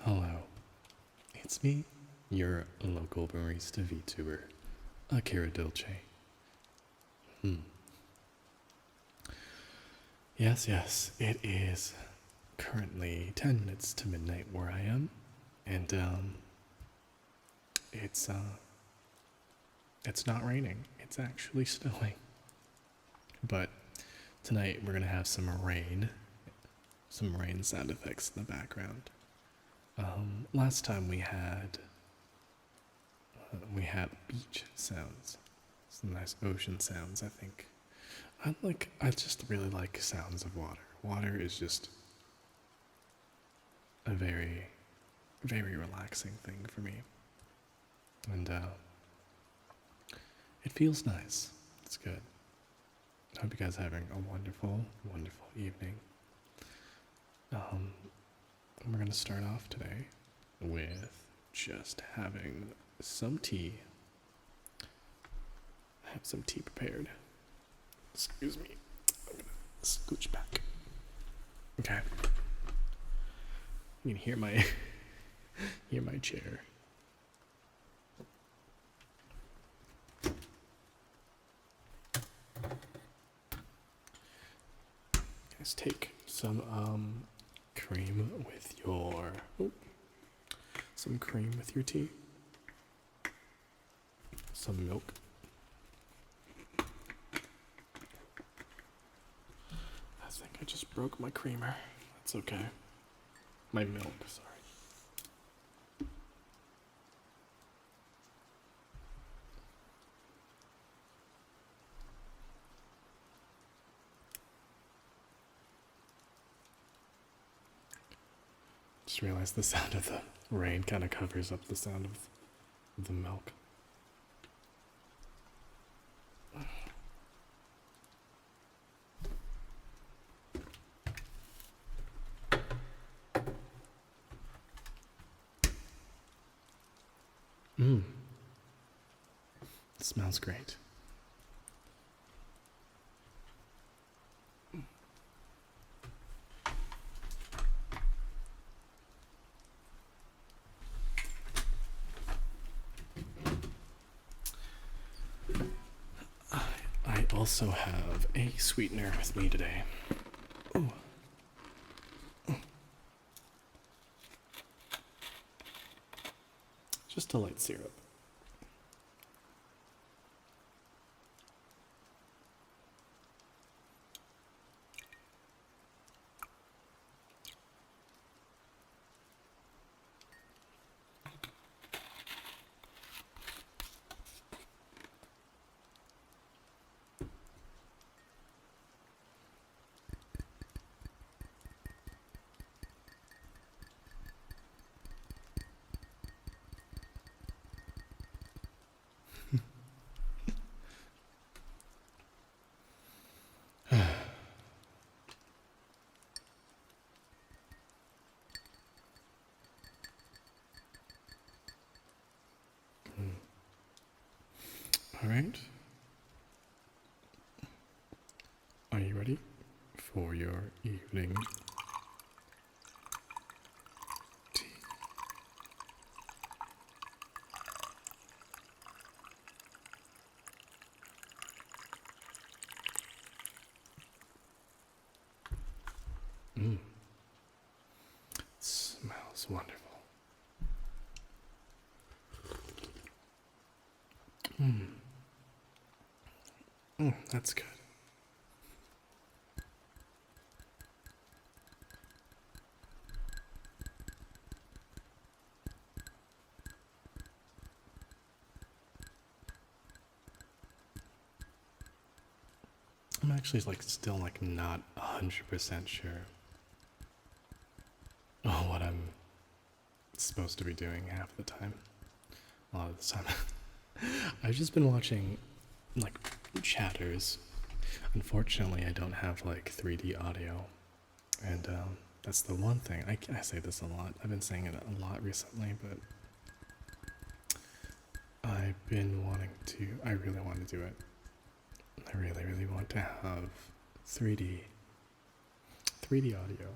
Hello, it's me, your local barista VTuber, Akira Dolce. Hmm. Yes, it is currently 10 minutes to midnight where I am, and it's it's not raining. It's actually snowing. But tonight we're gonna have some rain sound effects in the background. Last time we had beach sounds, some nice ocean sounds. I think I just really like sounds of water. Water is just a very relaxing thing for me, and it feels nice. It's good. I hope you guys are having a wonderful evening. Um, we're gonna start off today with just having some tea. I have some tea prepared. Excuse me. I'm gonna scooch back. Okay. You can hear my hear my chair. Guys, take some cream with your some cream with your tea. Some milk. I think I just broke my creamer. That's okay. My milk, sorry. Just realized the sound of the rain kind of covers up the sound of the milk. Mmm. It smells great. I also have a sweetener with me today. Ooh. Just a light syrup. All right. Are you ready for your evening tea? Mmm. Smells wonderful. Mmm. That's good. I'm actually still not 100% sure what I'm supposed to be doing half the time. A lot of the time. I've just been watching chatters. Unfortunately, I don't have 3D audio, and that's the one thing. I say this a lot. I've been saying it a lot recently, but I really want to do it. I really want to have 3D audio.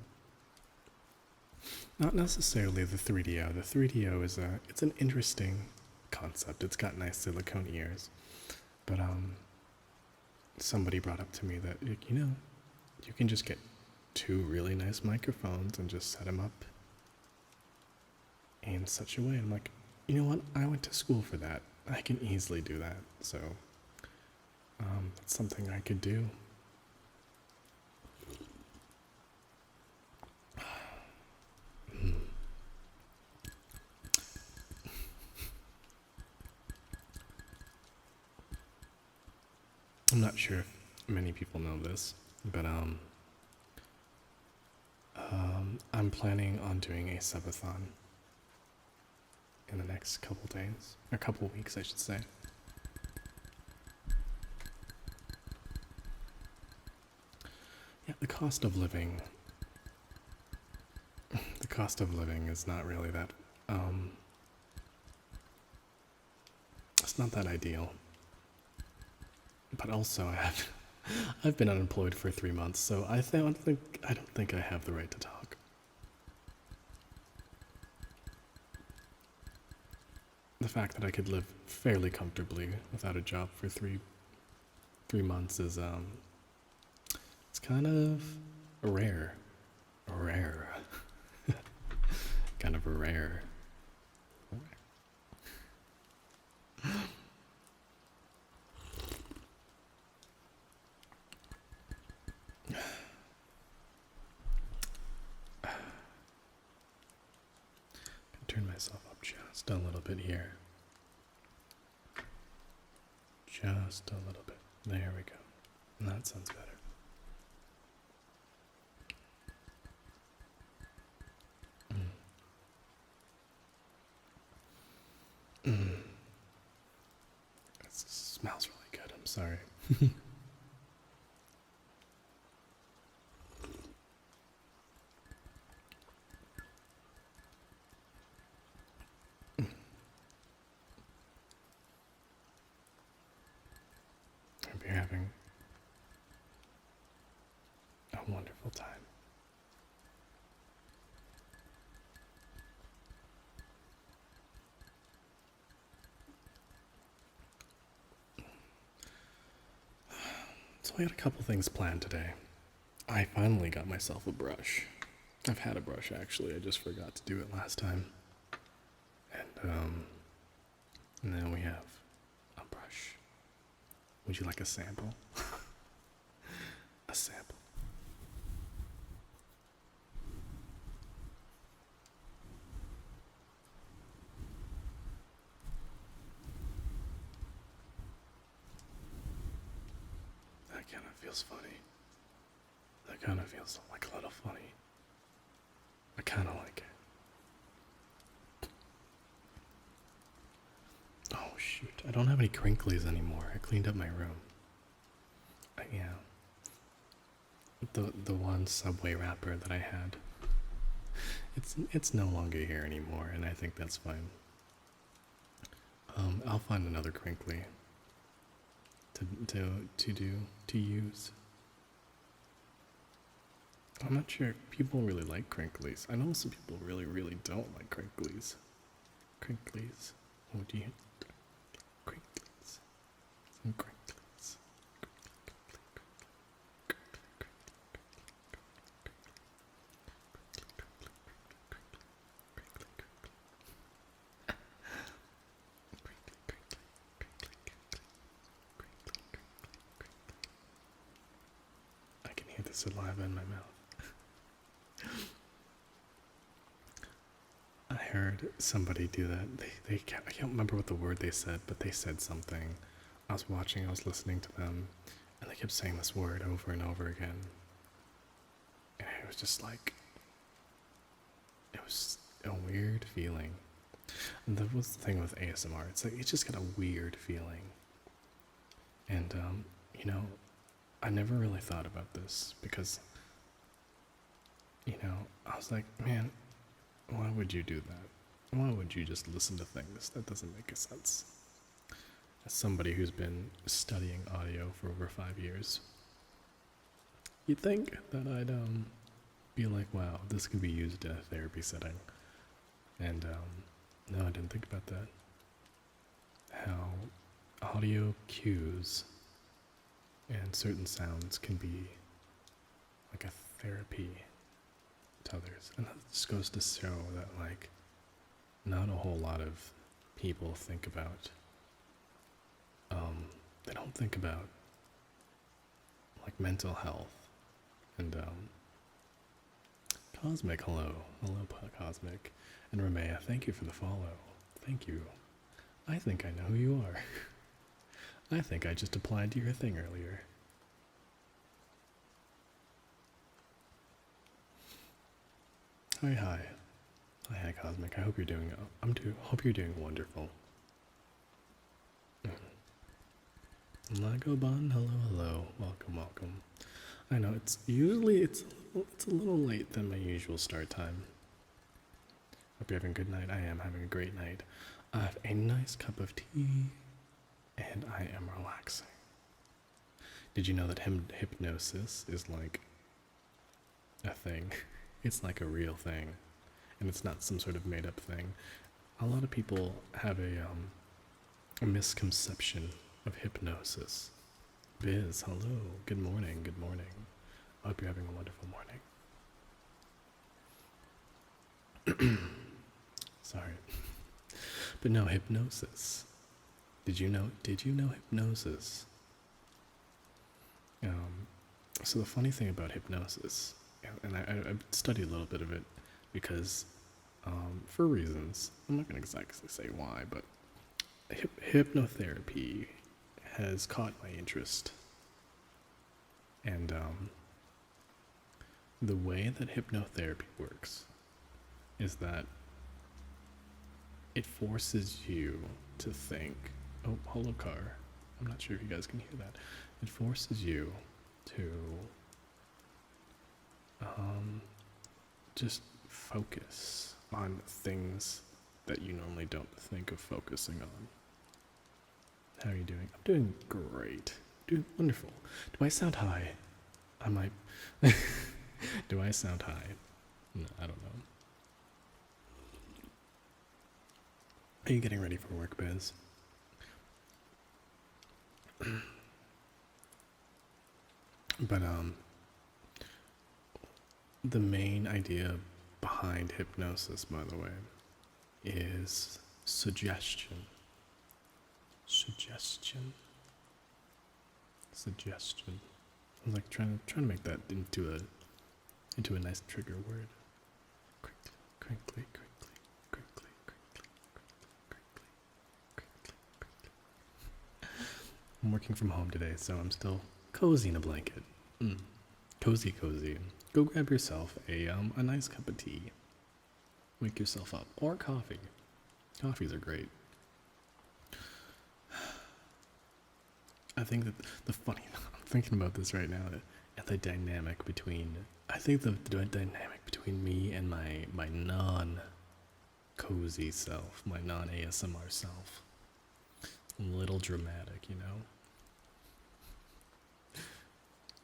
Not necessarily the 3DO. The 3DO is it's an interesting concept. It's got nice silicone ears, but somebody brought up to me that you can just get two really nice microphones and just set them up in such a way. I'm like, you know what? I went to school for that. I can easily do that. So that's something I could do. I'm not sure if many people know this, but I'm planning on doing a subathon in the next couple days, or couple weeks, I should say. Yeah, the cost of living is not really that, it's not that ideal. But also, I've been unemployed for 3 months, so I don't think I have the right to talk. The fact that I could live fairly comfortably without a job for three months is it's kind of rare, kind of rare. Turn myself up just a little bit here. Just a little bit. There we go. That sounds better. It smells really good. I'm sorry. Hope you're having a wonderful time. So I got a couple things planned today. I finally got myself a brush. I've had a brush actually, I just forgot to do it last time. And then we have a brush. Would you like a sample? A sample. That kind of feels funny. That kind of feels like a little funny. I kind of like it. Oh shoot, I don't have any crinklies anymore. I cleaned up my room. Yeah. The one Subway wrapper that I had. It's no longer here anymore, and I think that's fine. I'll find another crinkly to use. I'm not sure if people really like crinklies. I know some people really, really don't like crinklies. Crinklies. Oh, do you? Crinklies. Some crinklies. I can hear the saliva in my mouth. I heard somebody do that. I can't remember what the word they said, but they said something. I was listening to them, and they kept saying this word over and over again. And it was just like, it was a weird feeling. And that was the thing with ASMR. It's like, it's just got a weird feeling. And, I never really thought about this because, I was like, man, why would you do that? Why would you just listen to things? That doesn't make sense. As somebody who's been studying audio for over 5 years, you'd think that be like, wow, this could be used in a therapy setting. And no, I didn't think about that. How audio cues and certain sounds can be like a therapy to others. And that just goes to show that, like, not a whole lot of people think about, they don't think about, like, mental health. And, Cosmic, hello. Hello, Cosmic. And Ramea, thank you for the follow. Thank you. I think I know who you are. I think I just applied to your thing earlier. Hi. Hi, Cosmic. I hope you're doing. Hope you're doing wonderful. Lagoban, hello. Welcome. I know it's a little late than my usual start time. Hope you're having a good night. I am having a great night. I have a nice cup of tea, and I am relaxing. Did you know that hypnosis is like a thing? It's like a real thing, and it's not some sort of made-up thing. A lot of people have a misconception of hypnosis. Biz, hello. Good morning. I hope you're having a wonderful morning. Sorry. But no, hypnosis. Did you know hypnosis? So the funny thing about hypnosis, and I studied a little bit of it because, for reasons, I'm not going to exactly say why, but hypnotherapy has caught my interest. And the way that hypnotherapy works is that it forces you to think. Oh, hello, car. I'm not sure if you guys can hear that. It forces you to just focus on things that you normally don't think of focusing on. How are you doing? I'm doing great. Doing wonderful. Do I sound high? I might. Do I sound high? No, I don't know. Are you getting ready for work, Biz? But the main idea behind hypnosis, by the way, is suggestion. I'm like trying to make that into a nice trigger word. Crinkly. I'm working from home today, so I'm still cozy in a blanket. Cozy. Go grab yourself a nice cup of tea. Wake yourself up. Or coffee. Coffees are great. I think that I'm thinking about this right now, and the dynamic between, me and my non-cozy self, my non-ASMR self. A little dramatic, you know?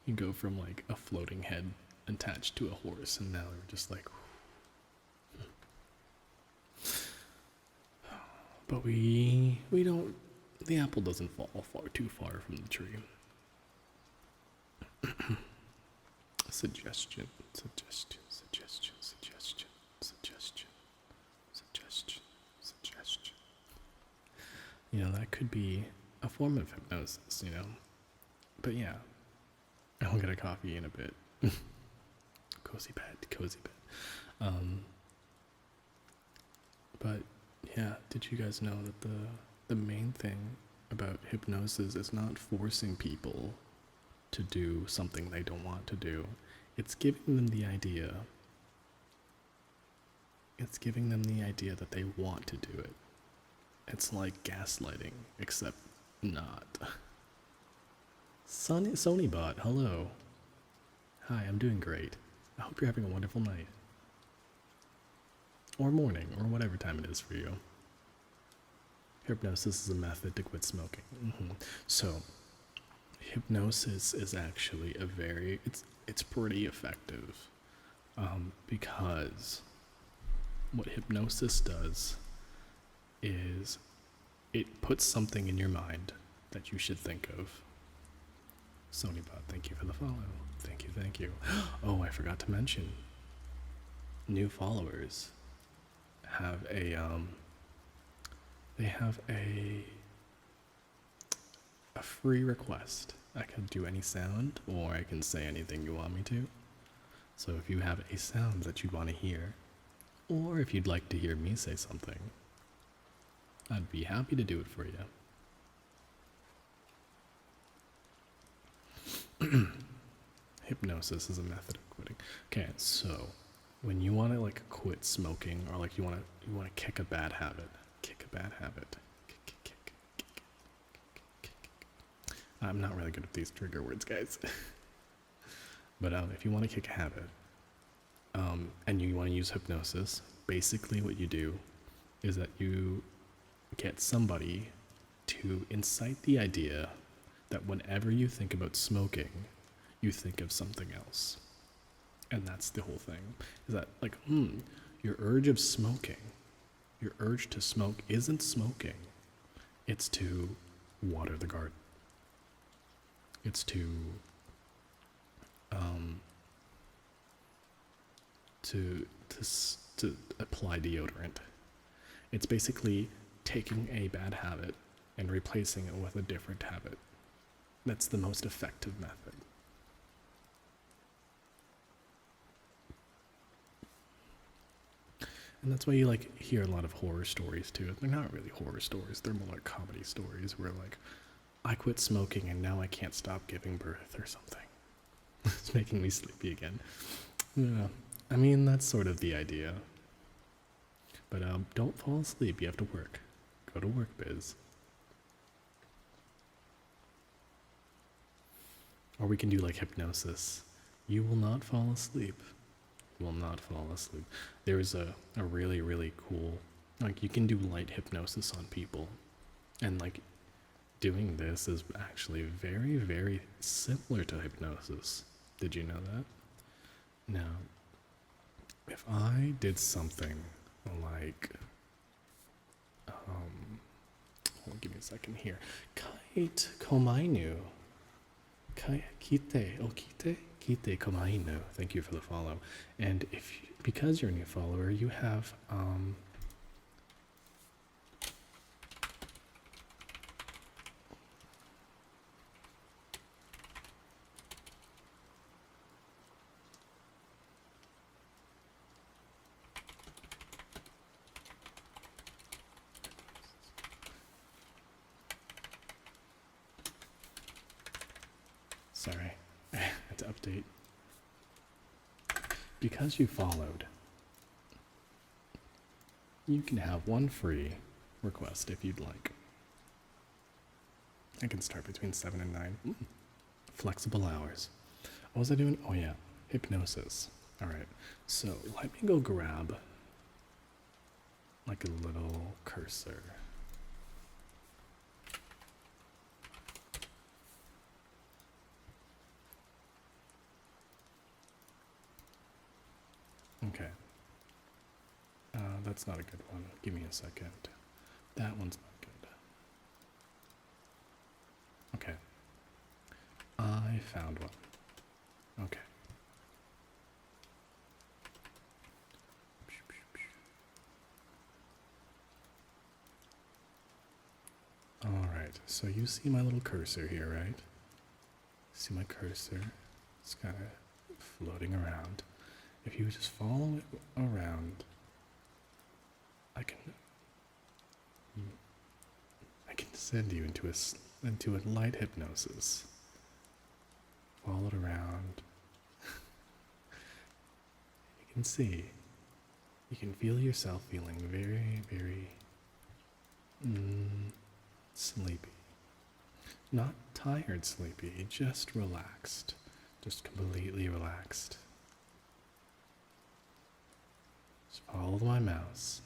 You go from like a floating head attached to a horse, and now you're just like, but we don't, the apple doesn't fall too far from the tree. Suggestion. You know, that could be a form of hypnosis, you know? But yeah, I'll get a coffee in a bit. Cozy bed. But yeah, did you guys know that the main thing about hypnosis is not forcing people to do something they don't want to do. It's giving them the idea. That they want to do it. It's like gaslighting, except not. Sony bot, hello. Hi, I'm doing great. I hope you're having a wonderful night. Or morning, or whatever time it is for you. Hypnosis is a method to quit smoking. So, hypnosis is actually it's pretty effective. Because what hypnosis does is it puts something in your mind that you should think of. Sonybot, thank you for the follow. Thank you, thank you. Oh, I forgot to mention. New followers have they have a free request. I can do any sound, or I can say anything you want me to. So if you have a sound that you want to hear, or if you'd like to hear me say something, I'd be happy to do it for you. Hypnosis is a method of quitting. Okay, so when you want to like quit smoking, or like you want to kick a bad habit, I'm not really good at these trigger words, guys. But if you want to kick a habit, and you want to use hypnosis, basically what you do is that you get somebody to incite the idea that whenever you think about smoking, you think of something else. And that's the whole thing. Is that like, your urge of smoking, your urge to smoke isn't smoking. It's to water the garden. It's to apply deodorant. It's basically taking a bad habit and replacing it with a different habit. That's the most effective method. And that's why you like hear a lot of horror stories too. They're not really horror stories, they're more like comedy stories where like, I quit smoking and now I can't stop giving birth or something. It's making me sleepy again. Yeah, I mean, that's sort of the idea. But don't fall asleep, you have to work. Go to work, Biz. Or we can do like hypnosis. You will not fall asleep. You will not fall asleep. There's a really, really cool, like you can do light hypnosis on people. And like doing this is actually very, very similar to hypnosis. Did you know that? Now, if I did something like, give me a second here. Kite komainu. Kite komainu. Thank you for the follow. And because you're a new follower, you have sorry, I had to update. Because you followed, you can have one free request if you'd like. I can start between 7 and 9. Flexible hours. What was I doing? Oh yeah, hypnosis. Alright, so let me go grab like a little cursor. Okay. That's not a good one. Give me a second. That one's not good. Okay. I found one. Okay. Alright, so you see my little cursor here, right? See my cursor? It's kind of floating around. If you just follow it around, I can send you into a light hypnosis. Follow it around. You can see, you can feel yourself feeling very, very sleepy. Not tired sleepy, just relaxed. Just completely relaxed. Just follow my mouse.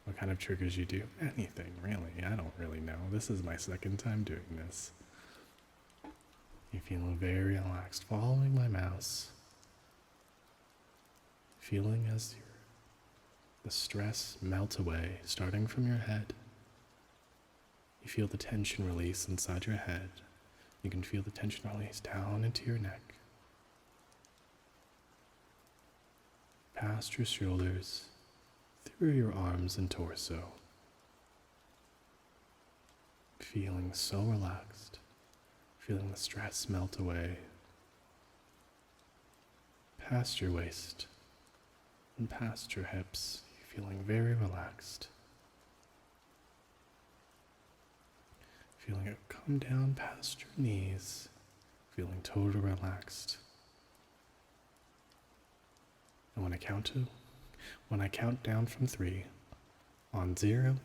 What kind of triggers you do? Anything, really. I don't really know. This is my second time doing this. You feel very relaxed following my mouse. feeling as the stress melt away, starting from your head. You feel the tension release inside your head. You can feel the tension release down into your neck, past your shoulders, through your arms and torso. Feeling so relaxed, feeling the stress melt away, past your waist and past your hips, feeling very relaxed. Feeling it come down past your knees, feeling totally relaxed. And when I count down from 3, on 0,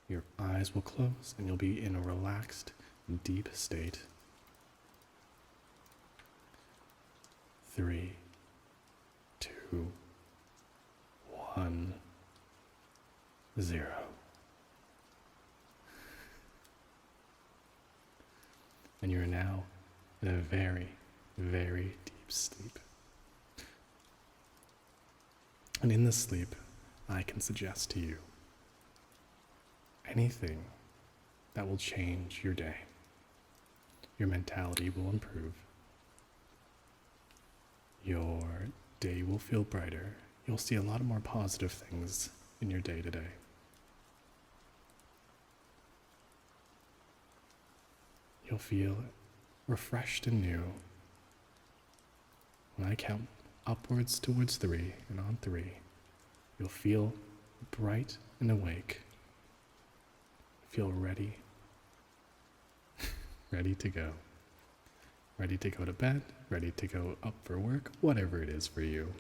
your eyes will close and you'll be in a relaxed, deep state. 3, 2, 1, 0. And you are now in a very, very deep sleep. And in this sleep, I can suggest to you anything that will change your day. Your mentality will improve. Your day will feel brighter. You'll see a lot more positive things in your day today. You'll feel refreshed and new. When I count upwards towards 3, and on 3, you'll feel bright and awake. Feel ready. Ready to go. Ready to go to bed, ready to go up for work, whatever it is for you.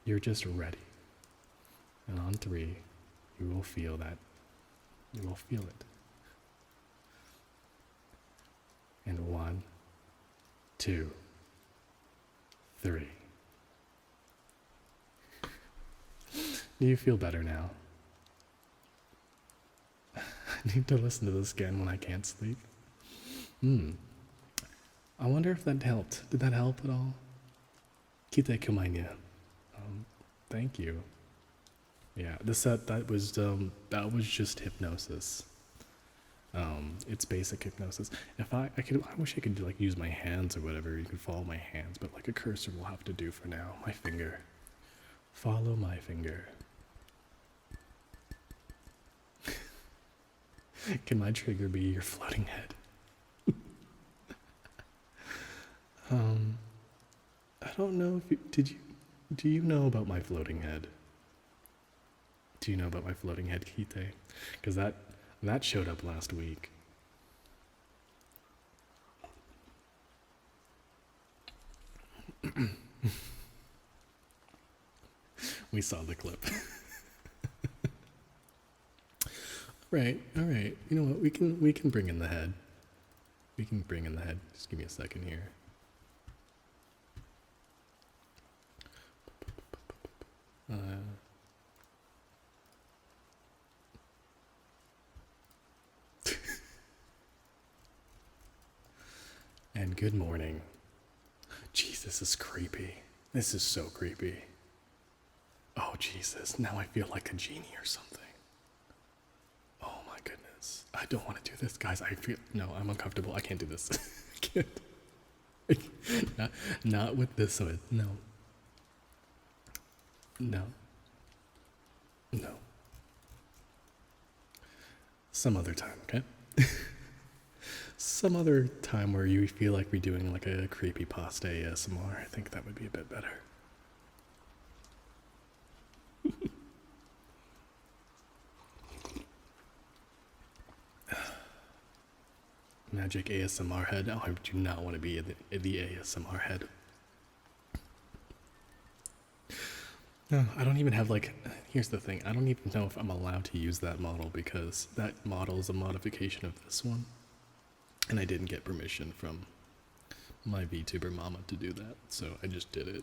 You're just ready. And on 3, you will feel that. You will feel it. And 1, 2, 3. Do you feel better now? I need to listen to this again when I can't sleep. I wonder if that helped. Did that help at all? Kite kumainya. Thank you. Yeah, that was just hypnosis. It's basic hypnosis. If I wish I could like use my hands or whatever. You could follow my hands, but like a cursor will have to do for now. My finger. Follow my finger. Can my trigger be your floating head? I don't know if do you know about my floating head? Do you know about my floating head, Kite? Because that showed up last week. We saw the clip. Right, all right. You know what? We can bring in the head. We can bring in the head. Just give me a second here. And good morning. Jeez, this is creepy. This is so creepy. Oh, Jesus. Now I feel like a genie or something. Oh, my goodness. I don't want to do this, guys. No, I'm uncomfortable. I can't do this. I can't. Not with this one. No. No. No. Some other time, okay? Some other time where you feel like we're doing like a creepypasta ASMR. I think that would be a bit better. Magic ASMR head. Oh, I do not want to be the ASMR head. No, I don't even have here's the thing. I don't even know if I'm allowed to use that model because that model is a modification of this one. And I didn't get permission from my VTuber mama to do that, so I just did it.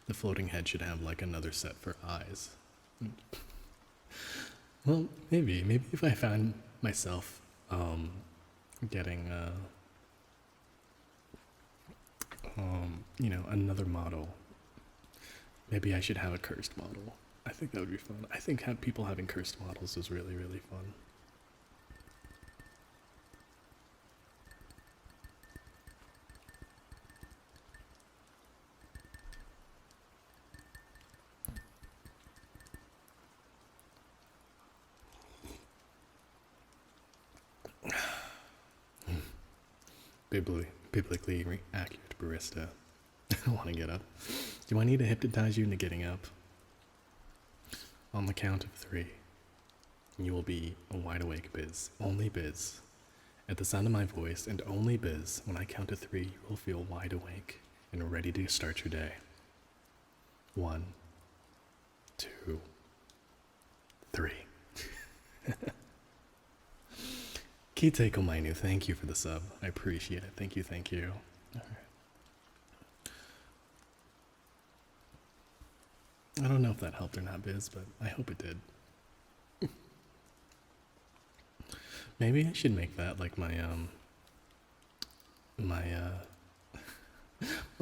The floating head should have like another set for eyes. Well, maybe if I found myself getting another model. Maybe I should have a cursed model. I think that would be fun. I think people having cursed models is really, really fun. Biblically accurate barista. I want to get up. Do I need to hypnotize you into getting up? On the count of 3, you will be a wide awake Biz. Only Biz. At the sound of my voice, and only Biz, when I count to 3, you will feel wide awake and ready to start your day. 1, 2, 3. Kite Komainu, thank you for the sub. I appreciate it. Thank you, thank you. Alright. I don't know if that helped or not, Biz, but I hope it did. Maybe I should make that like my my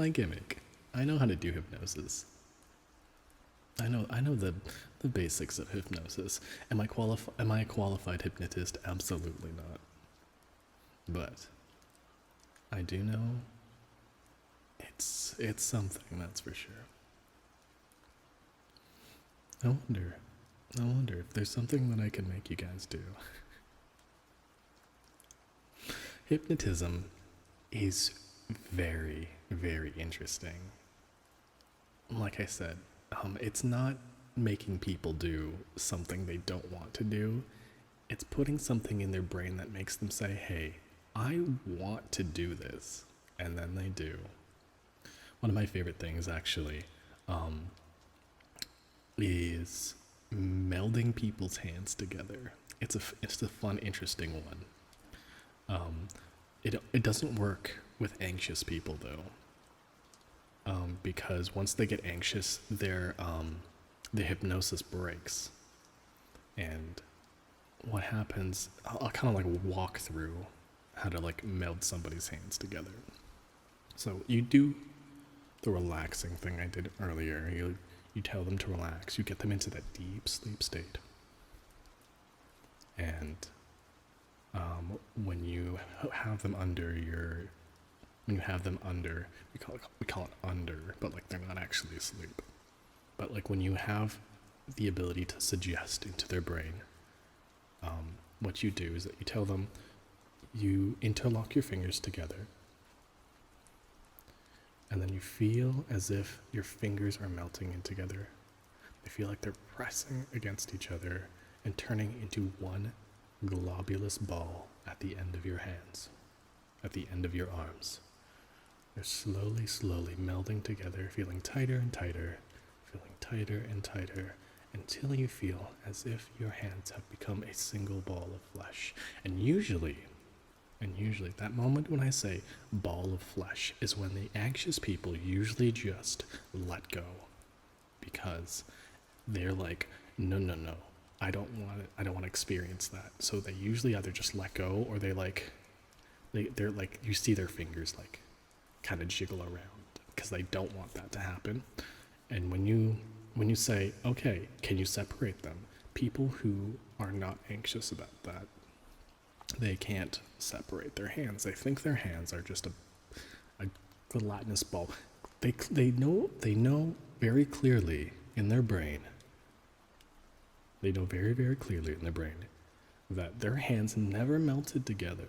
gimmick. I know how to do hypnosis. I know the basics of hypnosis. Am I a qualified hypnotist? Absolutely not. But I do know it's something, that's for sure. I wonder if there's something that I can make you guys do. Hypnotism is very, very interesting. Like I said, it's not making people do something they don't want to do. It's putting something in their brain that makes them say, hey, I want to do this. And then they do. One of my favorite things, actually, is melding people's hands together. It's a fun, interesting one. It doesn't work with anxious people though, because once they get anxious, the hypnosis breaks, and what happens? I'll kind of like walk through how to like meld somebody's hands together. So you do the relaxing thing I did earlier. You tell them to relax. You get them into that deep sleep state. And when you have them under, we call it under, but like they're not actually asleep. But like when you have the ability to suggest into their brain, what you do is that you tell them, you interlock your fingers together, and then you feel as if your fingers are melting in together. They feel like they're pressing against each other and turning into one globulous ball at the end of your hands, at the end of your arms. They're slowly, slowly melding together, feeling tighter and tighter, feeling tighter and tighter, until you feel as if your hands have become a single ball of flesh. And usually, that moment when I say ball of flesh is when the anxious people usually just let go, because they're like, no, I don't want to experience that. So they usually either just let go, or they're like, you see their fingers like kind of jiggle around because they don't want that to happen. And when you say, okay, can you separate them? People who are not anxious about that, they can't separate their hands. They think their hands are just a gelatinous ball. They know very clearly in their brain. They know very, very clearly in their brain that their hands never melted together.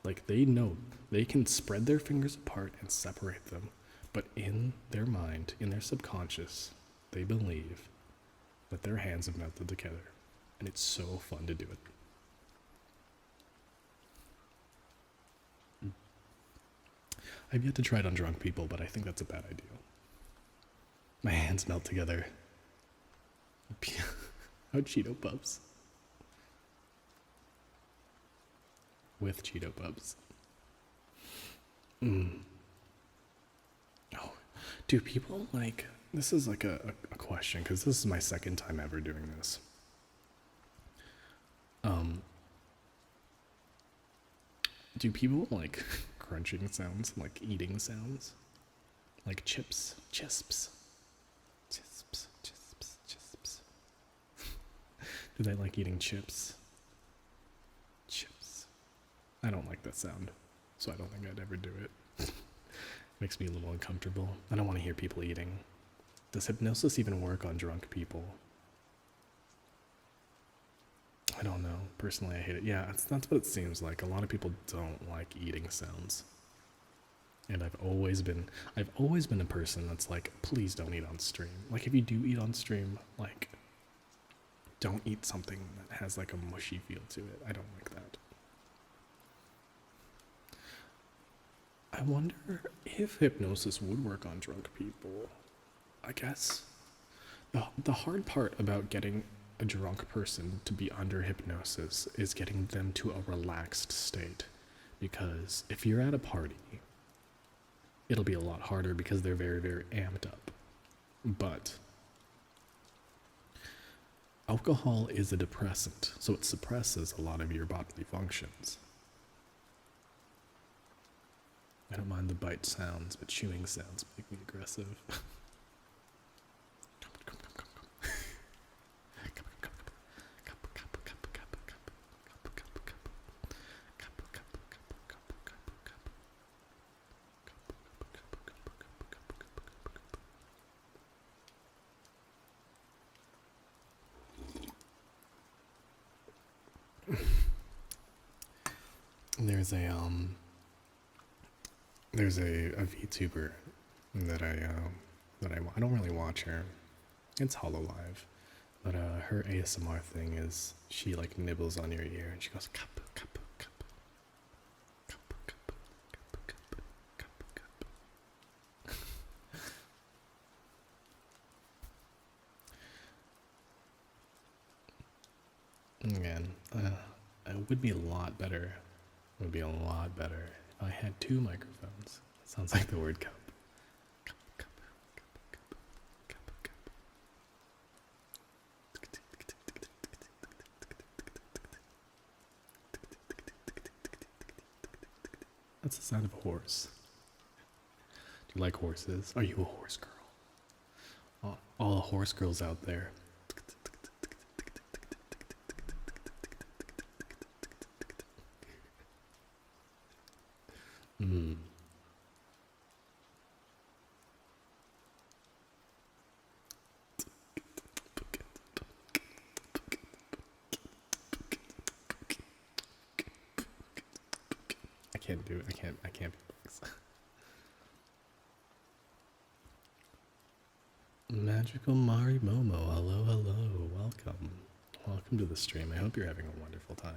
Like they know they can spread their fingers apart and separate them, but in their mind, in their subconscious, they believe that their hands have melted together, and it's so fun to do it. I've yet to try it on drunk people, but I think that's a bad idea. My hands melt together. How Cheeto Puffs. With Cheeto Puffs. Oh, do people like, this is like a question, because this is my second time ever doing this. Do people like crunching sounds, like eating sounds, like chips, chisps, chisps, chisps, chisps. Do they like eating chips? Chips. I don't like that sound, so I don't think I'd ever do it. Makes me a little uncomfortable. I don't want to hear people eating. Does hypnosis even work on drunk people? I don't know. Personally, I hate it. Yeah, that's what it seems like. A lot of people don't like eating sounds. And I've always been a person that's like, please don't eat on stream. Like, if you do eat on stream, like, don't eat something that has like a mushy feel to it. I don't like that. I wonder if hypnosis would work on drunk people. I guess the hard part about getting a drunk person to be under hypnosis is getting them to a relaxed state. Because if you're at a party, it'll be a lot harder because they're very, very amped up. But alcohol is a depressant, so it suppresses a lot of your bodily functions. I don't mind the bite sounds, but chewing sounds make me aggressive. There's a VTuber that I don't really watch her. It's Hololive, but her ASMR thing is she like nibbles on your ear and she goes cup cup cup cup cup cup cup cup cup. Again, it would be a lot better. It would be a lot better if I had two microphones. Sounds like the word cup. Cup, cup, cup, cup, cup, cup. That's the sound of a horse. Do you like horses? Are you a horse girl? All the horse girls out there. I can't do it. I can't beatbox. Magical Mari Momo, hello, hello, welcome. Welcome to the stream. I hope you're having a wonderful time.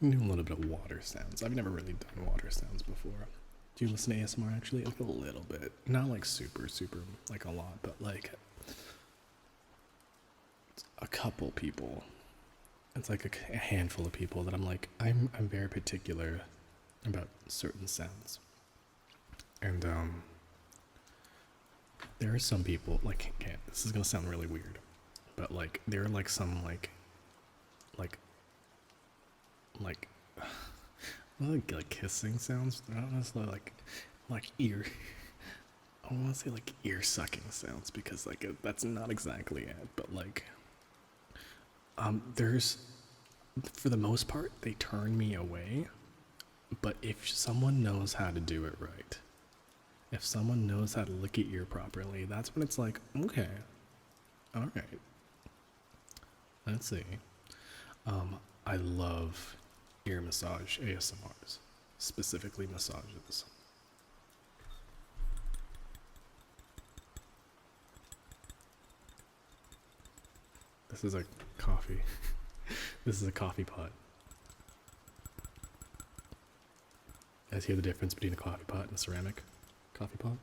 I'm doing a little bit of water sounds. I've never really done water sounds before. Do you listen to ASMR actually? Like a little bit. Not like super, like a lot, but like a couple people. It's like a handful of people that I'm like, I'm very particular about certain sounds. And there are some people, like, okay, this is gonna sound really weird, but like there are like some like kissing sounds. They're not necessarily like ear. I want to say like ear sucking sounds because like that's not exactly it. But like, there's, for the most part, they turn me away. But if someone knows how to do it right, if someone knows how to lick your ear properly, that's when it's like, okay, all right. Let's see. I love ear massage ASMRs, specifically massages. This is a coffee. This is a coffee pot. You guys hear the difference between a coffee pot and a ceramic coffee pot?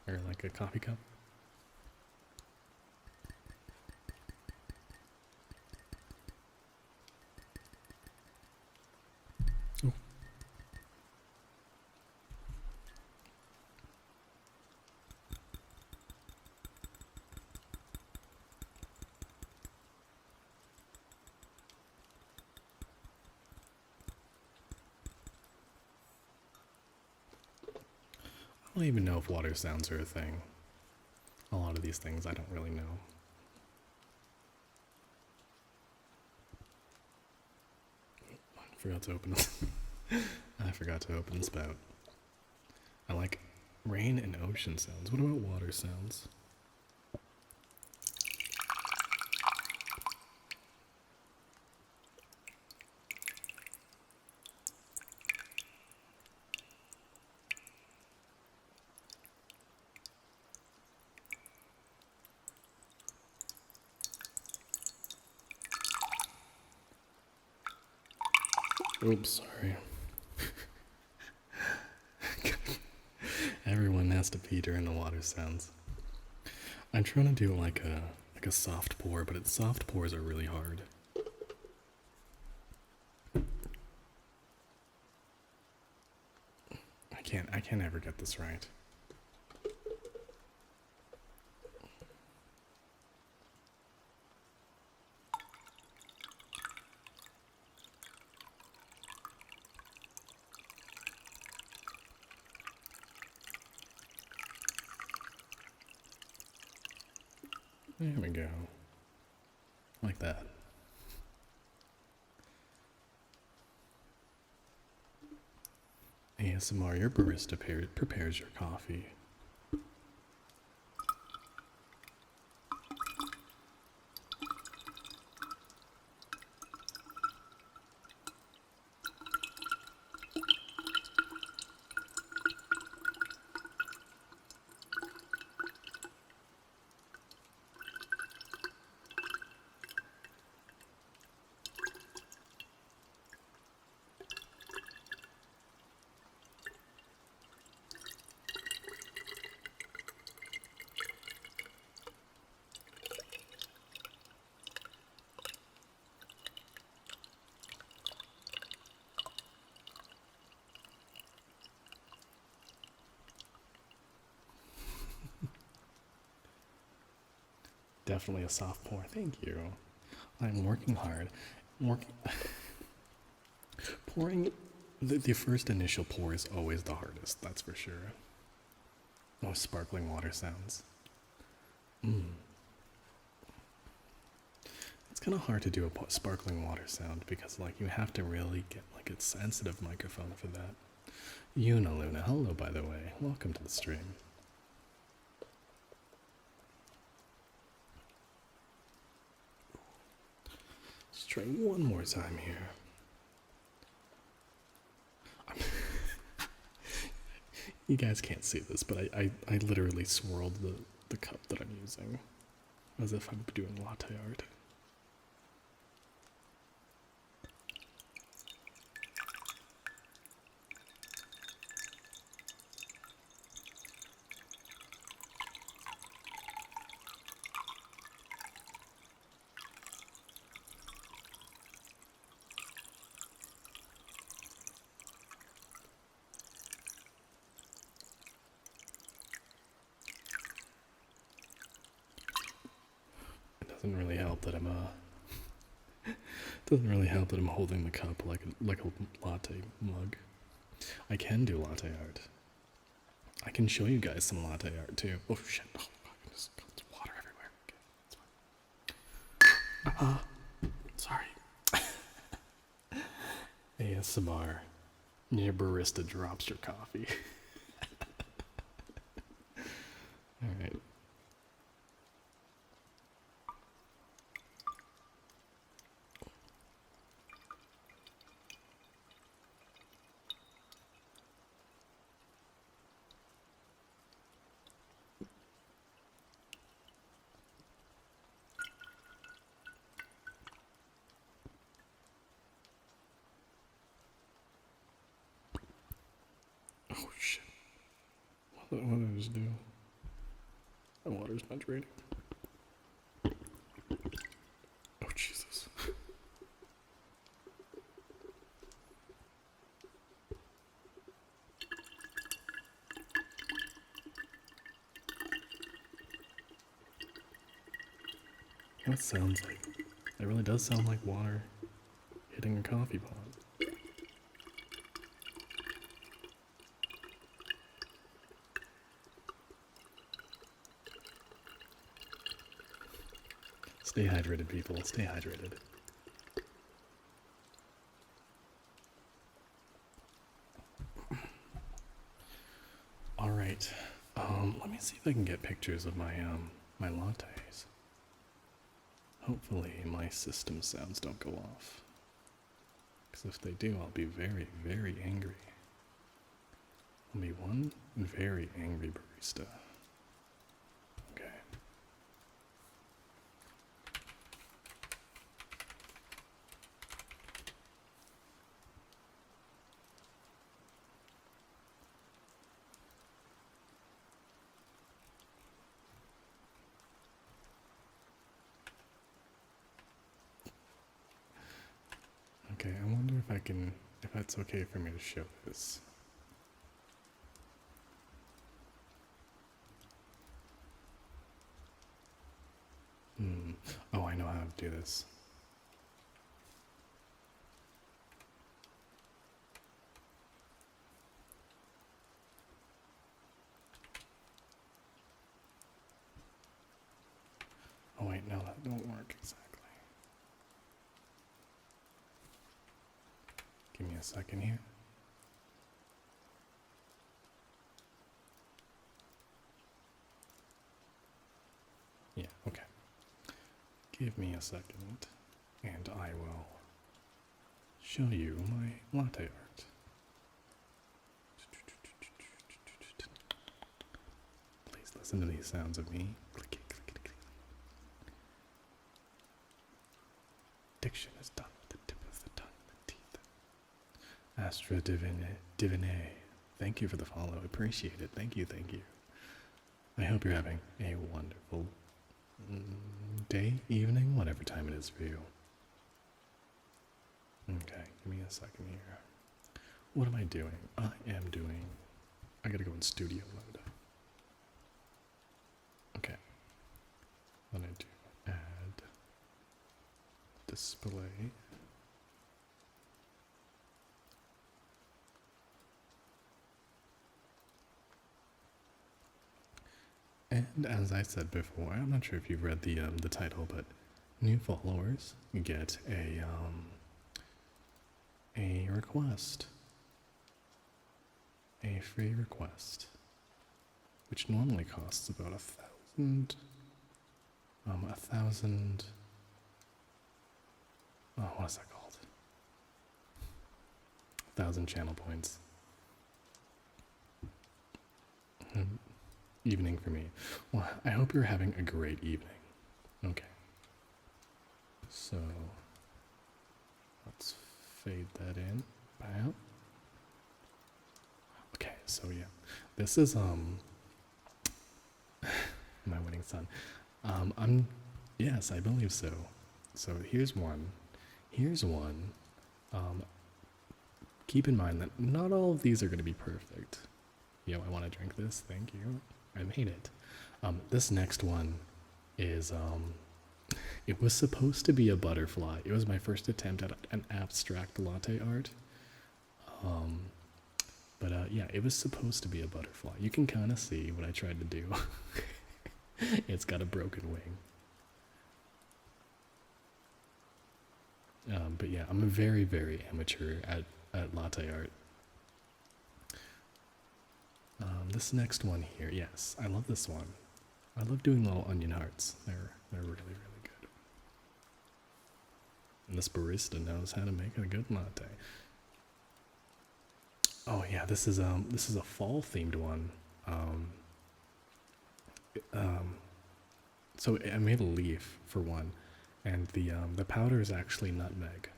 Or like a coffee cup? don't even know if water sounds are a thing. A lot of these things I don't really know. I forgot to open I forgot to open the spout. I like rain and ocean sounds. What about water sounds? Oops, sorry. Everyone has to pee during the water sounds. I'm trying to do like a soft pour, but soft pours are really hard. I can't ever get this right. There we go. Like that. ASMR, your barista prepares your coffee. Definitely a soft pour. Thank you. I'm working hard. Pouring, the first initial pour is always the hardest, that's for sure. Oh, sparkling water sounds. It's kind of hard to do a sparkling water sound because like you have to really get like a sensitive microphone for that. Yuna Luna, hello by the way. Welcome to the stream. Let's try one more time here. You guys can't see this, but I literally swirled the cup that I'm using as if I'm doing latte art. Doesn't really help that I'm holding the cup like a latte mug. I can do latte art. I can show you guys some latte art too. Oh shit! Oh, there's water everywhere. Okay, sorry. ASMR. Your barista drops your coffee. All right. Oh shit. What did I just do? My water's not draining. Oh Jesus. That sounds like, it really does sound like water hitting a coffee pot. Stay hydrated, people. Stay hydrated. All right. Let me see if I can get pictures of my lattes. Hopefully my system sounds don't go off. Because if they do, I'll be very, very angry. I'll be one very angry barista. Okay. Okay, I wonder if that's okay for me to show this. Oh, I know how to do this. Oh wait, no, that don't work exactly. Give me a second here. Yeah, okay. Give me a second, and I will show you my latte art. Please listen to these sounds of me. Click it, click it, click it. Diction is done with the tip of the tongue and the teeth. Astra Divine. Thank you for the follow. Appreciate it. Thank you, thank you. I hope you're having a wonderful day, evening, whatever time it is for you. Okay, give me a second here. What am I doing? I gotta go in studio mode. Okay. Then I do add display. And as I said before, I'm not sure if you've read the title, but new followers get a request, a free request, which normally costs about $1,000. Oh, what is that called? 1,000 channel points. Evening for me. Well, I hope you're having a great evening. Okay. So, let's fade that in. Bam. Okay, so yeah. This is, my winning son. Yes, I believe so. So here's one. Here's one. Keep in mind that not all of these are going to be perfect. Yo, I want to drink this. Thank you. I made it. This next one is, it was supposed to be a butterfly. It was my first attempt at an abstract latte art. But yeah, it was supposed to be a butterfly. You can kind of see what I tried to do. It's got a broken wing. But yeah, I'm a very, very amateur at latte art. This next one here, yes, I love this one. I love doing little onion hearts. They're really, really good. And this barista knows how to make a good latte. Oh yeah, this is a fall themed one. So I made a leaf for one, and the powder is actually nutmeg.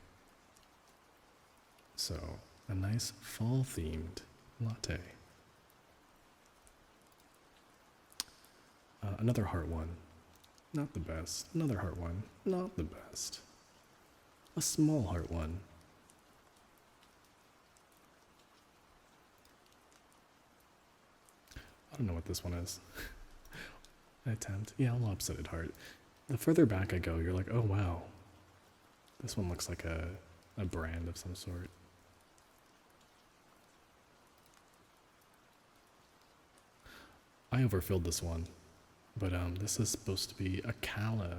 So a nice fall themed latte. Another heart one. Not the best. Another heart one. Not the best. A small heart one. I don't know what this one is. An attempt. Yeah, a lopsided heart. The further back I go, you're like, oh wow. This one looks like a brand of some sort. I overfilled this one. But this is supposed to be a cauliflower.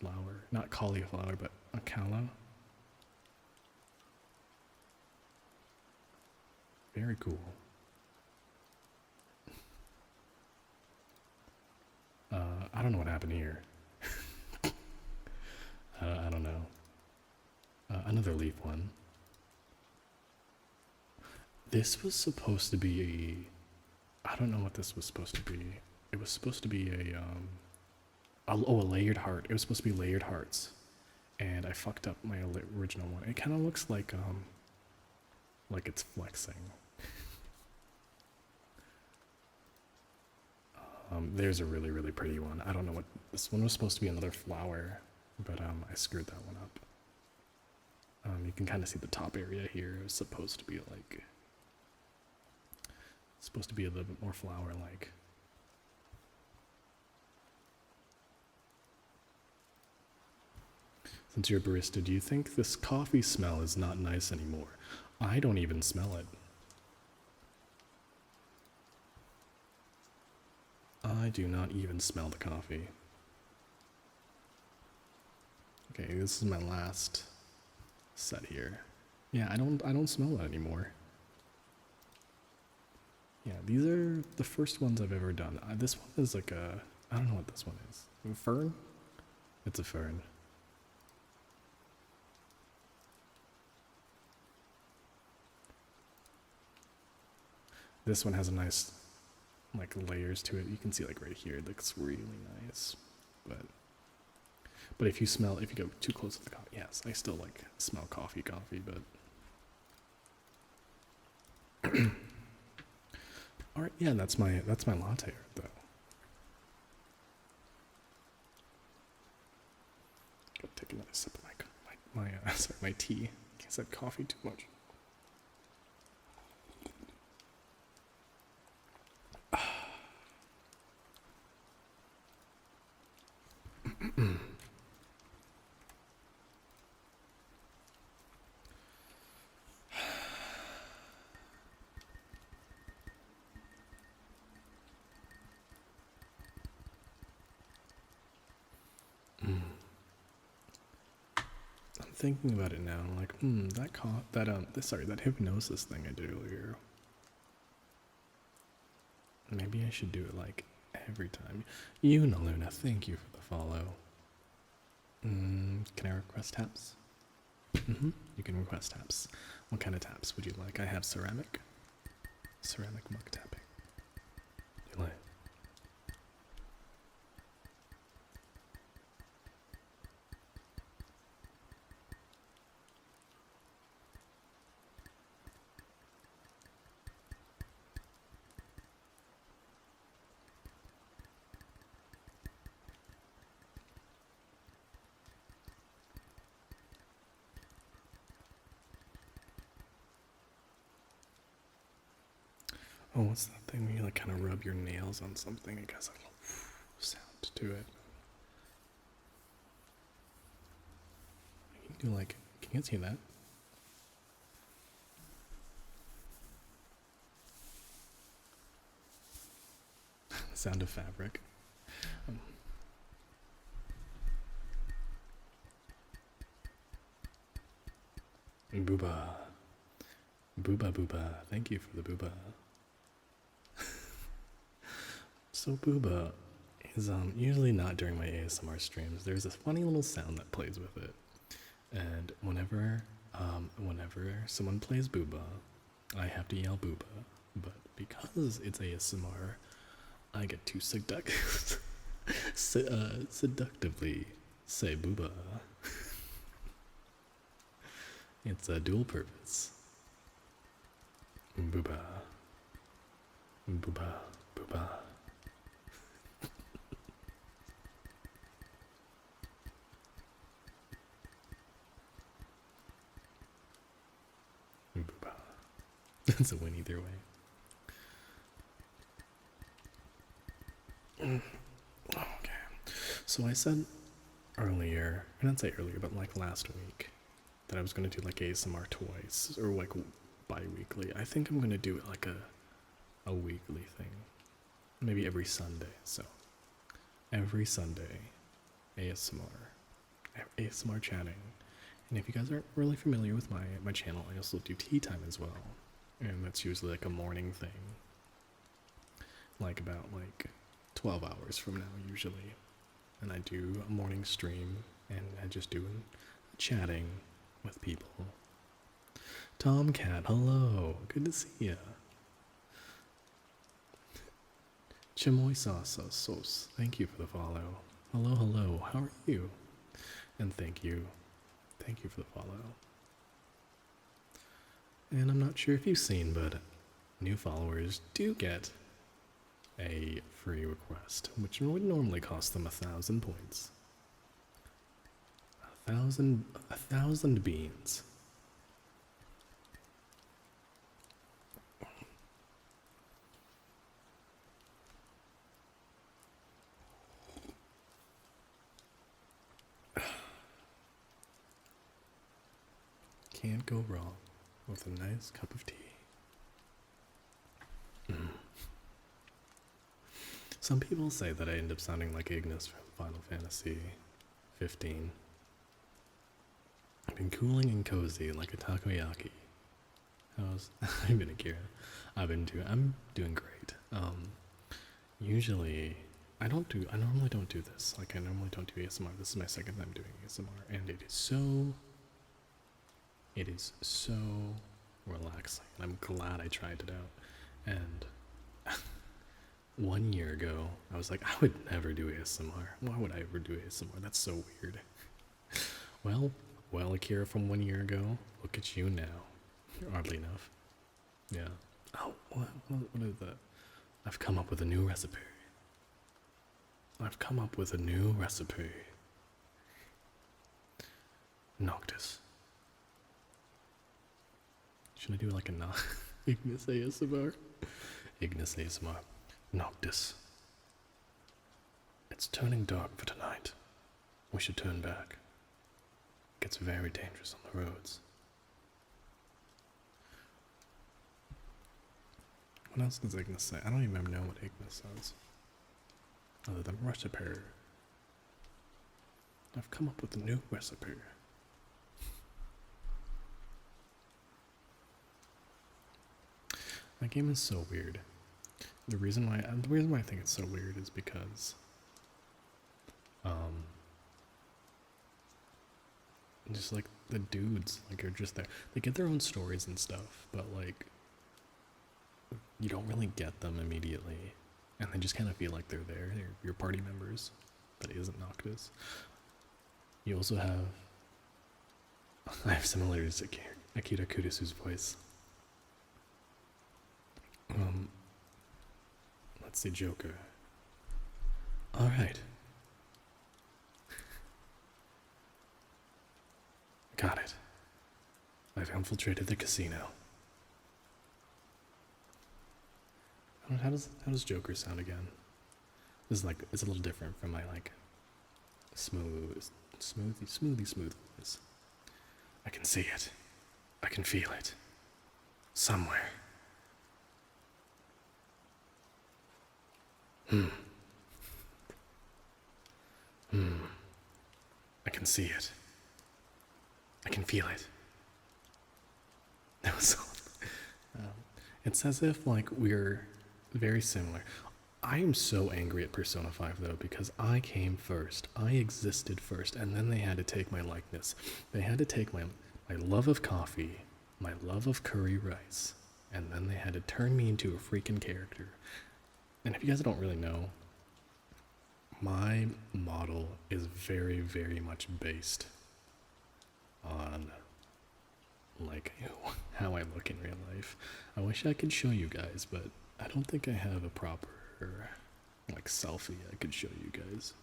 flower. Not cauliflower, but a calla. Very cool. I don't know what happened here. I don't know. Another leaf one. This was supposed to be I don't know what this was supposed to be. It was supposed to be a layered heart. It was supposed to be layered hearts. And I fucked up my original one. It kind of looks like it's flexing. There's a really, really pretty one. I don't know what, this one was supposed to be another flower, but I screwed that one up. You can kind of see the top area here. It was supposed to be like, it's supposed to be a little bit more flower-like. Since you're a barista, do you think this coffee smell is not nice anymore? I don't even smell it. I do not even smell the coffee. Okay, this is my last set here. Yeah, I don't smell it anymore. Yeah, these are the first ones I've ever done. This one is like a, I don't know what this one is. A fern? It's a fern. This one has a nice, like, layers to it. You can see, like, right here, it looks really nice. But if you go too close to the coffee, yes, I still, like, smell coffee, but. All right, yeah, that's my latte art, though. Gotta take another sip of my tea. I said coffee too much. Thinking about it now, I'm like, that hypnosis thing I did earlier. Maybe I should do it like every time. Luna, thank you for the follow. Can I request taps? You can request taps. What kind of taps would you like? I have ceramic mug tapping. You like? Oh, what's that thing where you like kind of rub your nails on something? It has a little sound to it. You can do like, can you see that? The sound of fabric. Booba. Booba. Thank you for the booba. So Booba is usually not during my ASMR streams. There's this funny little sound that plays with it. And whenever someone plays Booba, I have to yell Booba. But because it's ASMR, I get to seductively say Booba. It's a dual purpose. Booba. Booba. Booba. Booba. That's a win either way. Okay. So I said earlier, I didn't say earlier, but like last week, that I was going to do like ASMR twice, or like bi-weekly. I think I'm going to do it like a weekly thing. Maybe every Sunday. So every Sunday, ASMR. ASMR chatting. And if you guys aren't really familiar with my channel, I also do tea time as well. And that's usually like a morning thing. Like about like 12 hours from now usually. And I do a morning stream and I just do chatting with people. Tomcat, hello. Good to see ya. Chamoy sauce. Thank you for the follow. Hello, hello. How are you? And thank you. Thank you for the follow. And I'm not sure if you've seen, but new followers do get a free request, which would normally cost them 1,000 points. A thousand beans. Can't go wrong with a nice cup of tea. Some people say that I end up sounding like Ignis from Final Fantasy 15. I've been cooling and cozy like a takoyaki. I've been Akira. I'm doing great. Usually I normally don't do this. Like I normally don't do ASMR. This is my second time doing ASMR and it is so relaxing. I'm glad I tried it out. And 1 year ago, I was like, I would never do ASMR. Why would I ever do ASMR? That's so weird. Well, Akira from 1 year ago, look at you now. Oddly enough. Yeah. Oh, what is that? I've come up with a new recipe. Noctis. Should I do like a Ignis ASMR? Ignis ASMR. Noctis. It's turning dark for tonight. We should turn back. It gets very dangerous on the roads. What else does Ignis say? I don't even know what Ignis says. Other than recipe. I've come up with a new recipe. That game is so weird. The reason why I think it's so weird is because just like the dudes like are just there. They get their own stories and stuff, but like you don't really get them immediately. And they just kind of feel like they're there. They're your party members. That isn't Noctis. You also have I have similarities to Akira Kurusu's voice. Let's see, Joker. Alright. Got it. I've infiltrated the casino. How does Joker sound again? This is like, it's a little different from my like smoothie voice. I can see it. I can feel it. Somewhere. I can see it. I can feel it. That was it's as if like we're very similar. I am so angry at Persona 5 though, because I came first. I existed first, and then they had to take my likeness. They had to take my love of coffee, my love of curry rice, and then they had to turn me into a freaking character. And if you guys don't really know, my model is very, very much based on like how I look in real life. I wish I could show you guys, but I don't think I have a proper like selfie I could show you guys.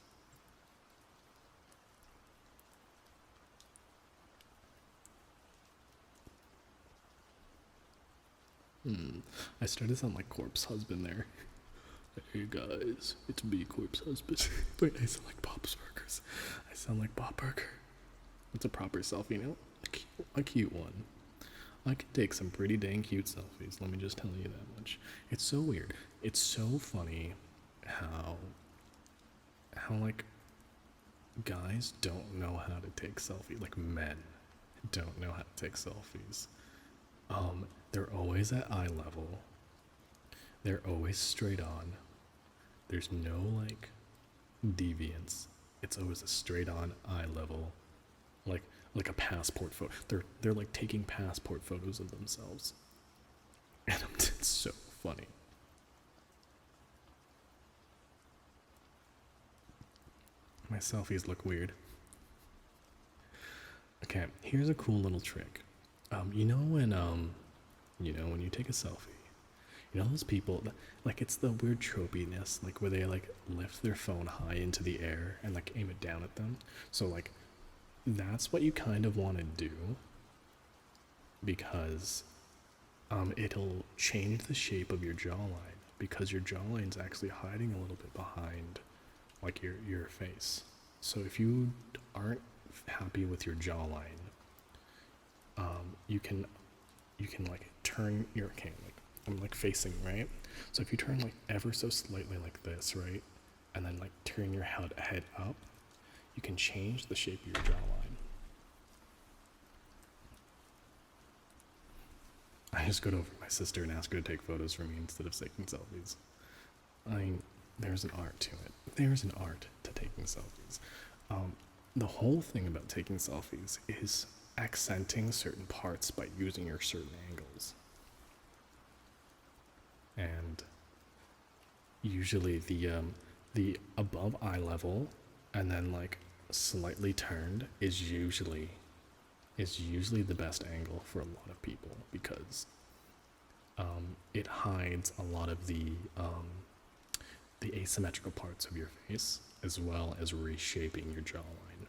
I started to sound like Corpse Husband there. Hey guys, it's me, Corpse Husband. Wait, I sound like Bob's Burgers. I sound like Bob Burger. What's a proper selfie now? A cute one. I can take some pretty dang cute selfies, let me just tell you that much. It's so weird. It's so funny how like guys don't know how to take selfies. Like men don't know how to take selfies. They're always at eye level. They're always straight on. There's no like deviance. It's always a straight on eye level, like a passport photo. They're like taking passport photos of themselves, and it's so funny. My selfies look weird. Okay, here's a cool little trick. When you take a selfie, you know those people that, like it's the weird tropiness, like where they like lift their phone high into the air and like aim it down at them. So like that's what you kind of want to do because it'll change the shape of your jawline because your jawline's actually hiding a little bit behind like your face. So if you aren't happy with your jawline, you can like turn your okay, like I'm like facing right. So if you turn like ever so slightly like this, right, and then like turn your head up, you can change the shape of your jawline. I just go over to my sister and ask her to take photos for me instead of taking selfies. I mean, there's an art to it. There's an art to taking selfies. The whole thing about taking selfies is accenting certain parts by using your certain angles. And usually the above eye level and then like slightly turned is usually the best angle for a lot of people because it hides a lot of the asymmetrical parts of your face as well as reshaping your jawline.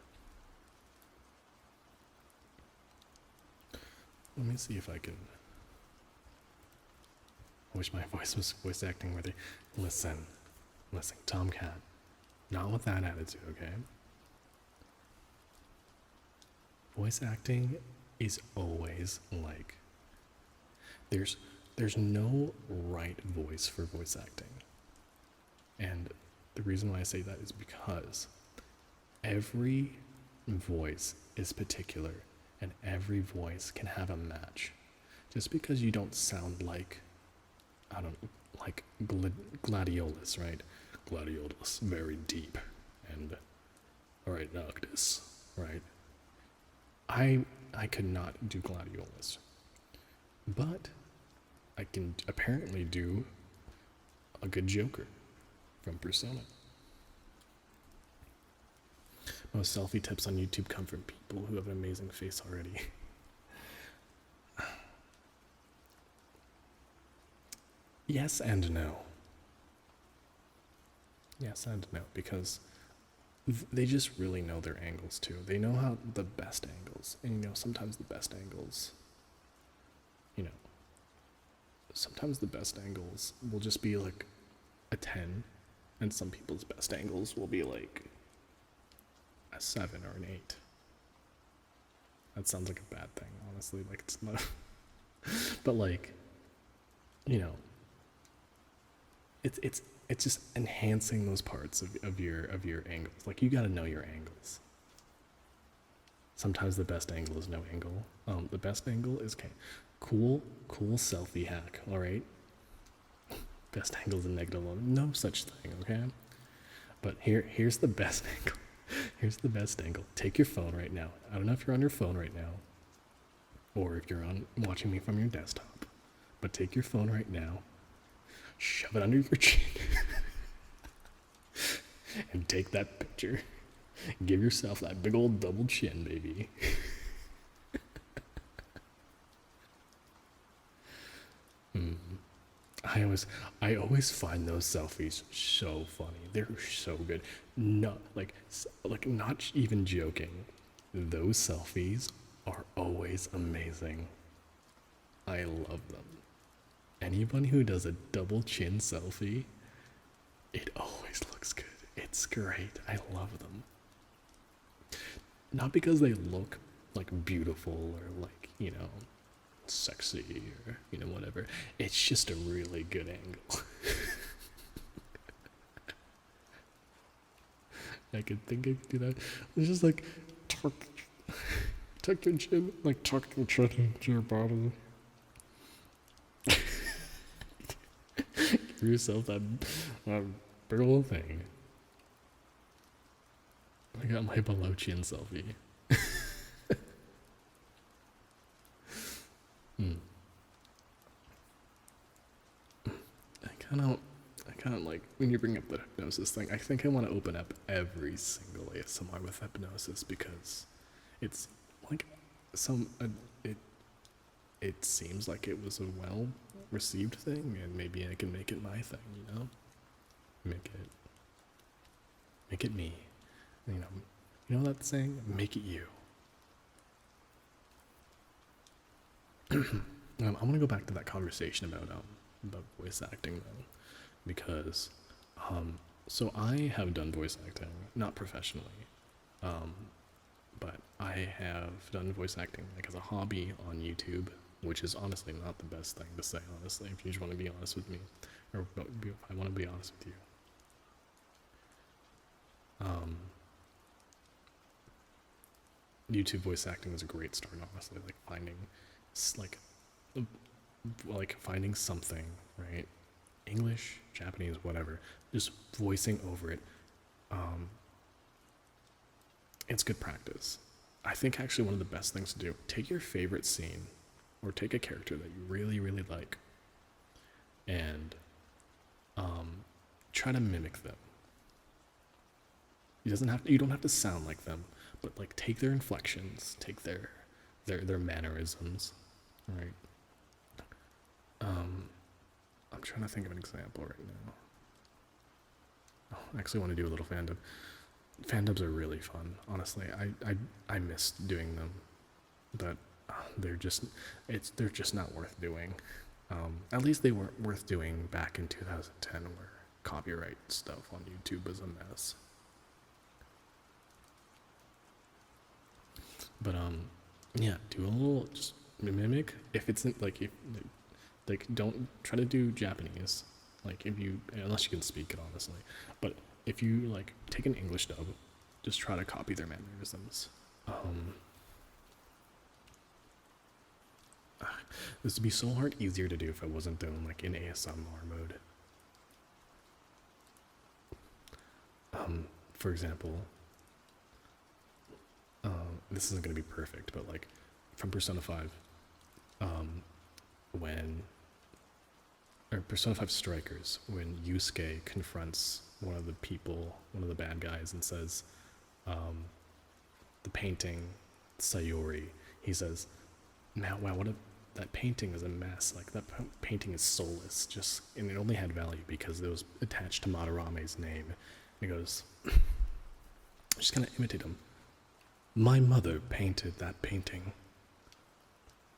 Let me see if I can. I wish my voice was voice acting worthy. Listen, Tomcat. Not with that attitude, okay? Voice acting is always like there's no right voice for voice acting. And the reason why I say that is because every voice is particular and every voice can have a match. Just because you don't sound like, I don't know, like Gladiolus, right? Gladiolus, very deep. And, alright, Noctis, right? I could not do Gladiolus. But I can apparently do a good Joker from Persona. Most selfie tips on YouTube come from people who have an amazing face already. Yes and no. Yes and no, because they just really know their angles too. They know how the best angles, and sometimes the best angles, sometimes the best angles will just be like a 10, and some people's best angles will be like a 7 or an 8. That sounds like a bad thing, honestly. Like it's not, but like, it's just enhancing those parts of your angles. Like you got to know your angles. Sometimes the best angle is no angle. The best angle is okay. Cool selfie hack. All right. Best angle is a negative one. No such thing. Okay. But here's the best angle. Here's the best angle. Take your phone right now. I don't know if you're on your phone right now, or if you're watching me from your desktop. But take your phone right now. Shove it under your chin. And take that picture. Give yourself that big old double chin, baby. I always find those selfies so funny. They're so good. Not not even joking. Those selfies are always amazing. I love them. Anyone who does a double chin selfie, it always looks good. It's great. I love them. Not because they look like beautiful or like, sexy or, whatever. It's just a really good angle. I could think I could do that. It's just like tuck, tuck your chin, like tuck your chin into your body. Give yourself that big old thing. I got my below chin selfie. Hmm. I kind of like when you bring up the hypnosis thing. I think I want to open up every single ASMR with hypnosis because it's like it it seems like it was a well received thing, and maybe I can make it my thing. You know, make it me. You know that saying, make it you. I'm gonna go back to that conversation about voice acting though, because so I have done voice acting, not professionally, but I have done voice acting like as a hobby on YouTube, which is honestly not the best thing to say. Honestly, if you just want to be honest with me, or if I want to be honest with you, YouTube voice acting is a great start. Honestly, like finding, like like finding something, right? English, Japanese, whatever, just voicing over it. It's good practice. I think actually one of the best things to do, take your favorite scene or take a character that you really, really like and try to mimic them. You don't have to sound like them, but like take their inflections, take their mannerisms, right? I'm trying to think of an example right now. Oh, I actually want to do a little fandom. Fandoms are really fun, honestly. I miss doing them, but they're just not worth doing. At least they weren't worth doing back in 2010, where copyright stuff on YouTube was a mess. But yeah, do a little just mimic. If it's like if like don't try to do Japanese, like if you unless you can speak it honestly. But if you like take an English dub, just try to copy their mannerisms. This would be so hard easier to do if I wasn't doing like in ASMR mode. For example, this isn't gonna be perfect, but like from Persona 5, when or Persona 5 Strikers, when Yusuke confronts one of the bad guys, and says, the painting, Sayori, he says, now, wow, that painting is a mess. Like, that painting is soulless, and it only had value because it was attached to Madarame's name. And he goes, just kind of imitate him. My mother painted that painting.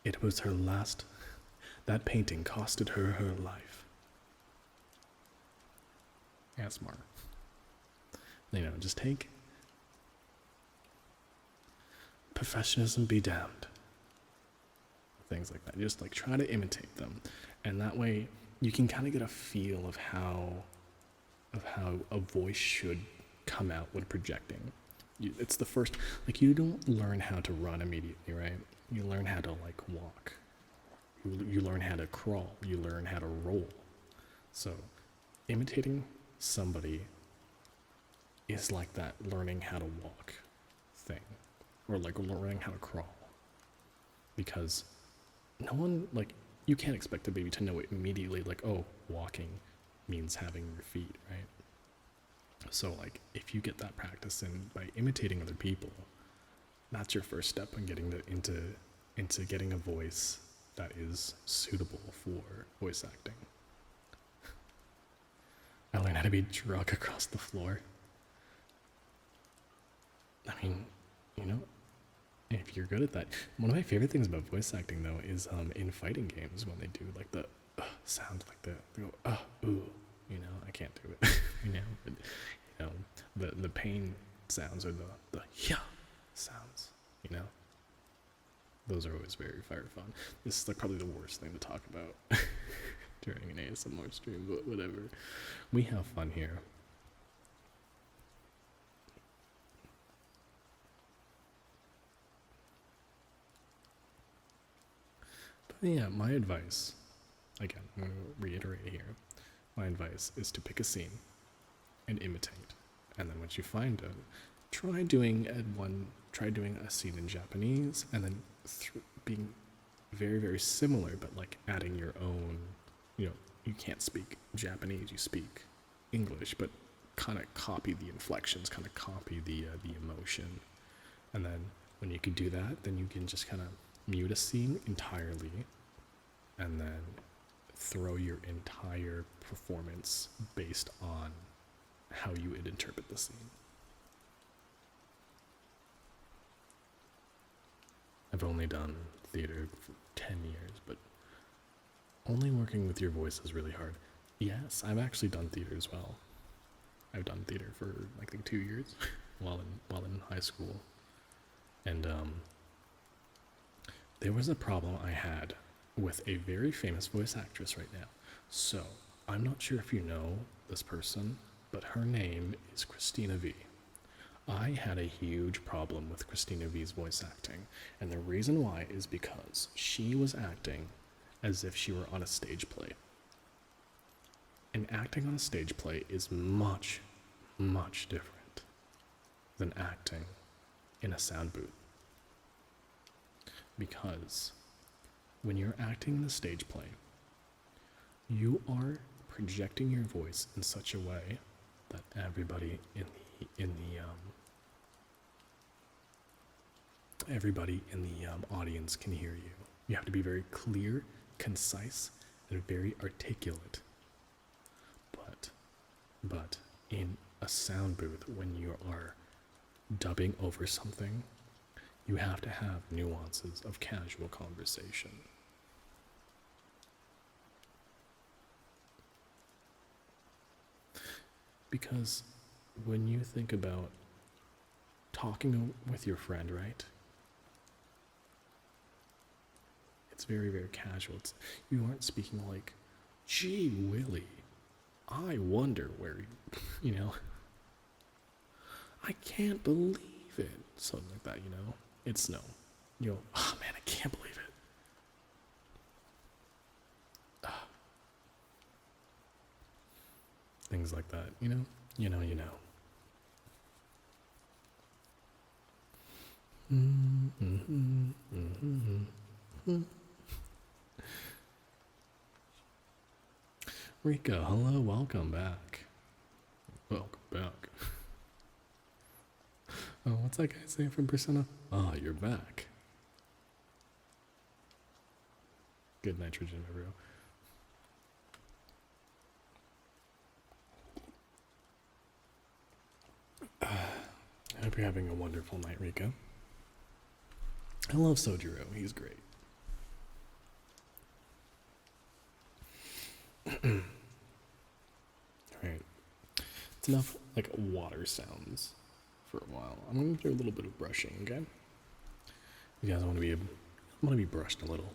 It was her last. That painting costed her life. Yeah, smart. Just take professionalism be damned. Things like that. Just like try to imitate them. And that way you can kind of get a feel of how a voice should come out when projecting. It's the first, like, you don't learn how to run immediately, right? You learn how to like walk. You learn how to crawl. You learn how to roll. So imitating somebody is like that learning how to walk thing, or like learning how to crawl, because no one, like, you can't expect a baby to know it immediately, like, oh, walking means having your feet, right? So like if you get that practice in by imitating other people, that's your first step in getting into getting a voice that is suitable for voice acting. I learned how to be drug across the floor. I mean, if you're good at that. One of my favorite things about voice acting though is in fighting games when they do like the sound, like they go ooh, I can't do it. But the pain sounds, or the yeah sounds, those are always very fire fun. This is like probably the worst thing to talk about during an ASMR stream, but whatever. We have fun here. Yeah, my advice, again, I'm going to reiterate here. My advice is to pick a scene and imitate. And then once you find it, try doing a scene in Japanese, and then being very, very similar, but like adding your own, you can't speak Japanese, you speak English, but kind of copy the inflections, kind of copy the emotion. And then when you can do that, then you can just kind of mute a scene entirely and then throw your entire performance based on how you would interpret the scene. I've only done theater for 10 years, but only working with your voice is really hard. Yes, I've actually done theater as well. I've done theater for I think 2 years while in high school. And there was a problem I had with a very famous voice actress right now. So, I'm not sure if you know this person, but her name is Christina V. I had a huge problem with Christina V's voice acting, and the reason why is because she was acting as if she were on a stage play. And acting on a stage play is much, much different than acting in a sound booth. Because when you're acting in a stage play, you are projecting your voice in such a way that everybody in the audience can hear you. You have to be very clear, concise, and very articulate. But in a sound booth, when you are dubbing over something, you have to have nuances of casual conversation. Because when you think about talking with your friend, right? It's very, very casual. You aren't speaking like, gee, Willie, I wonder where I can't believe it. Something like that, It's no. Oh man, I can't believe it. Things like that, you know. Rika, hello, welcome back. Welcome back. Oh, what's that guy saying from Persona? Ah, you're back. Good nitrogen, everyone. I hope you're having a wonderful night, Rika. I love Sojiro, he's great. Alright. It's enough like water sounds for a while. I'm gonna do a little bit of brushing, okay? You guys want to be brushed a little.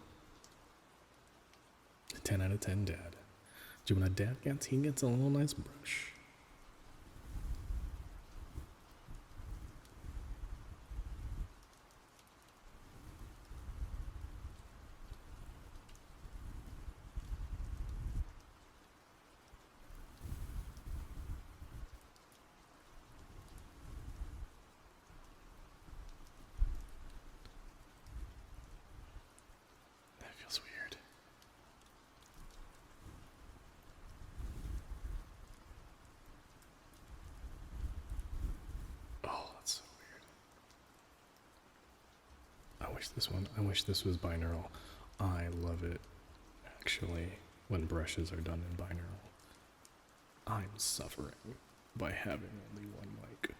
10 out of 10 dad. Do you want a dad gets? He gets a little nice brush. That feels weird. Oh, that's so weird. I wish this was binaural. I love it, actually, when brushes are done in binaural. I'm suffering by having only one mic.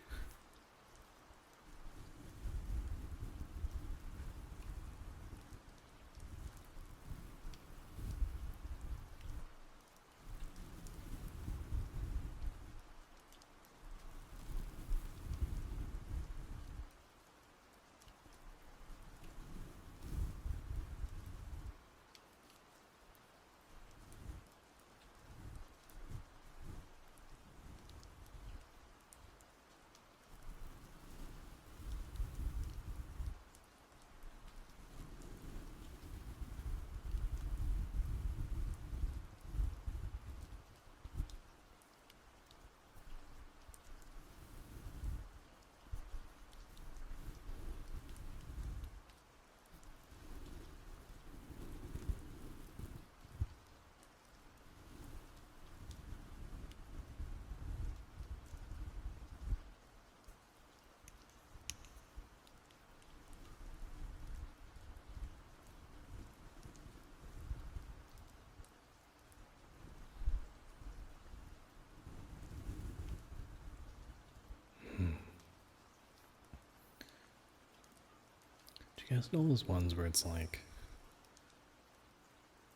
you guys know those ones where it's like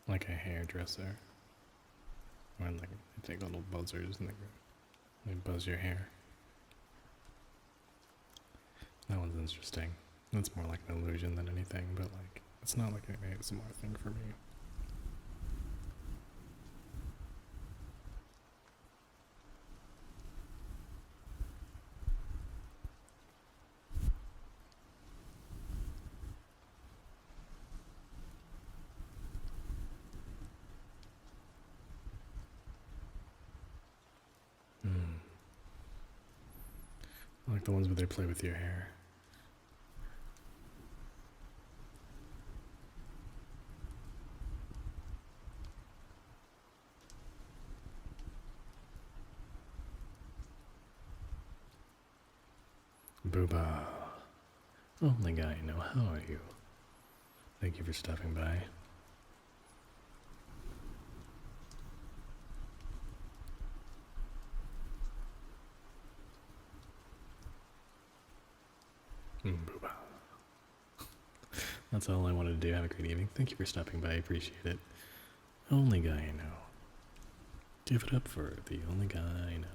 a hairdresser? Where like they take little buzzers and they buzz your hair. That one's interesting. That's more like an illusion than anything, but like it's not like an ASMR thing for me. I like the ones where they play with your hair. Booba. Only guy I know. How are you? Thank you for stopping by. Booba. That's all I wanted to do. Have a great evening. Thank you for stopping by. I appreciate it. Only guy I know. Give it up for the only guy I know.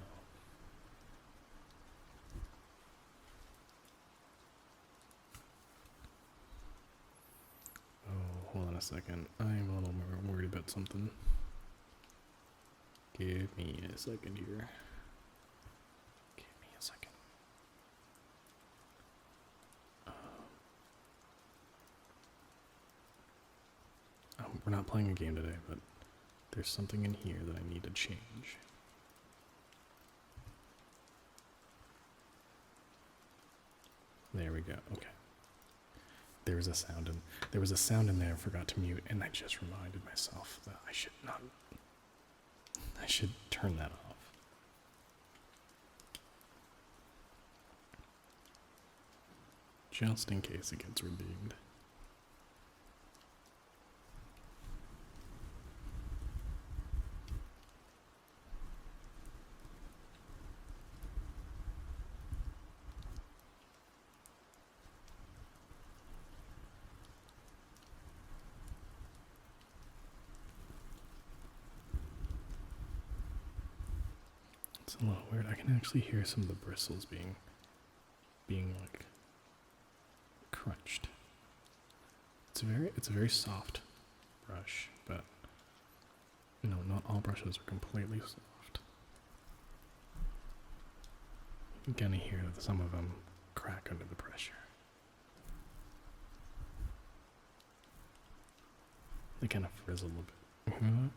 Oh, hold on a second. I'm a little more worried about something. Give me a second here. Give me a second. We're not playing a game today, but there's something in here that I need to change. There we go. Okay. There was a sound in there I forgot to mute, and I just reminded myself that I should turn that off. Just in case it gets redeemed. It's a little weird. I can actually hear some of the bristles being like crunched. It's a very soft brush, but you know, not all brushes are completely soft. You can kind of hear that some of them crack under the pressure. They kind of frizzle a bit. Mm-hmm.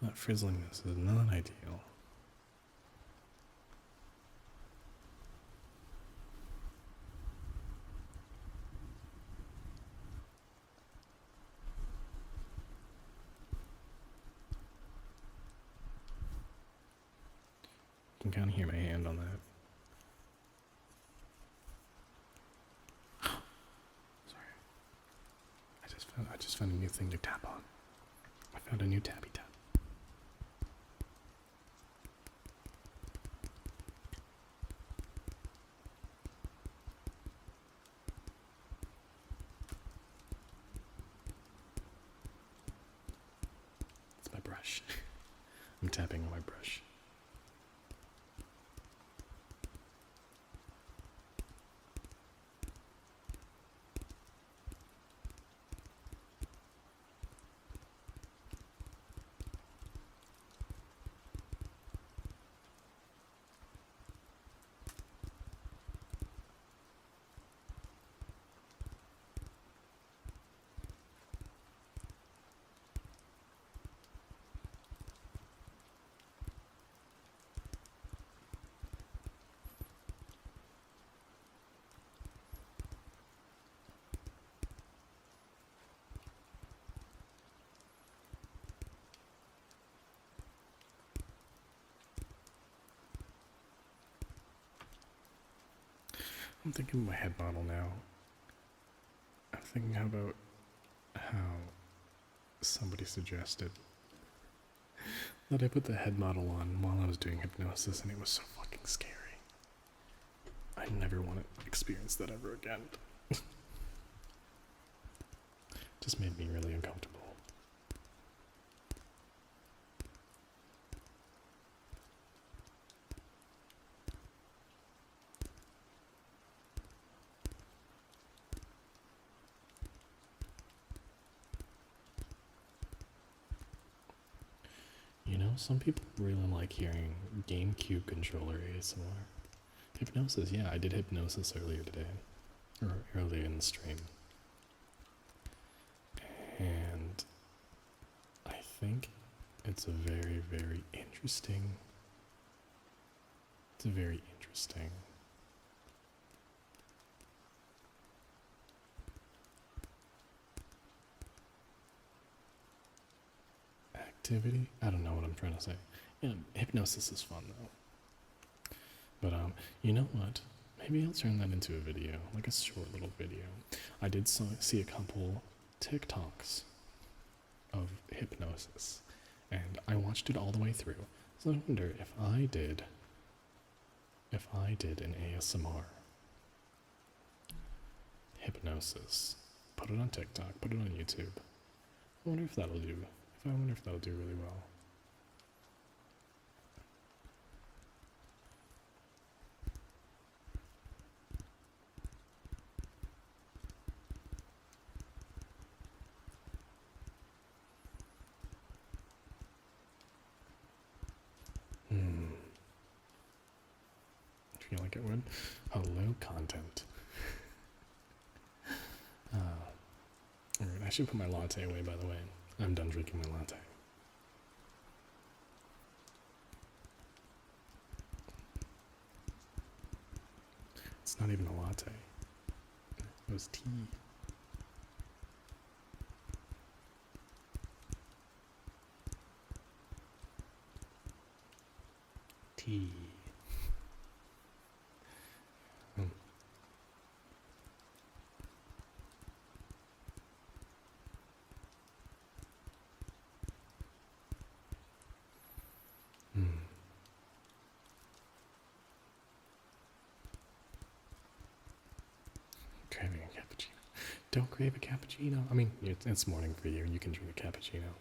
That frizzliness is not ideal. You can kind of hear my hand on that. Sorry. I just found a new thing to tap on. I found a new tappy tap. It's my brush. I'm tapping on my brush. I'm thinking of my head model now. I'm thinking about how somebody suggested that I put the head model on while I was doing hypnosis, and it was so fucking scary. I never want to experience that ever again. Just made me really uncomfortable. You know, some people really like hearing GameCube controller ASMR. Hypnosis, yeah, I did hypnosis earlier today. Or earlier in the stream. And I think it's a very, very interesting. It's a very interesting activity. I don't know what I'm trying to say. Yeah, hypnosis is fun though. But you know what? Maybe I'll turn that into a video, like a short little video. I did see a couple TikToks of hypnosis, and I watched it all the way through. So I wonder if I did an ASMR hypnosis, put it on TikTok, put it on YouTube. I wonder if that'll do. I wonder if that'll do really well. I feel like it would. Hello, content. Alright, I should put my latte away, by the way. I'm done drinking my latte. It's not even a latte. It was tea. Tea. Craving a cappuccino. Don't crave a cappuccino. I mean, it's morning for you. You can drink a cappuccino.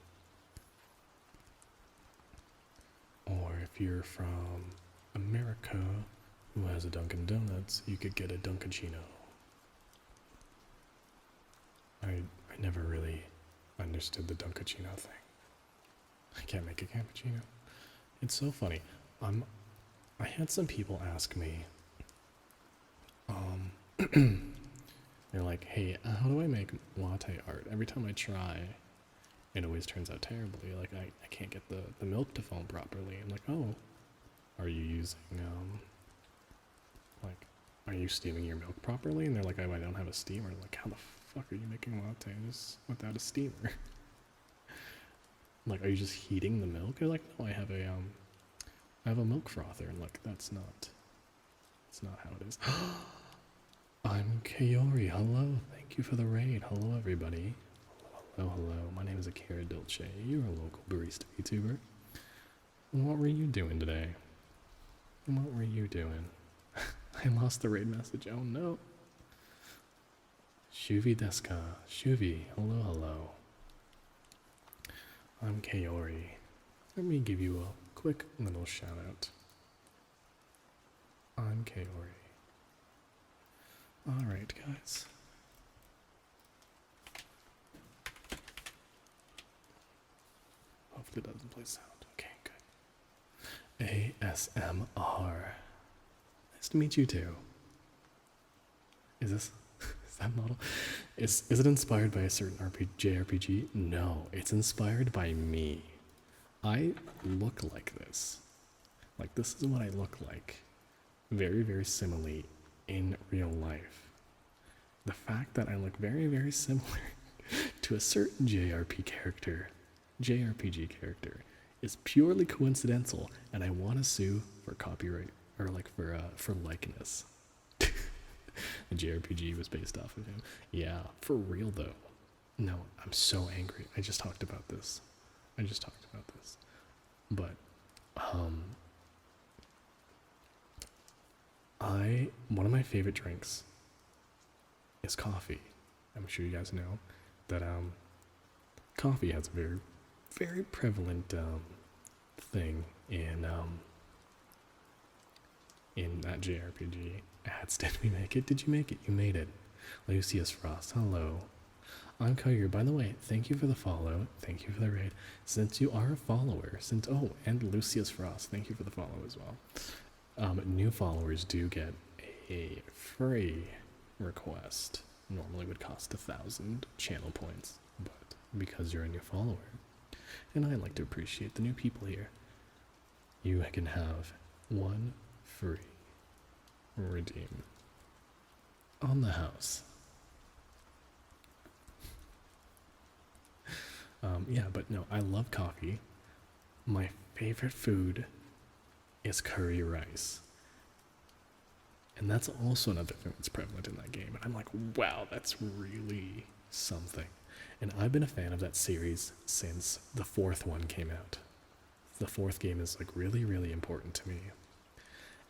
Or if you're from America who has a Dunkin' Donuts, you could get a Dunkaccino. I never really understood the Dunkaccino thing. I can't make a cappuccino. It's so funny. I had some people ask me, they're like, hey, how do I make latte art? Every time I try, it always turns out terribly. Like, I can't get the milk to foam properly. I'm like, oh, are you using, like, are you steaming your milk properly? And they're like, oh, I don't have a steamer. I'm like, how the fuck are you making lattes without a steamer? I'm like, are you just heating the milk? They're like, no, I have a milk frother. And like, that's not how it is. I'm Kaori. Hello. Thank you for the raid. Hello, everybody. Hello. My name is Akira Dolce. You're a local barista YouTuber. What were you doing today? What were you doing? I lost the raid message. Oh no. Shuvi Deska. Shuvi. Hello. I'm Kaori. Let me give you a quick little shout out. I'm Kaori. Alright, guys. Hopefully it doesn't play sound. Okay, good. ASMR. Nice to meet you too. Is that model? Is it inspired by a certain JRPG? No, it's inspired by me. I look like this. Like, this is what I look like. Very, very similarly in real life. The fact that I look very, very similar to a certain JRPG character is purely coincidental, and I want to sue for copyright, or like for likeness. The JRPG was based off of him. Yeah, for real though. No, I'm so angry. I just talked about this. But um I one of my favorite drinks is coffee. I'm sure you guys know that coffee has a very prevalent thing in that JRPG ads. Did we make it? Did you make it? You made it. Lucius Frost, hello. I'm Koyer. By the way, thank you for the follow. Thank you for the raid. Since you are a follower, and Lucius Frost, thank you for the follow as well. New followers do get a free request. Normally would cost 1,000 channel points, but because you're a new follower, and I like to appreciate the new people here, you can have one free redeem on the house. Yeah, but no, I love coffee. My favorite food is curry rice. And that's also another thing that's prevalent in that game. And I'm like, wow, that's really something. And I've been a fan of that series since the fourth one came out. The fourth game is like really, really important to me.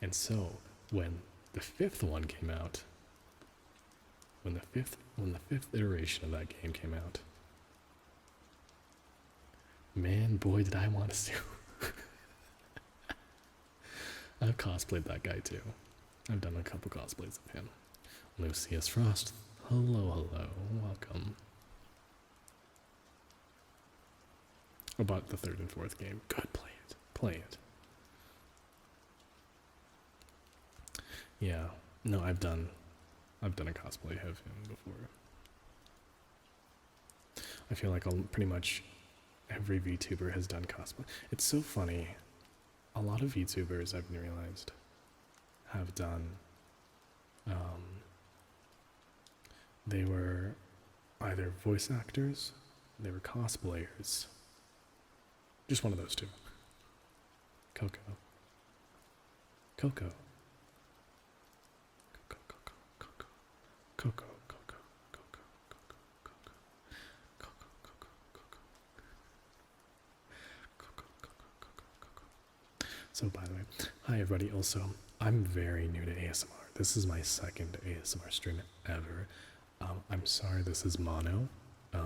And so when the fifth one came out, when the fifth iteration of that game came out, man, boy, did I want to sue. I've cosplayed that guy too. I've done a couple cosplays of him. Lucius Frost, hello, welcome. About the third and fourth game. Good, play it. Yeah, no, I've done a cosplay of him before. I feel like pretty much every VTuber has done cosplay. It's so funny. A lot of VTubers, I've realized, have done, they were either voice actors, they were cosplayers. Just one of those two. Coco. So by the way, hi everybody. Also, I'm very new to ASMR. This is my second ASMR stream ever. I'm sorry this is mono, but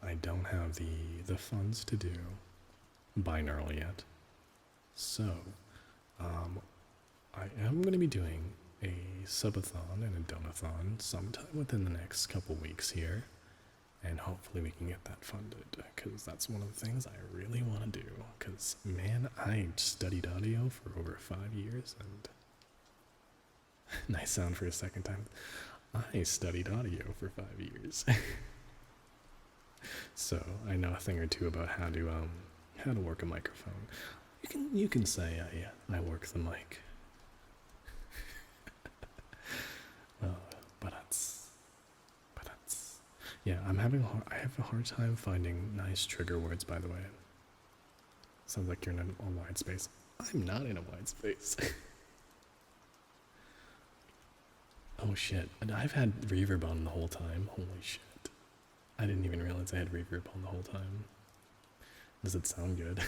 I don't have the funds to do binaural yet. So, I am going to be doing a subathon and a donathon sometime within the next couple weeks here. And hopefully we can get that funded, because that's one of the things I really want to do. Because, man, I studied audio for over 5 years, and nice sound for a second time. I studied audio for 5 years. So I know a thing or two about how to work a microphone. You can say I work the mic. But that's yeah, I have a hard time finding nice trigger words, by the way. Sounds like you're in a wide space. I'm not in a wide space. Oh shit, and I've had reverb on the whole time. Holy shit. I didn't even realize I had reverb on the whole time. Does it sound good?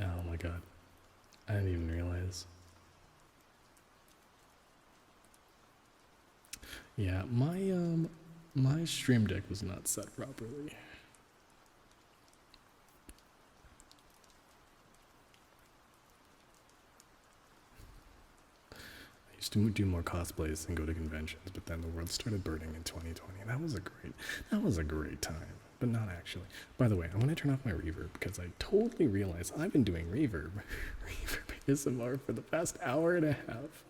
Oh my god. I didn't even realize. Yeah, my stream deck was not set properly. I used to do more cosplays and go to conventions, but then the world started burning in 2020. That was a great time, but not actually. By the way, I'm gonna turn off my reverb because I totally realized I've been doing reverb ASMR for the past hour and a half.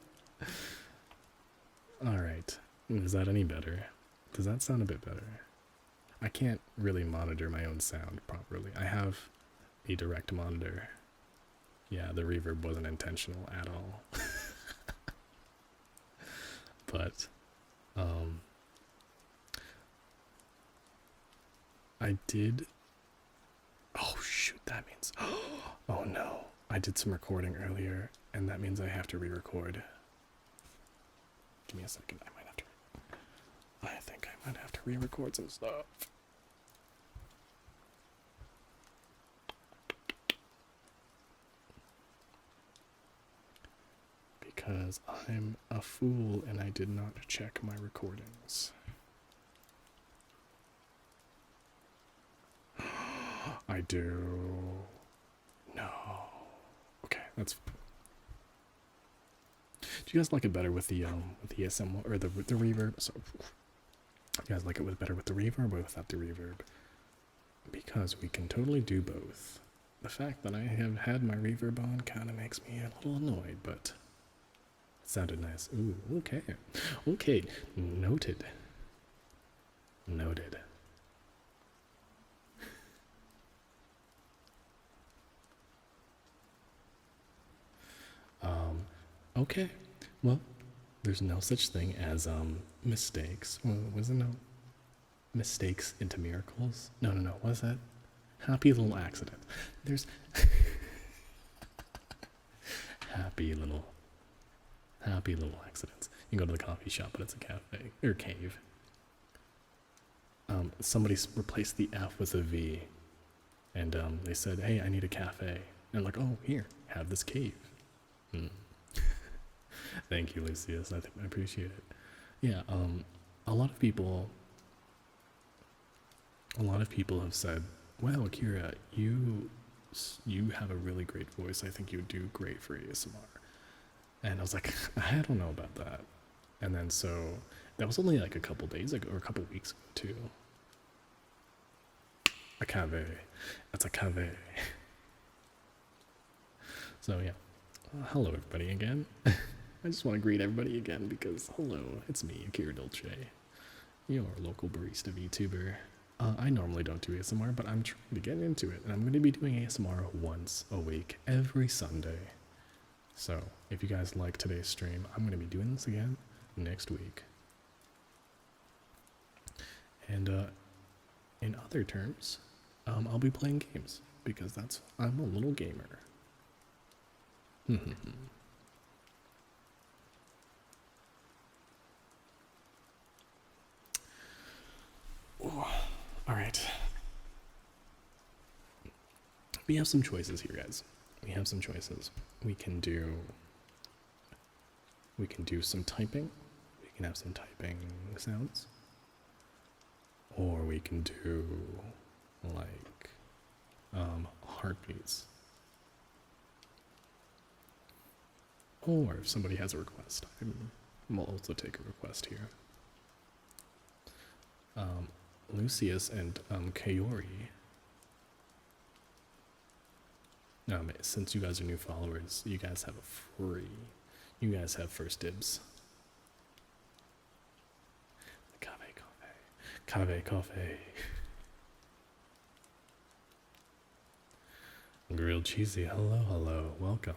All right. Is that any better? Does that sound a bit better? I can't really monitor my own sound properly. I have a direct monitor. Yeah, the reverb wasn't intentional at all. But, I did. Oh shoot, that means. Oh no. I did some recording earlier, and that means I have to re-record. Give me a second. I think I might have to re-record some stuff. Because I'm a fool and I did not check my recordings. I do. No. Okay, that's. Do you guys like it better with the ASM or the reverb? So, you guys like it better with the reverb or without the reverb? Because we can totally do both. The fact that I have had my reverb on kind of makes me a little annoyed, but it sounded nice. Ooh, okay. Okay, noted. Noted. Okay. Well, there's no such thing as mistakes. Was it no mistakes into miracles? No. What is that? Happy little accident. There's happy little accidents. You can go to the coffee shop, but it's a cafe or cave. Somebody replaced the F with a V, and they said, "Hey, I need a cafe." And I'm like, "Oh, here, have this cave." Thank you, Lucius. I appreciate it. Yeah. A lot of people have said, "Wow, Akira, you have a really great voice. I think you would do great for ASMR." And I was like, I don't know about that. And then so that was only like a couple days ago or a couple weeks ago too. A cave. That's a cave. So yeah. Hello everybody again. I just want to greet everybody again because hello, it's me, Akira Dolce, your local barista VTuber. I normally don't do ASMR, but I'm trying to get into it, and I'm going to be doing ASMR once a week, every Sunday. So, if you guys like today's stream, I'm going to be doing this again next week. And in other terms, I'll be playing games, because I'm a little gamer. Alright. We have some choices here, guys. We have some choices. We can do some typing. We can have some typing sounds. Or we can do like heartbeats. Or if somebody has a request, I'll also take a request here. Lucius and Kaori. Since you guys are new followers, you guys have you guys have first dibs. Cave coffee. Grilled cheesy, hello, welcome.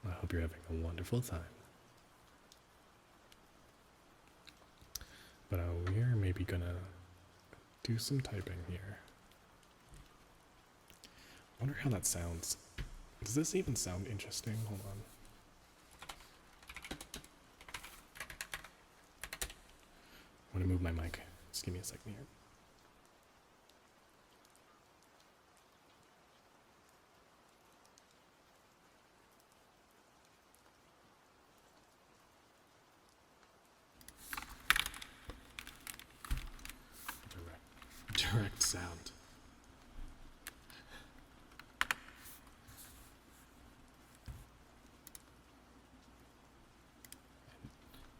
I hope you're having a wonderful time. But we're maybe gonna do some typing here. I wonder how that sounds. Does this even sound interesting? Hold on. I'm gonna move my mic. Just give me a second here. Direct sound.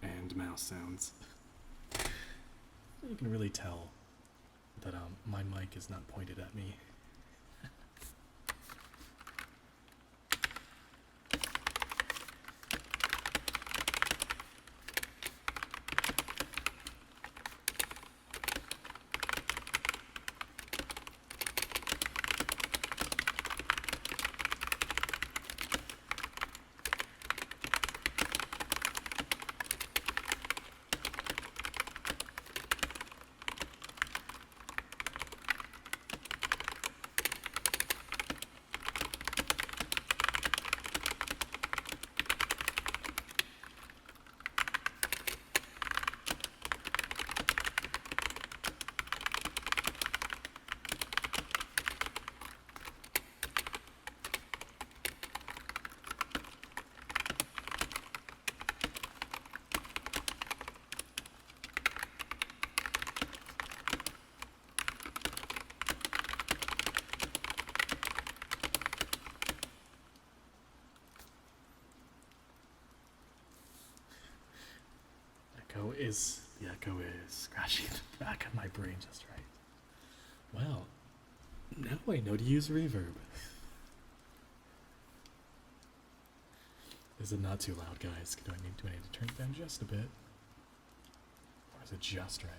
And mouse sounds. You can really tell that my mic is not pointed at me. echo is scratching the back of my brain just right. Well, now I know to use reverb. Is it not too loud, guys? Do I need to turn it down just a bit? Or is it just right?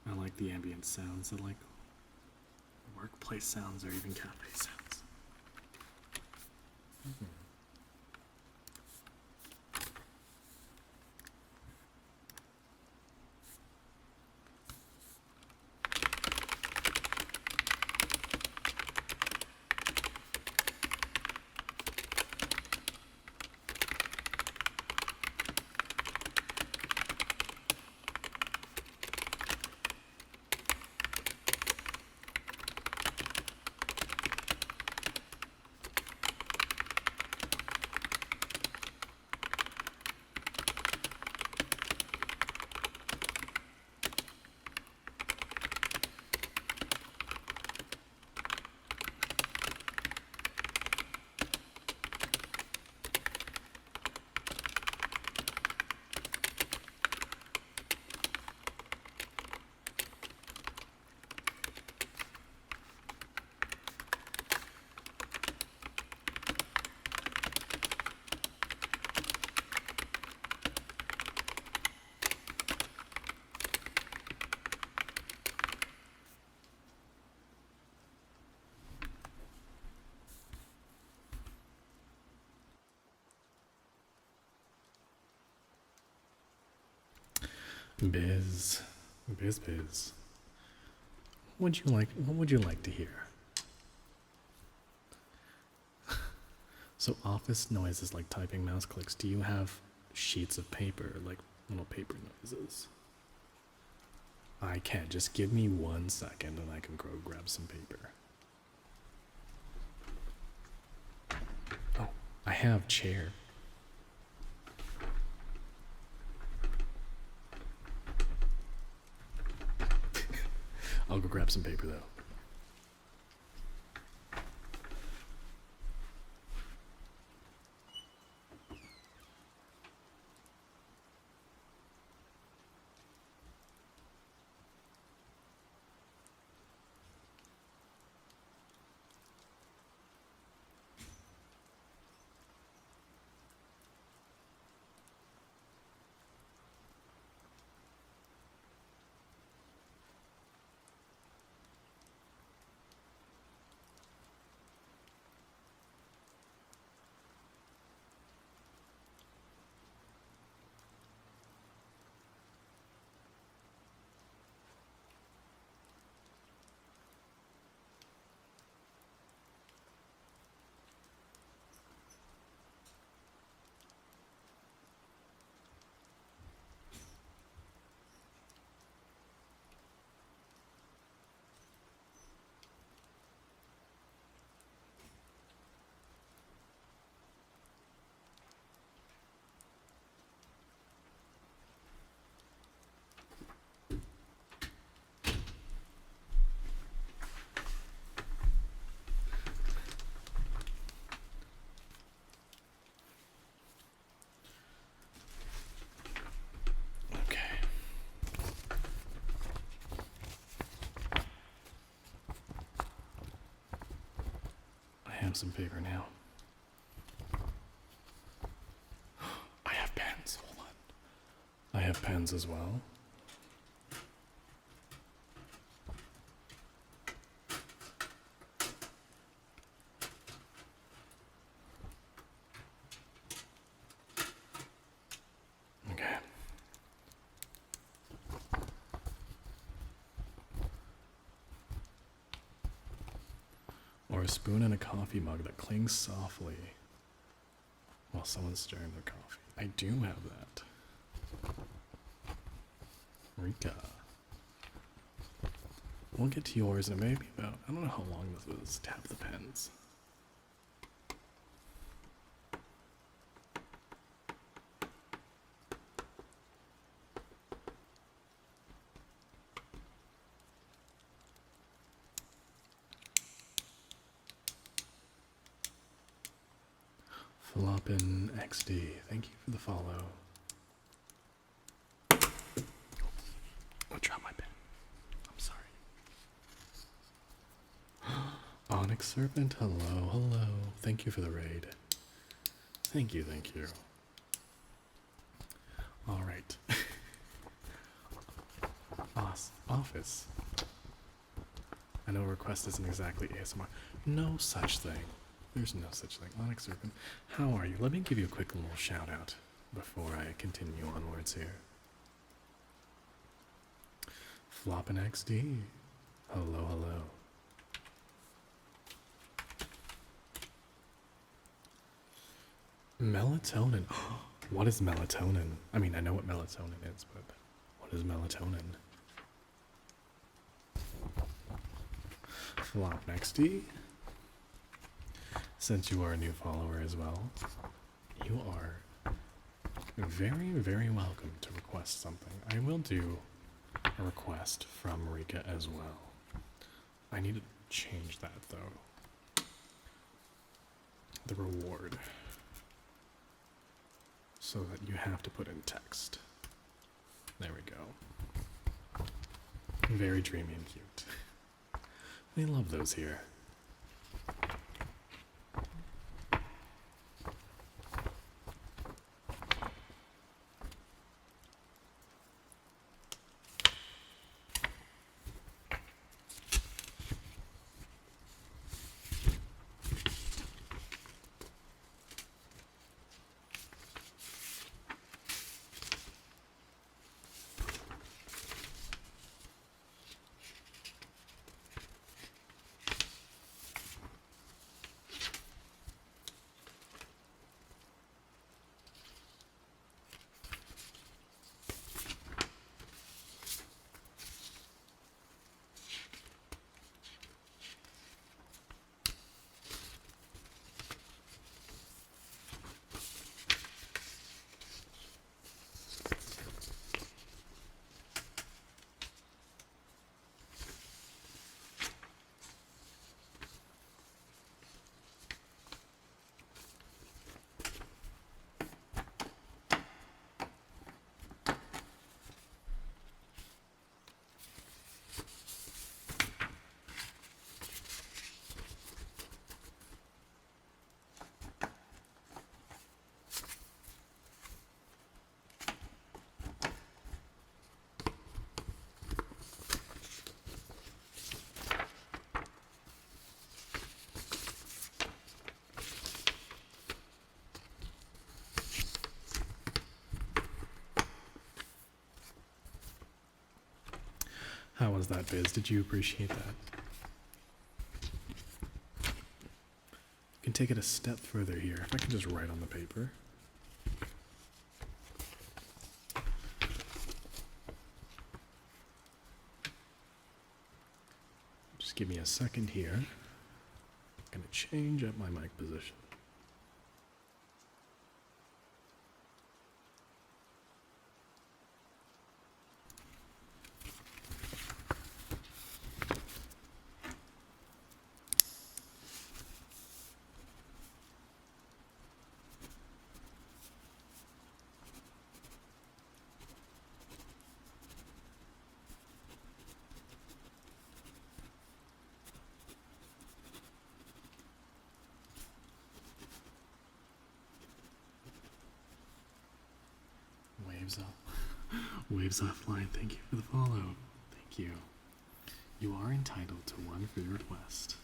I like the ambient sounds. I like workplace sounds or even cafe sounds. Biz. What would you like to hear? So office noises like typing mouse clicks. Do you have sheets of paper, like little paper noises? I can't. Just give me 1 second and I can go grab some paper. Oh, I have chair. I'll go grab some paper though. have some paper now. I have pens. Hold on. I have pens as well. Okay. Or a spoon and a coffee mug that clings softly while someone's stirring their coffee. I do have that. Rika. We'll get to yours in a maybe about, I don't know how long this is. Tap the pens. Floppin' XD, thank you for the follow. I'll drop my pen. I'm sorry. Onyx Serpent, hello, hello. Thank you for the raid. Thank you, thank you. Alright. Office. I know request isn't exactly ASMR. No such thing. There's no such thing. Onyx Serpent, how are you? Let me give you a quick little shout out before I continue onwards here. Floppin' XD. Hello, hello. Melatonin. What is melatonin? I mean, I know what melatonin is, but what is melatonin? Flop XD. Since you are a new follower as well, you are very, very welcome to request something. I will do a request from Rika as well. I need to change that though. The reward. So that you have to put in text. There we go. Very dreamy and cute. We love those here. How was that, Biz? Did you appreciate that? You can take it a step further here. If I can just write on the paper. Just give me a second here. I'm going to change up my mic position. Waves off. Waves offline, thank you for the follow. Thank you. You are entitled to one free request.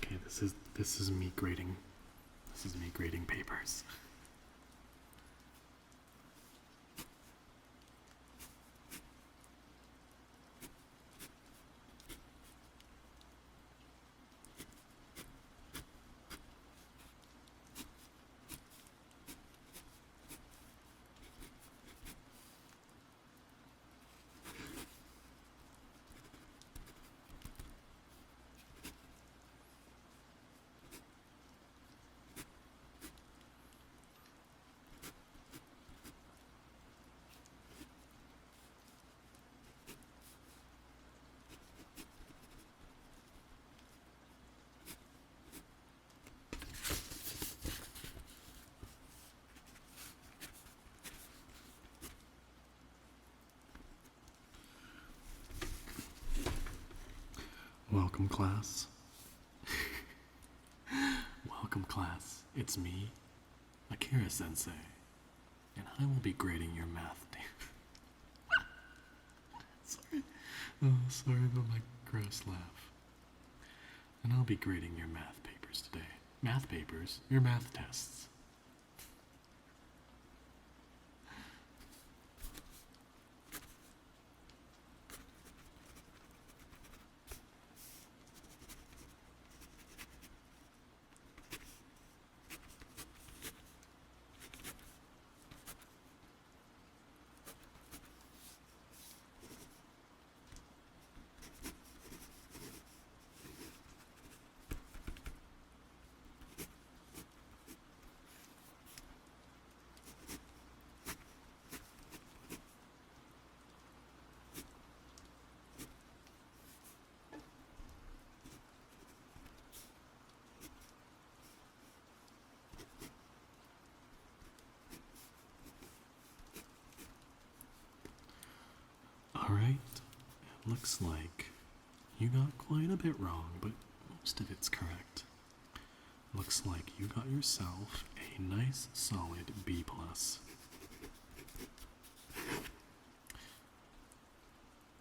Okay, this is me grading. This is me grading papers. Welcome, class. Welcome, class. It's me, Akira Sensei, and I will be grading your math. Sorry. Oh, sorry about my gross laugh. And I'll be grading your math papers today. Math papers? Your math tests. Alright, it looks like you got quite a bit wrong, but most of it's correct. Looks like you got yourself a nice solid B+.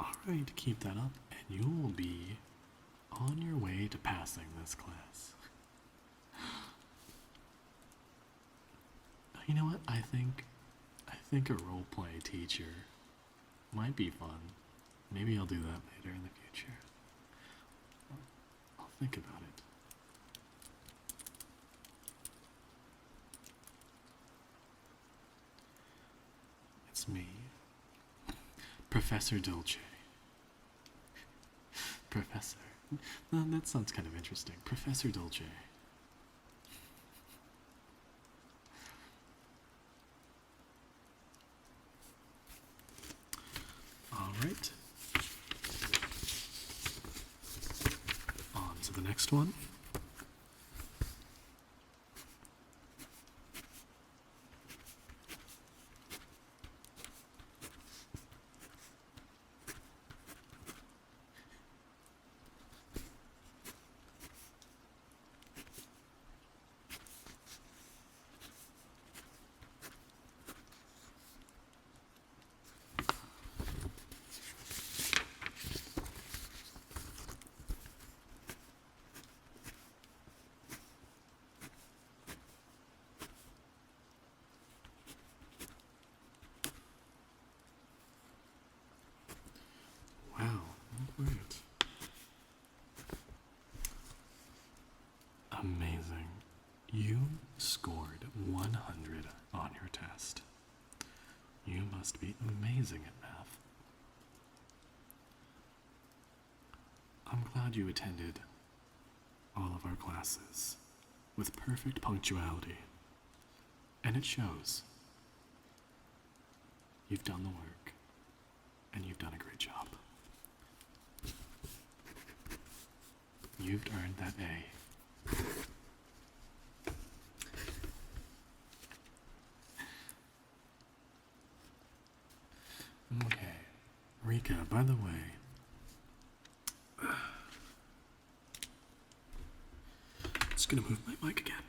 Alright, keep that up and you will be on your way to passing this class. You know what? I think a roleplay teacher might be fun. Maybe I'll do that later in the future. I'll think about it. It's me, Professor Dolce. Professor. That sounds kind of interesting. Professor Dolce. Alright. On to the next one. Wow, alright. Amazing. You scored 100 on your test. You must be amazing at math. I'm glad you attended all of our classes with perfect punctuality. And it shows. You've done the work, and you've done a great job. You've earned that A. Okay. Rika, by the way, just gonna move my mic again.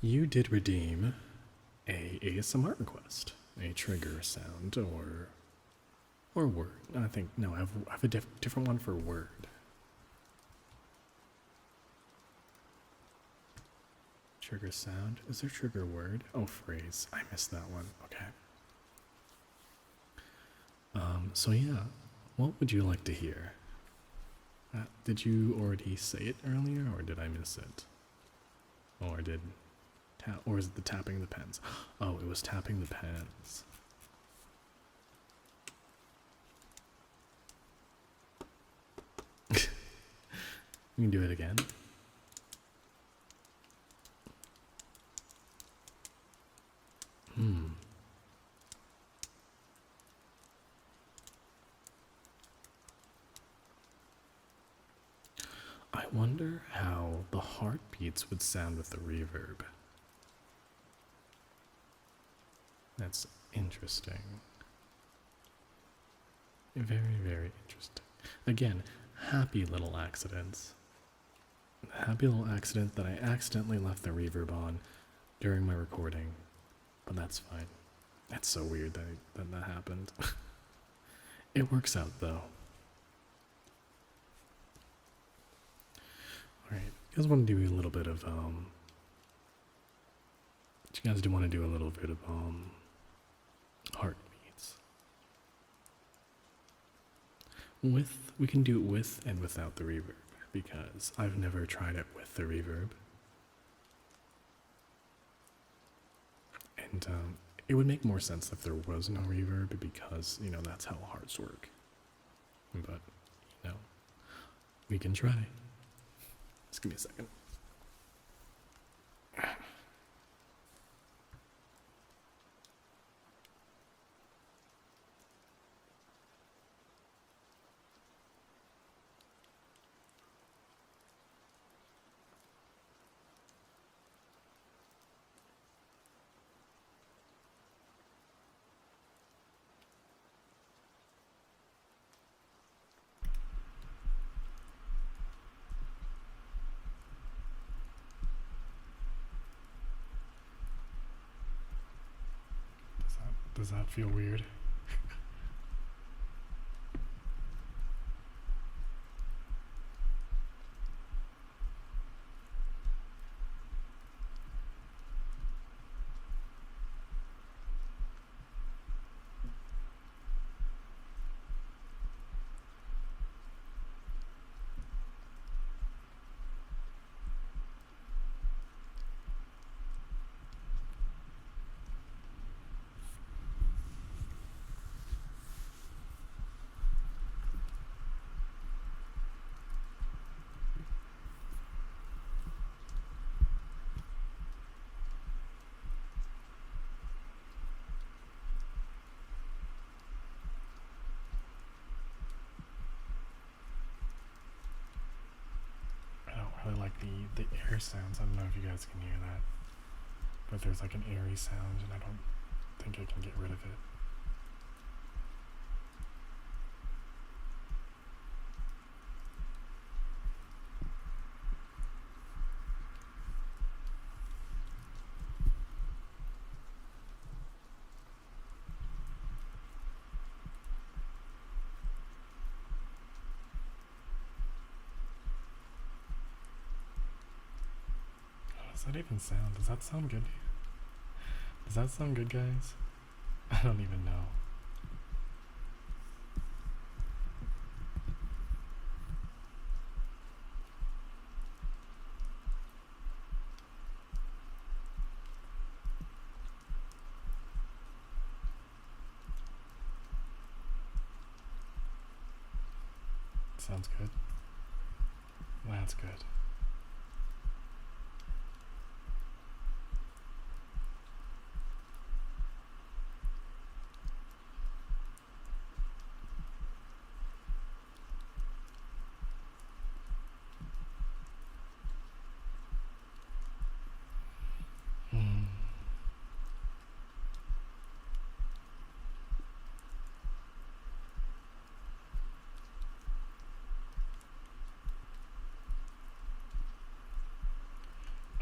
You did redeem a ASMR request, a trigger sound or word. I think no, I have a different one for word. Trigger sound. Is there trigger word? Oh, phrase. I missed that one. Okay. So yeah, what would you like to hear? Did you already say it earlier, or did I miss it? Or or is it the tapping the pens? Oh, it was tapping the pens. You can do it again. I wonder how the heartbeats would sound with the reverb. That's interesting. Very, very interesting. Again, happy little accidents. Happy little accident that I accidentally left the reverb on during my recording, but that's fine. That's so weird that happened. It works out though. Alright, you guys want to do a little bit of, you guys do want to do a little bit of, heartbeats. We can do it with and without the reverb, because I've never tried it with the reverb. And, it would make more sense if there was no reverb, because, that's how hearts work. But, we can try. Just give me a second. Does that feel weird? I really like the air sounds. I don't know if you guys can hear that, but there's like an airy sound, and I don't think I can get rid of it. Does that even sound? Does that sound good? Does that sound good, guys? I don't even know. Sounds good. That's good. Hmm.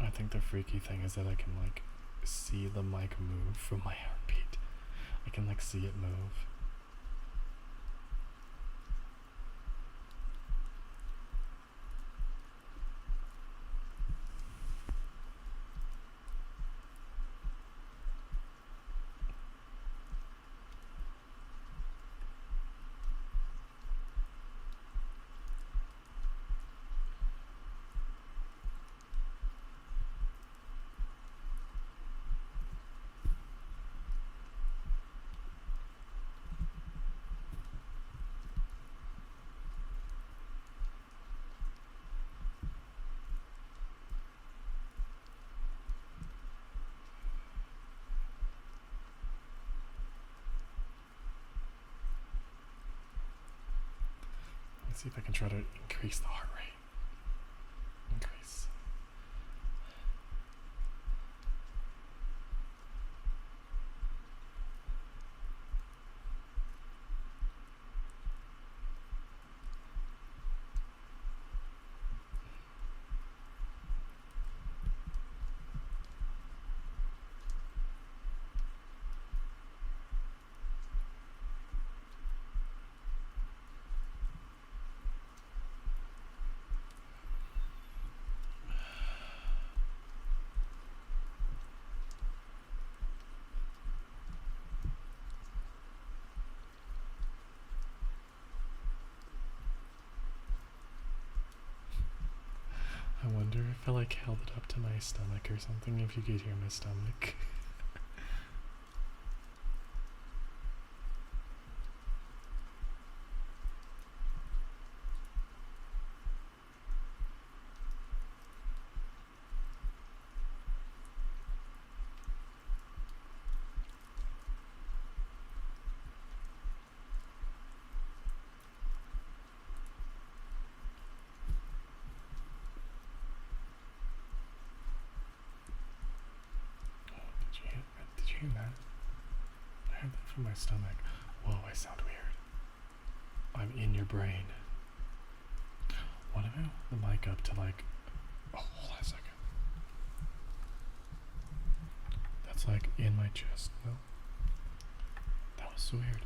I think the freaky thing is that I can like see the mic move from my heartbeat. I can like see it move. Let's see if I can try to increase the heart rate. Increase. I wonder if I like held it up to my stomach or something, if you could hear my stomach. Did you hear that? I heard that from my stomach. Whoa, I sound weird. I'm in your brain. What if I hold the mic up to like... Oh, hold on a second. That's like in my chest. No? That was so weird.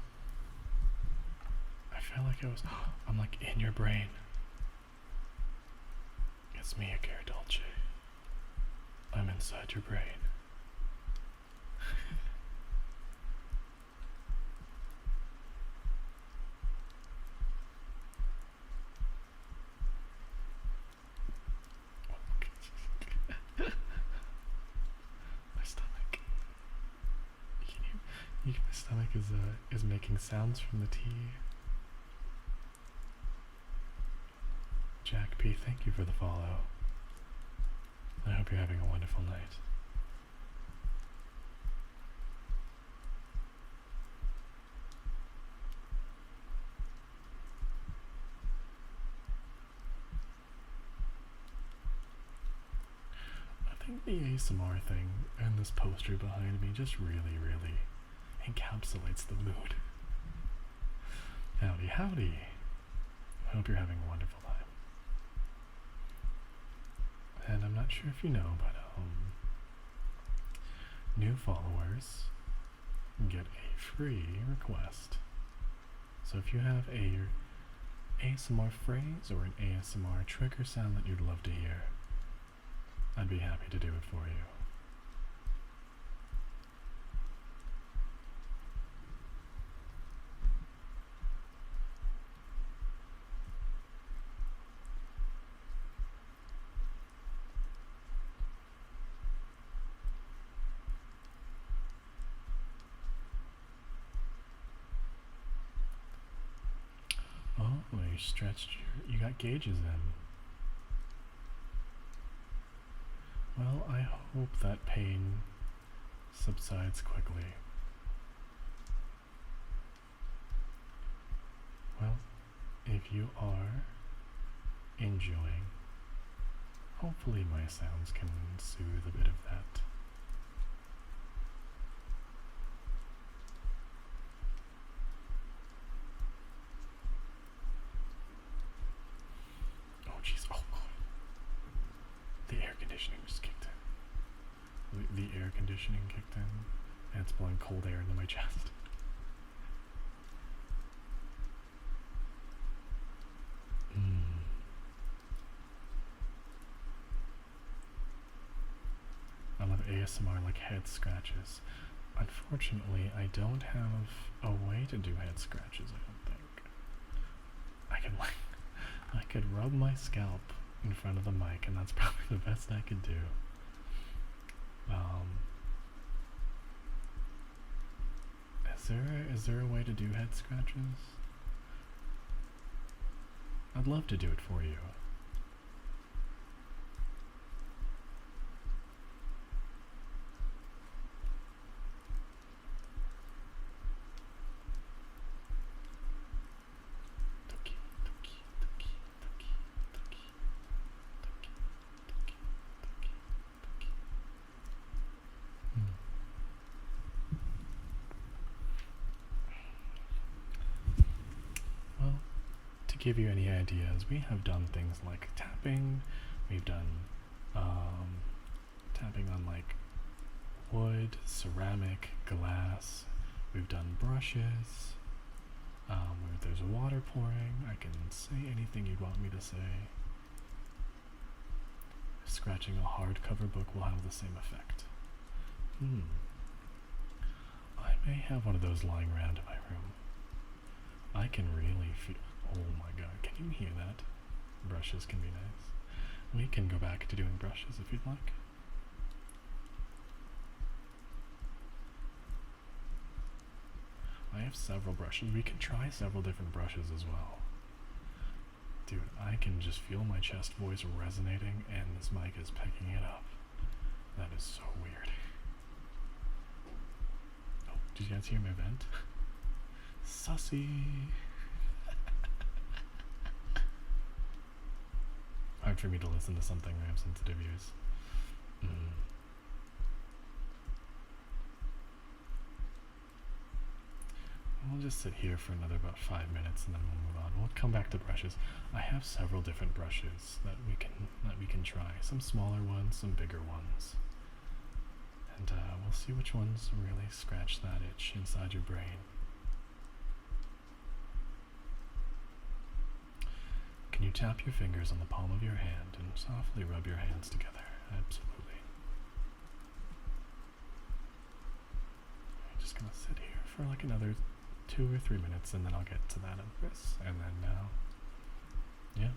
I felt like I was... I'm like in your brain. It's me, Akira Dolce. I'm inside your brain. My stomach. My stomach is making sounds from the tea. Jack P, thank you for the follow. I hope you're having a wonderful night. I think the ASMR thing and this poster behind me just really, really encapsulates the mood. Howdy, howdy. I hope you're having a wonderful time. And I'm not sure if you know, but new followers get a free request. So if you have a ASMR phrase or an ASMR trigger sound that you'd love to hear, I'd be happy to do it for you. Oh, you stretched you got gauges in. Well, I hope that pain subsides quickly. Well, if you are enjoying, hopefully my sounds can soothe a bit of that. Oh jeez, oh. The air conditioning just kicked in. The air conditioning kicked in, and it's blowing cold air into my chest. I love ASMR like head scratches. Unfortunately, I don't have a way to do head scratches, I don't think. I could rub my scalp in front of the mic, and that's probably the best I could do. Is there a way to do head scratches? I'd love to do it for you. Give you any ideas, we have done things like tapping, we've done tapping on like wood, ceramic, glass, we've done brushes, where there's water pouring, I can say anything you'd want me to say. Scratching a hardcover book will have the same effect. I may have one of those lying around in my room. I can really feel. Oh my god, can you hear that? Brushes can be nice. We can go back to doing brushes if you'd like. I have several brushes. We can try several different brushes as well. Dude, I can just feel my chest voice resonating and this mic is picking it up. That is so weird. Oh, did you guys hear my vent? Sussy! Hard for me to listen to something I have sensitive ears. We'll just sit here for another about 5 minutes and then we'll move on. We'll come back to brushes. I have several different brushes that we can try. Some smaller ones, some bigger ones. And we'll see which ones really scratch that itch inside your brain. Can you tap your fingers on the palm of your hand and softly rub your hands together? Absolutely. I'm just gonna sit here for like another 2 or 3 minutes and then I'll get to that empress. And then now, yeah.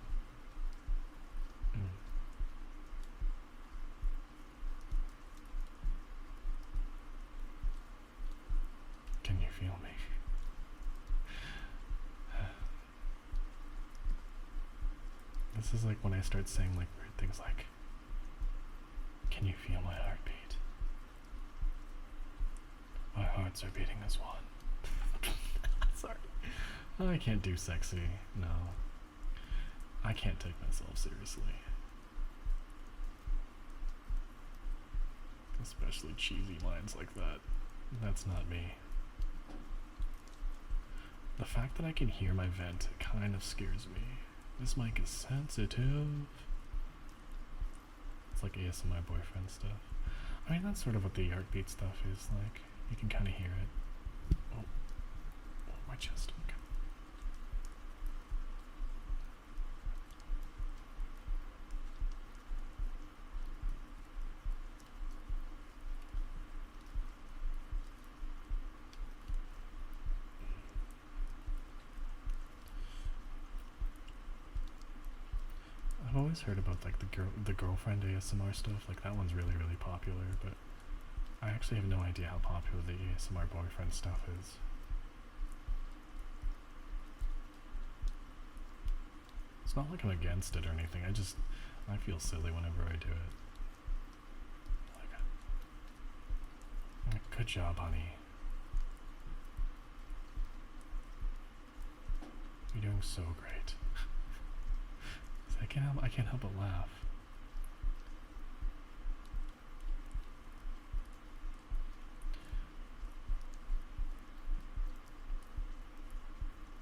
Can you feel me? This is like when I start saying like weird things like, can you feel my heartbeat? Our hearts are beating as one. Sorry. I can't do sexy. No. I can't take myself seriously. Especially cheesy lines like that. That's not me. The fact that I can hear my vent kind of scares me. This mic is sensitive. It's like ASMR boyfriend stuff. I mean, that's sort of what the heartbeat stuff is like. You can kind of hear it. Oh, my chest. Okay. I've always heard about like the girlfriend ASMR stuff. Like that one's really popular, but I actually have no idea how popular the ASMR boyfriend stuff is. not like I'm against it or anything. I feel silly whenever I do it. Good job, honey. You're doing so great. I can't help but laugh.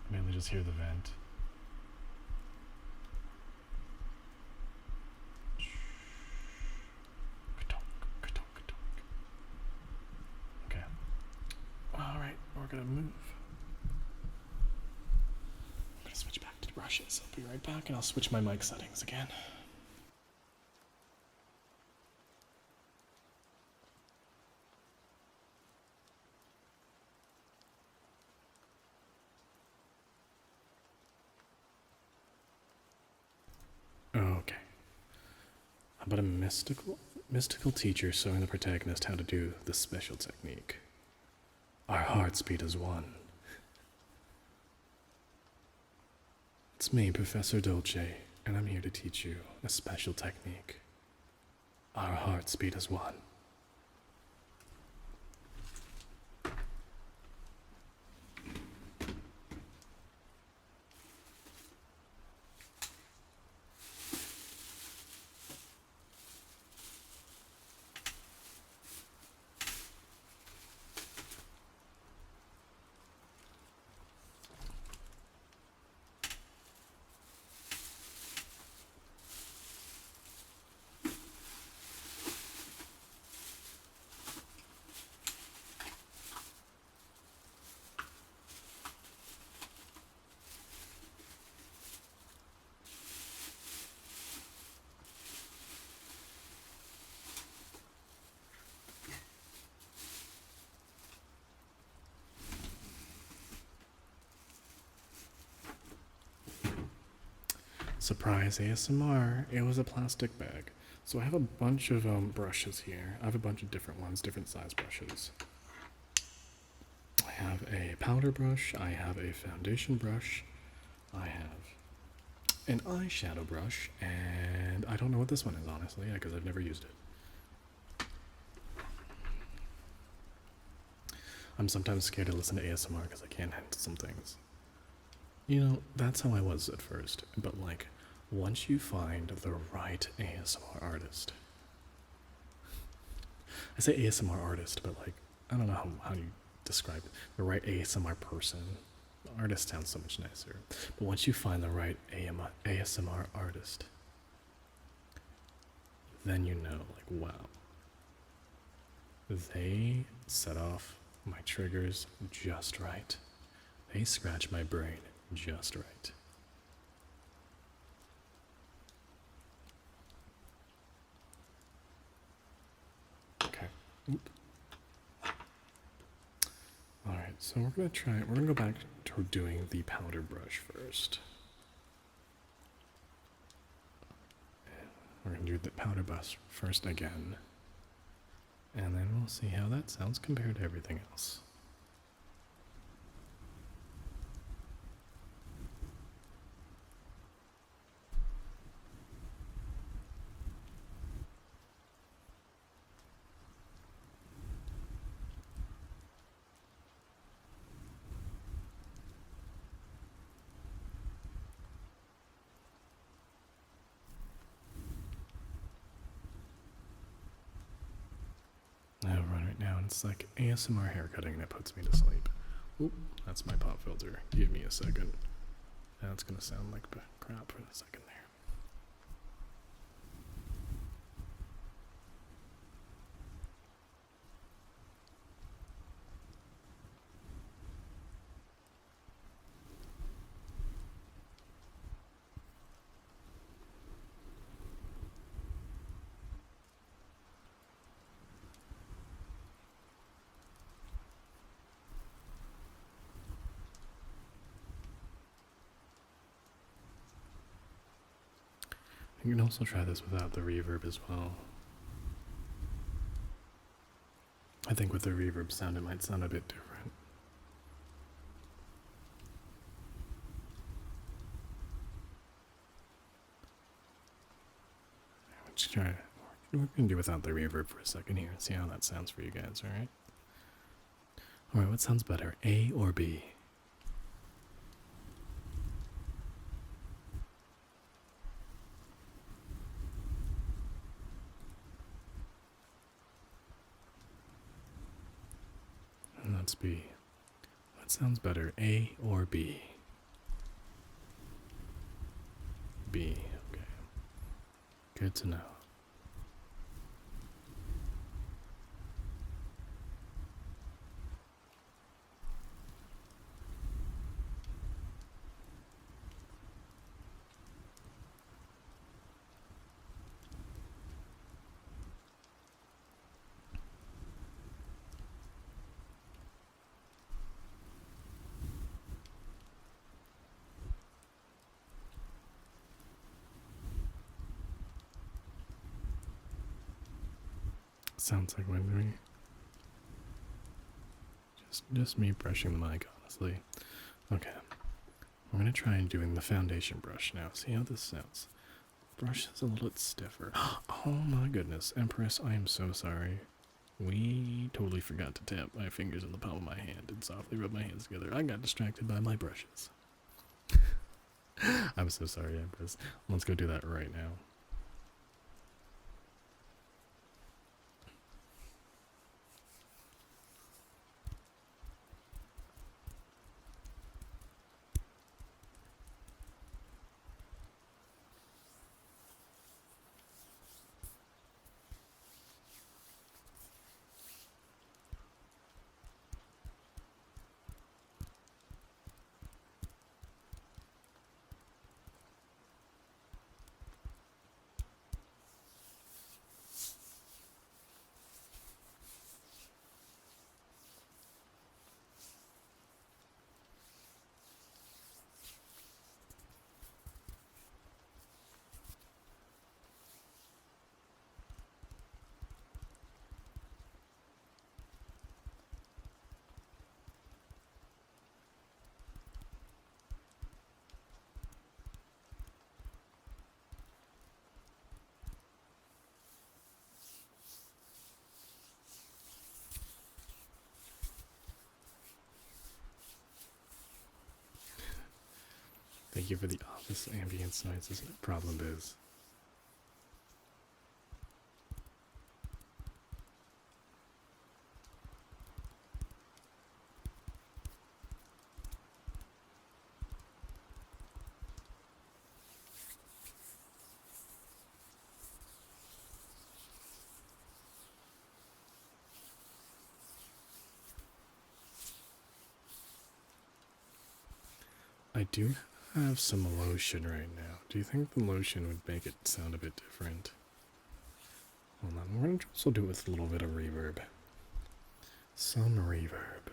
I mainly just hear the vent. Okay. Alright, we're gonna move. I'm gonna switch back to the brushes. I'll be right back and I'll switch my mic settings again. Okay. How about a mystical teacher showing the protagonist how to do this special technique? Our hearts beat as one. It's me, Professor Dolce, and I'm here to teach you a special technique. Our hearts beat as one. Surprise ASMR, it was a plastic bag. So I have a bunch of brushes here. I have a bunch of different ones, different size brushes. I have a powder brush, I have a foundation brush, I have an eyeshadow brush, and I don't know what this one is, honestly, because I've never used it. I'm sometimes scared to listen to ASMR because I can't handle some things. You know, that's how I was at first, but like, once you find the right ASMR artist. I say ASMR artist, but like, I don't know how you describe it. The right ASMR person. Artist sounds so much nicer. But once you find the right ASMR artist, then you know, like, wow. They set off my triggers just right. They scratch my brain just right. Okay. Oop. Alright, so we're gonna go back to doing the powder brush first. We're gonna do the powder brush first again. And then we'll see how that sounds compared to everything else. Right now, it's like ASMR haircutting that puts me to sleep. Oop, that's my pop filter. Give me a second. That's gonna sound like crap for a second there. You can also try this without the reverb as well. I think with the reverb sound, it might sound a bit different. try. We're gonna do without the reverb for a second here and see how that sounds for you guys. All right. All right. What sounds better, A or B? And that's B. What sounds better, A or B? B. Okay. Good to know. Sounds like when just me brushing the mic, honestly. Okay. We're gonna try and doing the foundation brush now. See how this sounds. Brush is a little bit stiffer. Oh my goodness, Empress, I am so sorry. We totally forgot to tap my fingers in the palm of my hand and softly rub my hands together. I got distracted by my brushes. I'm so sorry, Empress. Let's go do that right now. Thank you for the office ambience noises. No problem, Biz. I do have some lotion right now. Do you think the lotion would make it sound a bit different? Hold on, we're gonna also do it with a little bit of reverb. Some reverb.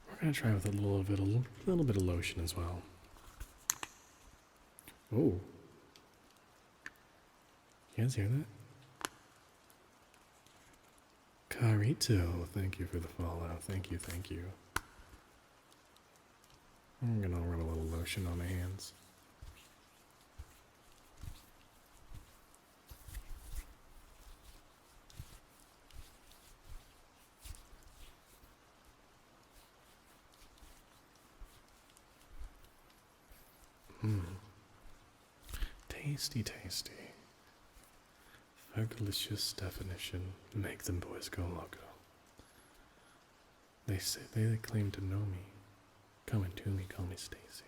We're gonna try with a little bit of lotion as well. Oh, you guys hear that? Carito, thank you for the follow. Thank you, thank you. I'm gonna rub a little lotion on my hands. Tasty, tasty. Fergalicious definition. Make them boys go loco. They say they claim to know me. Coming to me, call me Stacy.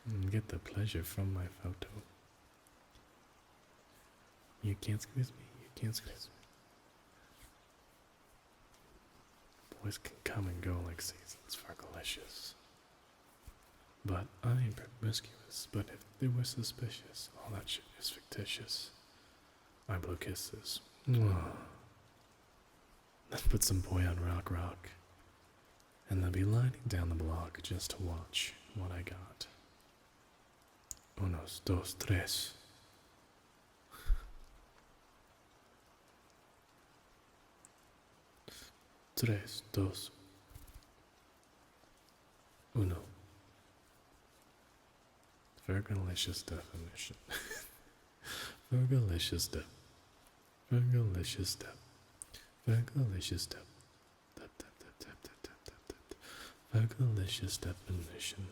And get the pleasure from my photo. You can't squeeze me. You can't squeeze me. Boys can come and go like seasons for delicious. But I ain't promiscuous, but if they were suspicious, all that shit is fictitious. I blow kisses. Mwah. Then put some boy on rock rock. And they'll be lining down the block just to watch what I got. Unos, dos, tres. Tres, dos, uno. Fergalicious definition. Fergalicious step. Fergalicious step. Fergalicious step. Tap, tap, tap, tap, tap, tap, tap, tap. Fergalicious definition.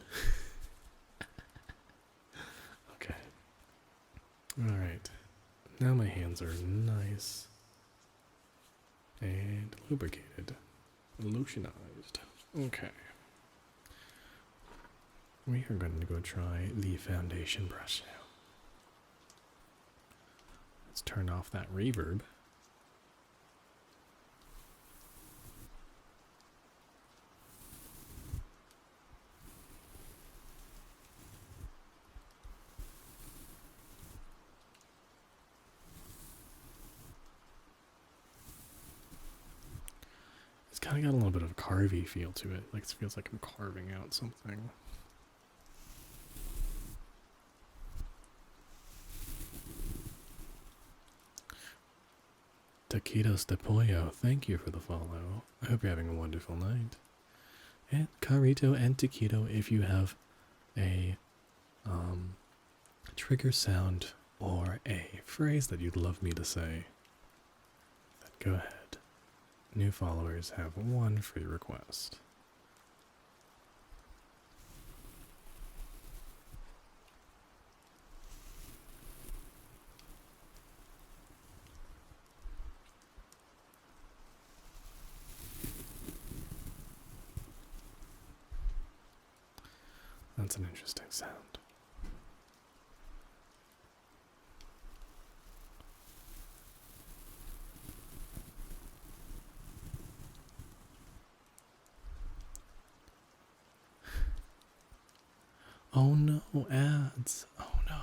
Okay. Alright. Now my hands are nice and lubricated. Lotionized. Okay. We are going to go try the foundation brush now. Let's turn off that reverb. It's kind of got a little bit of a carvy feel to it. Like it feels like I'm carving out something. Taquitos de Pollo, thank you for the follow. I hope you're having a wonderful night. And Carito and Taquito, if you have a trigger sound or a phrase that you'd love me to say, then go ahead. New followers have one free request. That's an interesting sound. Oh no, ads. Oh no.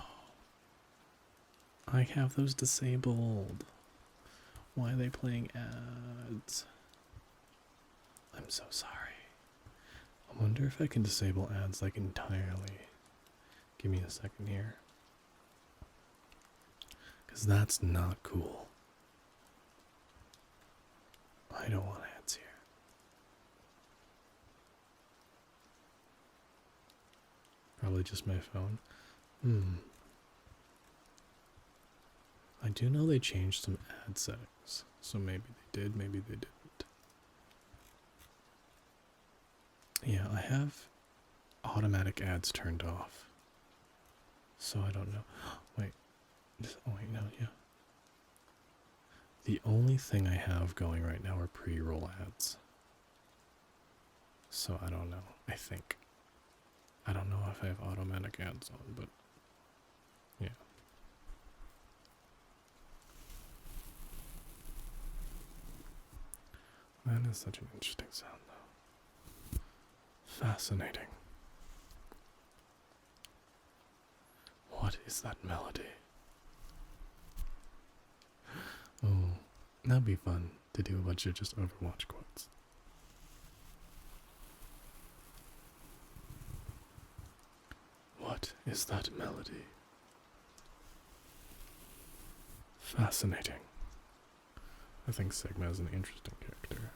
I have those disabled. Why are they playing ads? I'm so sorry. I wonder if I can disable ads like entirely. Give me a second here. Because that's not cool. I don't want ads here. Probably just my phone. I do know they changed some ad settings. So maybe they did, maybe they didn't. Yeah, I have automatic ads turned off. So I don't know. Wait. Oh wait, no, yeah. The only thing I have going right now are pre-roll ads. So I don't know. I think. I don't know if I have automatic ads on, but yeah. That is such an interesting sound, though. Fascinating. What is that melody? Oh, that'd be fun to do a bunch of just Overwatch quotes. What is that melody? Fascinating. I think Sigma is an interesting character.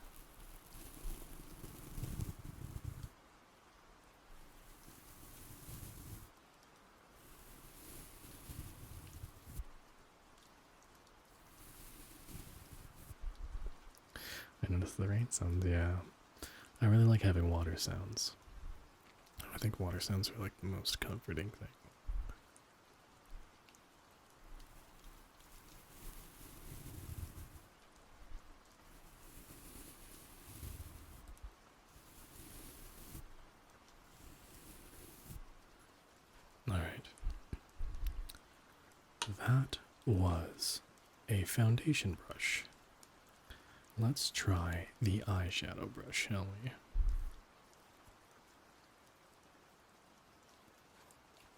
I noticed the rain sounds, yeah. I really like having water sounds. I think water sounds are like the most comforting thing. Alright. That was a foundation brush. Let's try the eyeshadow brush, shall we?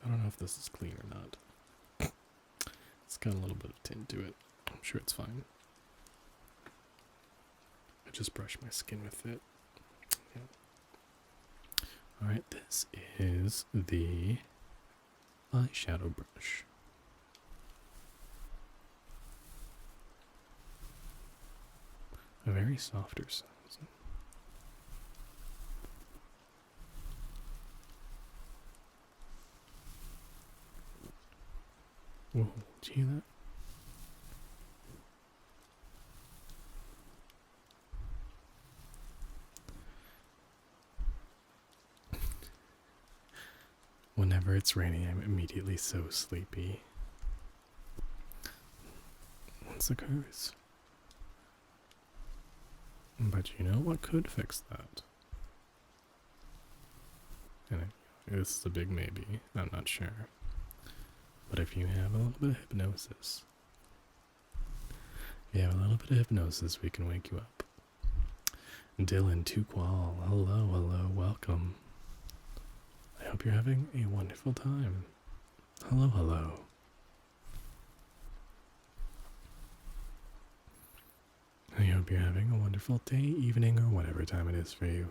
I don't know if this is clean or not. It's got a little bit of tint to it. I'm sure it's fine. I just brush my skin with it. Yeah. Alright, this is the eyeshadow brush. A very softer sound. Whoa, did you hear that? Whenever it's raining, I'm immediately so sleepy. It's a curse. But you know what could fix that? And this is a big maybe, I'm not sure. But if you have a little bit of hypnosis, we can wake you up. Dylan Tuqual, hello, welcome. I hope you're having a wonderful time. Hello. I hope you're having a wonderful day, evening, or whatever time it is for you.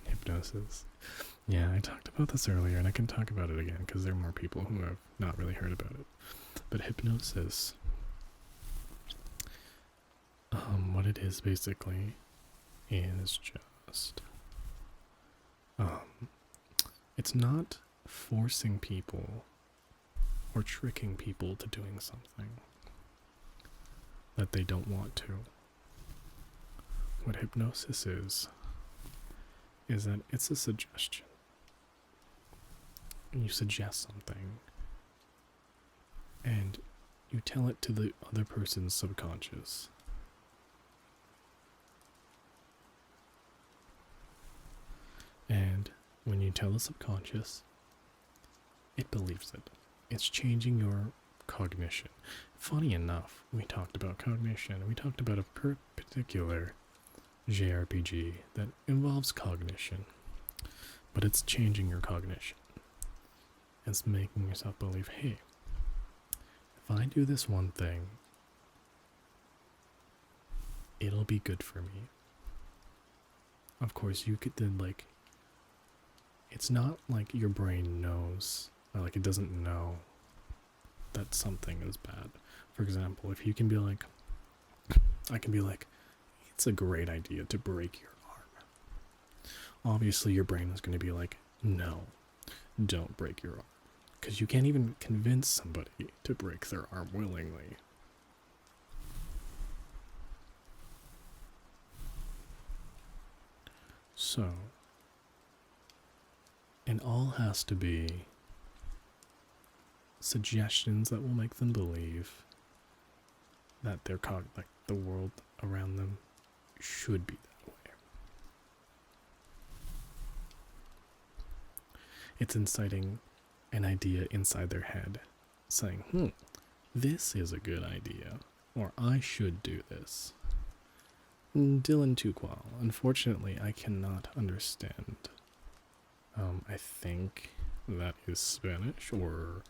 Hypnosis. Yeah, I talked about this earlier, and I can talk about it again because there are more people who have not really heard about it. But hypnosis, what it is basically is just, it's not forcing people or tricking people to doing something that they don't want to. What hypnosis is that it's a suggestion. You suggest something and you tell it to the other person's subconscious. And when you tell the subconscious, it believes it. It's changing your cognition. Funny enough, we talked about cognition. We talked about a particular JRPG that involves cognition. But it's changing your cognition. It's making yourself believe, hey, if I do this one thing, it'll be good for me. Of course, you could then, like, it's not like your brain knows, or like it doesn't know that something is bad. For example, if you can be like, I can be like, it's a great idea to break your arm. Obviously, your brain is going to be like, no, don't break your arm. Because you can't even convince somebody to break their arm willingly. So, it all has to be suggestions that will make them believe that their like the world around them should be that way. It's inciting an idea inside their head, saying, this is a good idea, or I should do this. Dylan Tuqual, unfortunately, I cannot understand. I think that is Spanish or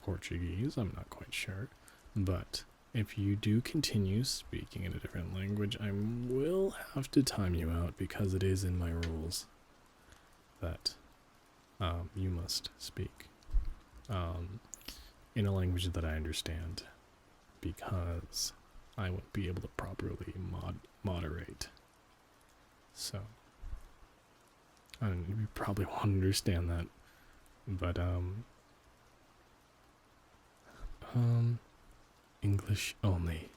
Portuguese, I'm not quite sure. But if you do continue speaking in a different language, I will have to time you out because it is in my rules that you must speak in a language that I understand, because I won't be able to properly moderate. So, you probably won't understand that, but English only.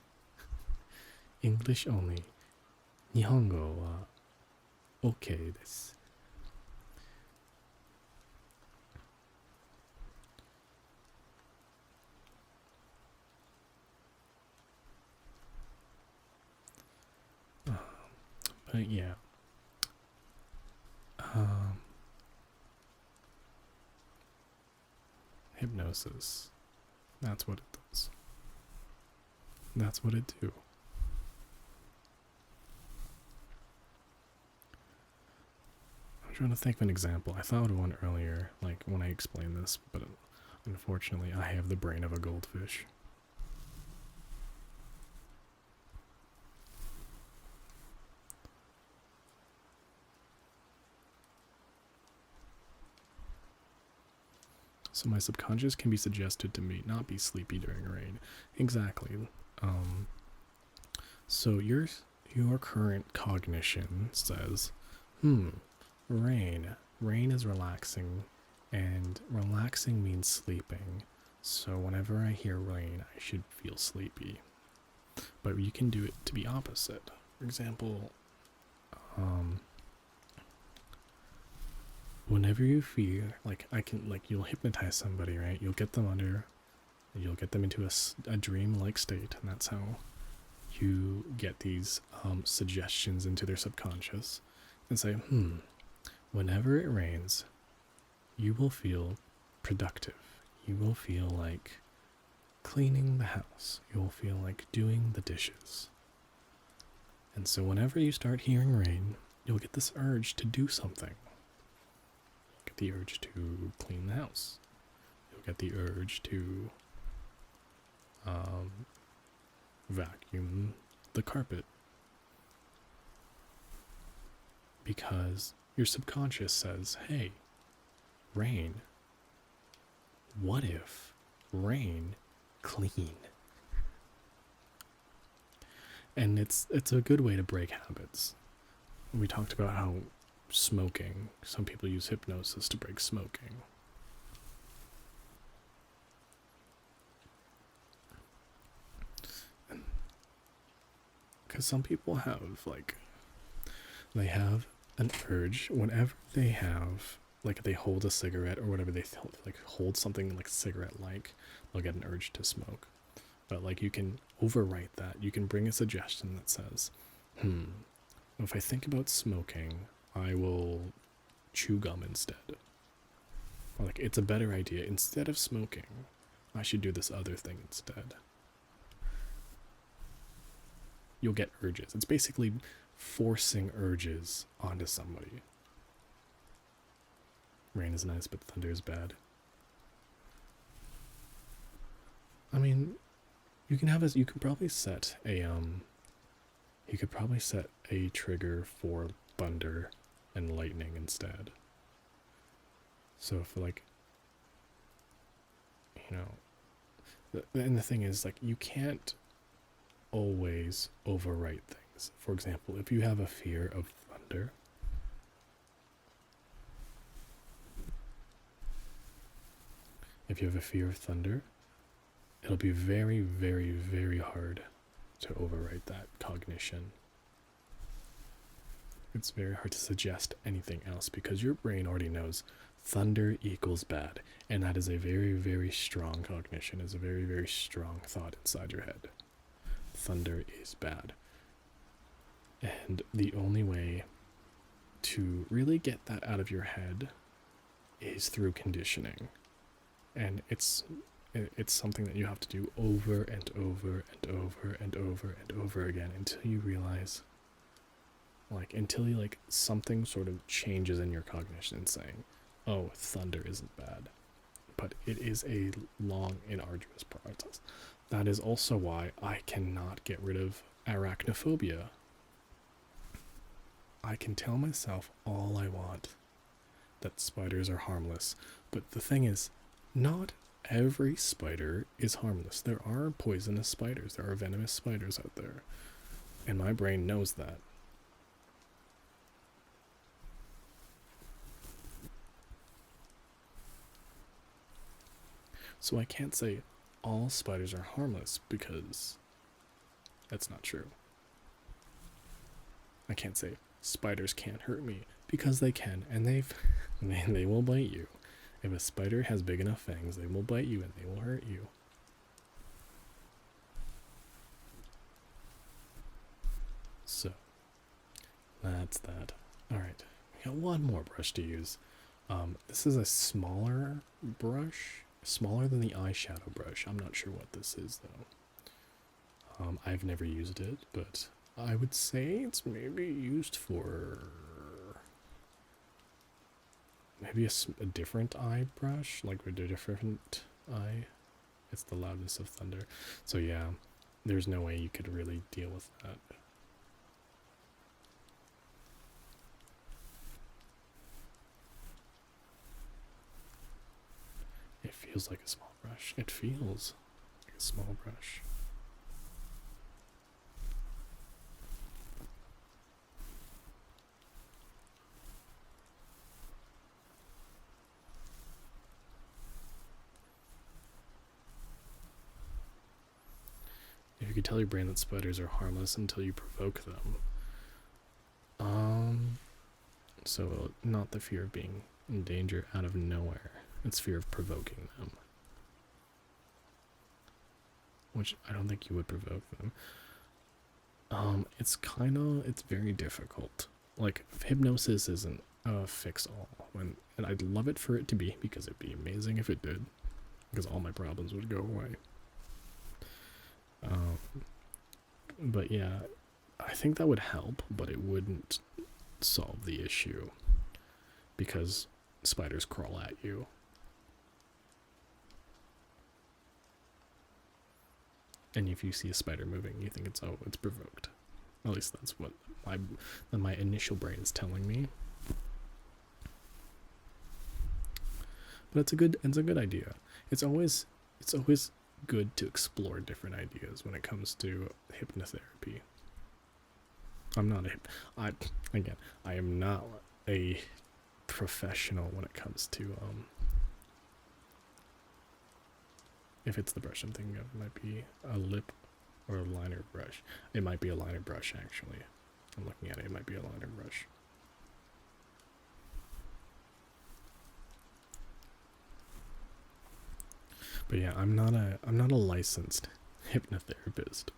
English only. 日本語は OK です。But yeah. hypnosis. That's what it does. That's what it do. I'm trying to think of an example. I thought of one earlier, like when I explained this, but unfortunately I have the brain of a goldfish. So my subconscious can be suggested to me not be sleepy during rain. Exactly. So your current cognition says, rain. Rain is relaxing, and relaxing means sleeping. So whenever I hear rain, I should feel sleepy. But you can do it to be opposite. For example, whenever you feel like you'll hypnotize somebody, right? You'll get them into a dream-like state, and that's how you get these suggestions into their subconscious, and say, whenever it rains, you will feel productive. You will feel like cleaning the house. You will feel like doing the dishes. And so whenever you start hearing rain, you'll get this urge to do something. You'll get the urge to clean the house. You'll get the urge to vacuum the carpet. Because your subconscious says, hey, rain. What if rain clean? And it's a good way to break habits. We talked about how smoking, some people use hypnosis to break smoking. Because some people have, they have an urge whenever they have, they hold a cigarette or whatever, they hold something like a cigarette, they'll get an urge to smoke. But you can overwrite that. You can bring a suggestion that says, if I think about smoking, I will chew gum instead. Or it's a better idea. Instead of smoking, I should do this other thing instead. You'll get urges. It's basically forcing urges onto somebody. Rain is nice, but thunder is bad. I mean, you could probably set a trigger for thunder and lightning instead. So if and the thing is, you can't always overwrite things. For example, if you have a fear of thunder, it'll be very, very, very hard to overwrite that cognition. It's very hard to suggest anything else because your brain already knows thunder equals bad, and that is a very, very strong cognition, is a very, very strong thought inside your head. Thunder is bad. And the only way to really get that out of your head is through conditioning. And it's something that you have to do over and over and over and over and over again until you realize, something sort of changes in your cognition saying, oh, thunder isn't bad. But it is a long and arduous process. That is also why I cannot get rid of arachnophobia. I can tell myself all I want that spiders are harmless, but the thing is, not every spider is harmless. There are poisonous spiders, there are venomous spiders out there, and my brain knows that. So I can't say all spiders are harmless because that's not true. I can't say spiders can't hurt me because they can, and they will bite you. If a spider has big enough fangs, they will bite you and they will hurt you. So that's that. Alright, we got one more brush to use. This is a smaller brush. Smaller than the eyeshadow brush. I'm not sure what this is though. I've never used it, but I would say it's maybe used for maybe a different eye brush, like with a different eye. It's the loudness of thunder. So yeah, there's no way you could really deal with that. It feels like a small brush. It feels like a small brush. If you could tell your brain that spiders are harmless until you provoke them. So not the fear of being in danger out of nowhere. It's fear of provoking them. Which I don't think you would provoke them. It's very difficult. Like, hypnosis isn't a fix-all. And I'd love it for it to be, because it'd be amazing if it did. Because all my problems would go away. But yeah, I think that would help, but it wouldn't solve the issue. Because spiders crawl at you. And if you see a spider moving, you think it's provoked. At least that's what my initial brain is telling me. But it's a good idea. It's always good to explore different ideas when it comes to hypnotherapy. I am not a professional when it comes to if it's the brush I'm thinking of, it might be a lip or a liner brush. It might be a liner brush, actually. I'm looking at it. It might be a liner brush. But yeah, I'm not a licensed hypnotherapist.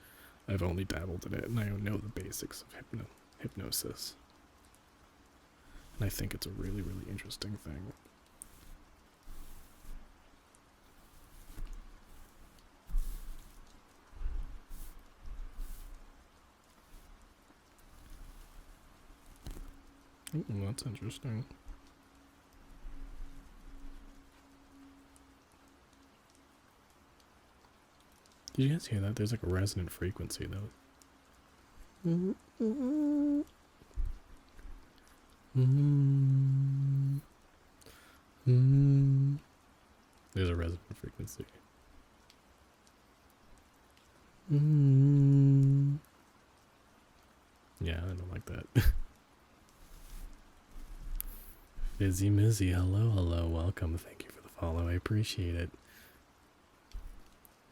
I've only dabbled in it, and I know the basics of hypnosis. And I think it's a really, really interesting thing. That's interesting. Did you guys hear that? There's like a resonant frequency though. There's a resonant frequency. Yeah, I don't like that. Fizzy Mizzy, hello, welcome. Thank you for the follow. I appreciate it.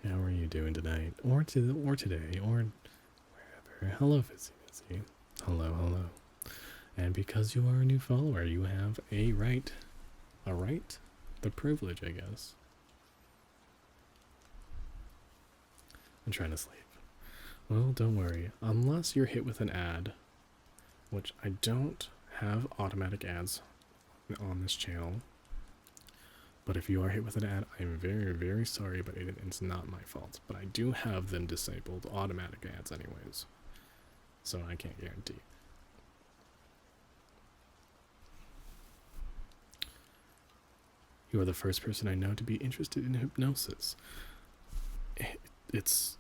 How are you doing tonight? Or today, or wherever. Hello, Fizzy Mizzy. Hello. And because you are a new follower, you have a right, the privilege, I guess. I'm trying to sleep. Well, don't worry. Unless you're hit with an ad, which I don't have automatic ads on this channel. But if you are hit with an ad, I'm very, very sorry, but it's not my fault. But I do have them disabled, automatic ads anyways. So I can't guarantee. You are the first person I know to be interested in hypnosis. It's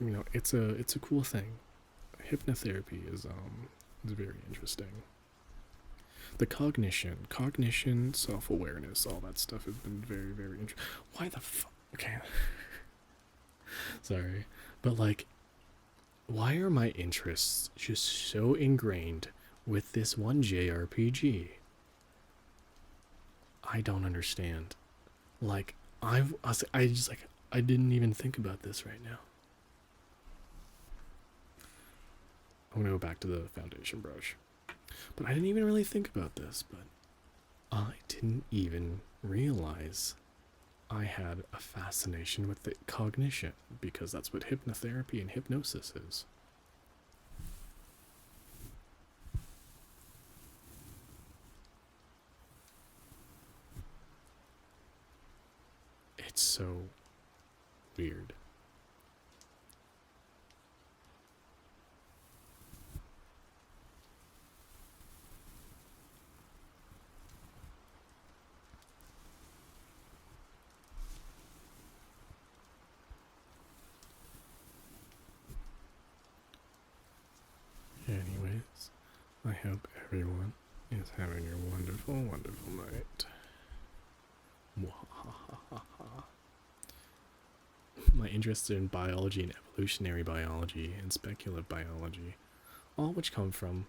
a cool thing. Hypnotherapy is very interesting. The cognition, self-awareness, all that stuff has been very, very interesting. Why the fuck? Okay. Sorry. But like, why are my interests just so ingrained with this one JRPG? I don't understand. Like, I didn't even think about this right now. I'm gonna go back to the foundation brush. But I didn't even really think about this, but I didn't even realize I had a fascination with the cognition, because that's what hypnotherapy and hypnosis is. It's so weird. Anyways, I hope everyone is having a wonderful, wonderful night. My interest in biology and evolutionary biology and speculative biology, all which come from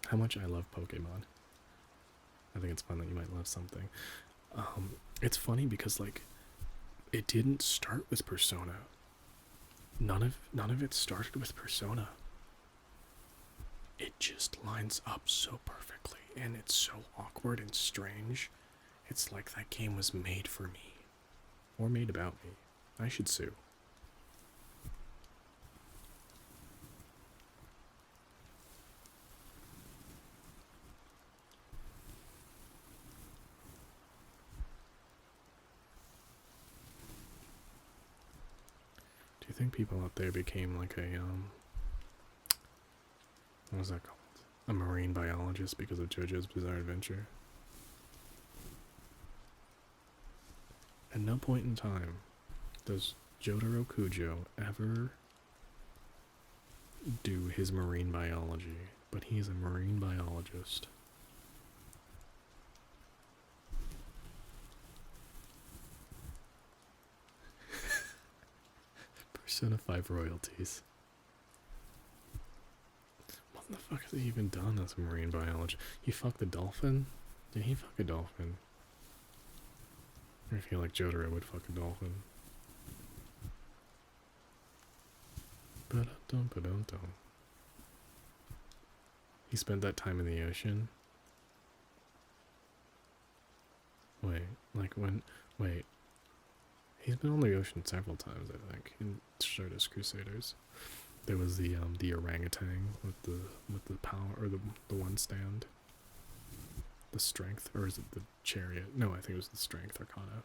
how much I love Pokemon. I think it's fun that you might love something. It's funny because like it didn't start with Persona. None of it started with Persona. It just lines up so perfectly, and it's so awkward and strange. It's like that game was made for me. Or made about me. I should sue. Do you think people out there became like a, what was that called? A marine biologist because of JoJo's Bizarre Adventure? At no point in time does Jotaro Kujo ever do his marine biology, but he's a marine biologist. Persona 5 royalties. What the fuck has he even done as a marine biologist? He fucked a dolphin? Did he fuck a dolphin? I feel like Jotaro would fuck a dolphin. Ba-dum, ba-dum, dum. He spent that time in the ocean? Wait, like when... Wait. He's been on the ocean several times, I think, in Stardust Crusaders. There was the orangutan with the power, or the one stand. The strength, or is it the chariot? No, I think it was the strength arcana.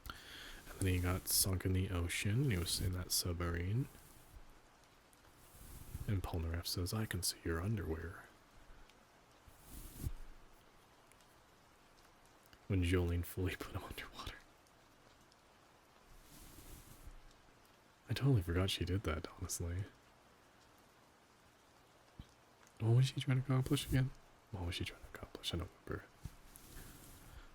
And then he got sunk in the ocean. He was in that submarine. And Polnareff says, "I can see your underwear." When Jolene fully put him underwater. I totally forgot she did that, honestly. What was she trying to accomplish again? What was she trying to accomplish? I don't remember.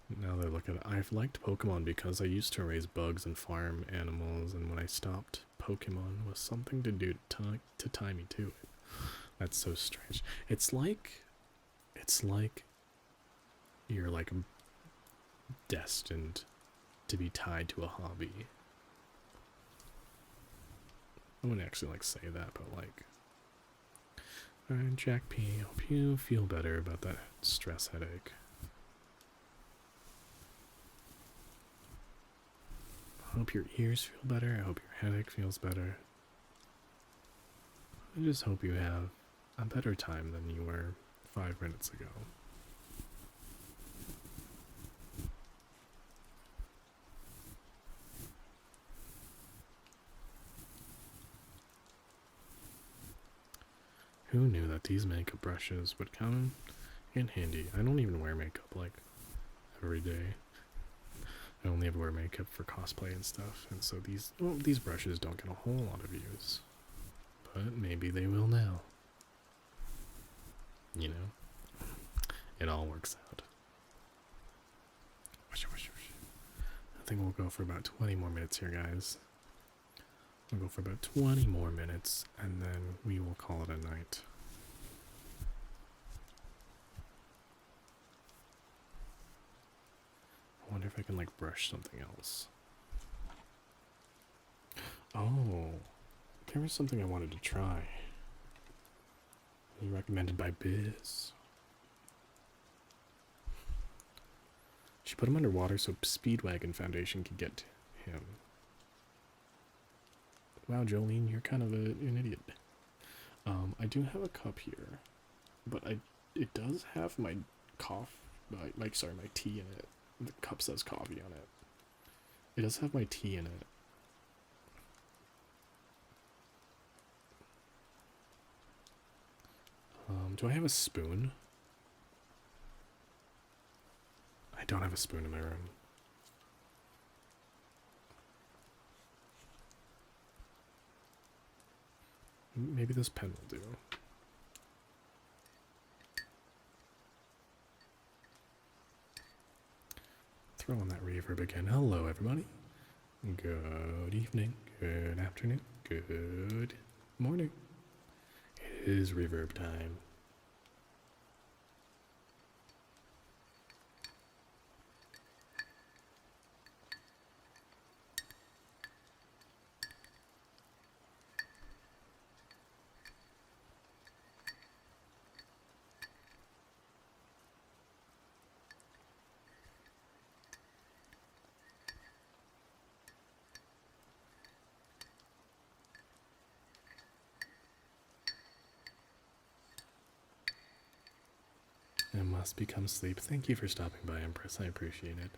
Now that I look at it, I've liked Pokemon because I used to raise bugs and farm animals, and when I stopped, Pokemon was something to do to tie me to it. That's so strange. It's like you're like destined to be tied to a hobby. I wouldn't actually like say that, but like, alright, Jack P, hope you feel better about that stress headache. I hope your ears feel better. I hope your headache feels better. I just hope you have a better time than you were 5 minutes ago. Who knew that these makeup brushes would come in handy? I don't even wear makeup like every day. I only ever wear makeup for cosplay and stuff, and so these brushes don't get a whole lot of use. But maybe they will now. You know? It all works out. I think we'll go for about 20 more minutes here, guys. We'll go for about 20 more minutes, and then we will call it a night. I wonder if I can, like, brush something else. Oh, there was something I wanted to try. It was recommended by Biz. She put him underwater so Speedwagon Foundation could get him. Wow, Jolene, you're kind of an idiot. I do have a cup here, but it does have my tea in it. The cup says coffee on it. It does have my tea in it. Do I have a spoon? I don't have a spoon in my room. Maybe this pen will do. Throw on that reverb again. Hello, everybody. Good evening, good afternoon, good morning. It is reverb time. It must become sleep. Thank you for stopping by, Empress. I appreciate it.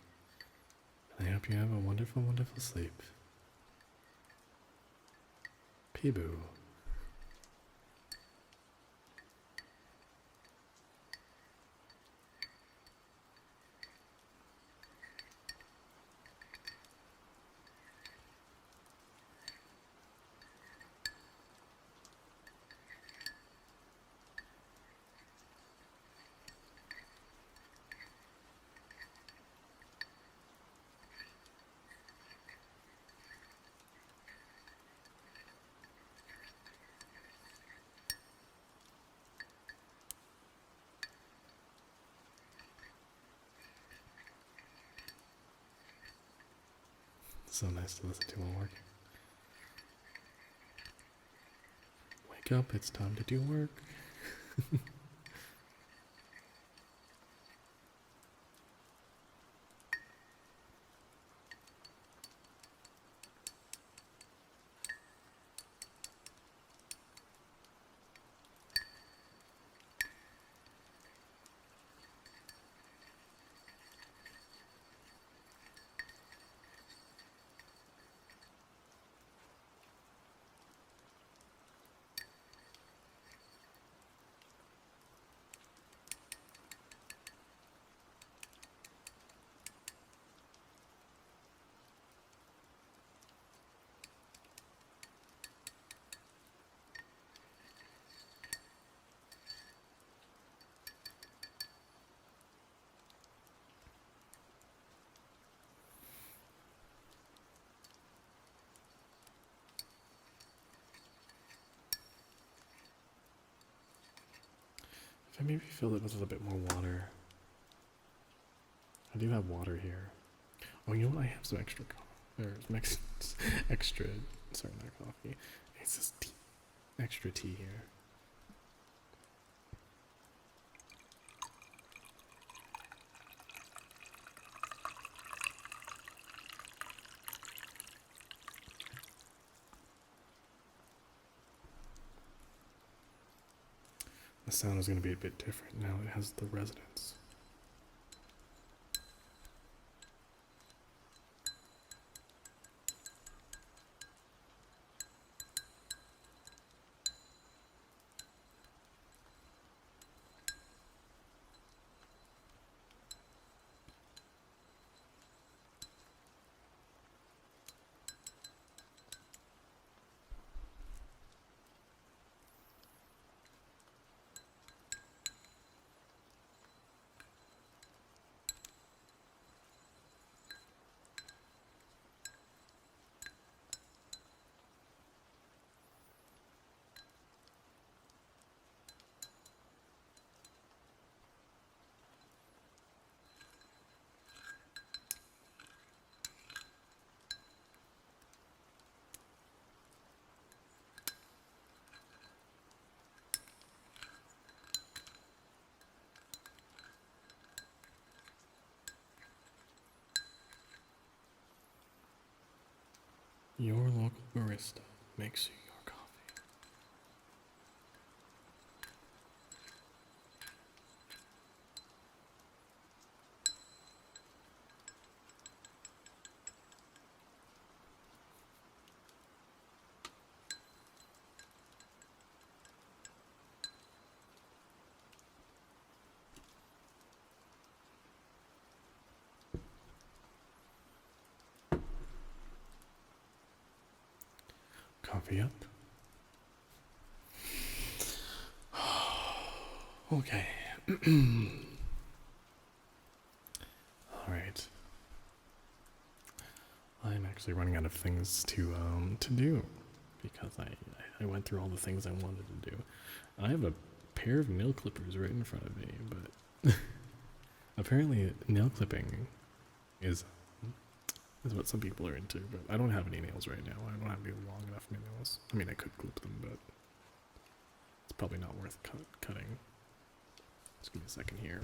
I hope you have a wonderful, wonderful sleep. Peeboo. So nice to listen to while working. Wake up, it's time to do work. If I maybe fill it with a little bit more water. I do have water here. Oh, you know what? I have some extra coffee. Or some extra, sorry, not coffee. It's this tea, extra tea here. The sound is going to be a bit different now. It has the resonance. Your local barista makes you your coffee. coffee up. Okay. Alright. I'm actually running out of things to do because I went through all the things I wanted to do. I have a pair of nail clippers right in front of me, but apparently nail clipping is what some people are into, but I don't have any nails right now. I don't have any long enough nails. I mean, I could clip them, but it's probably not worth cutting. Just give me a second here.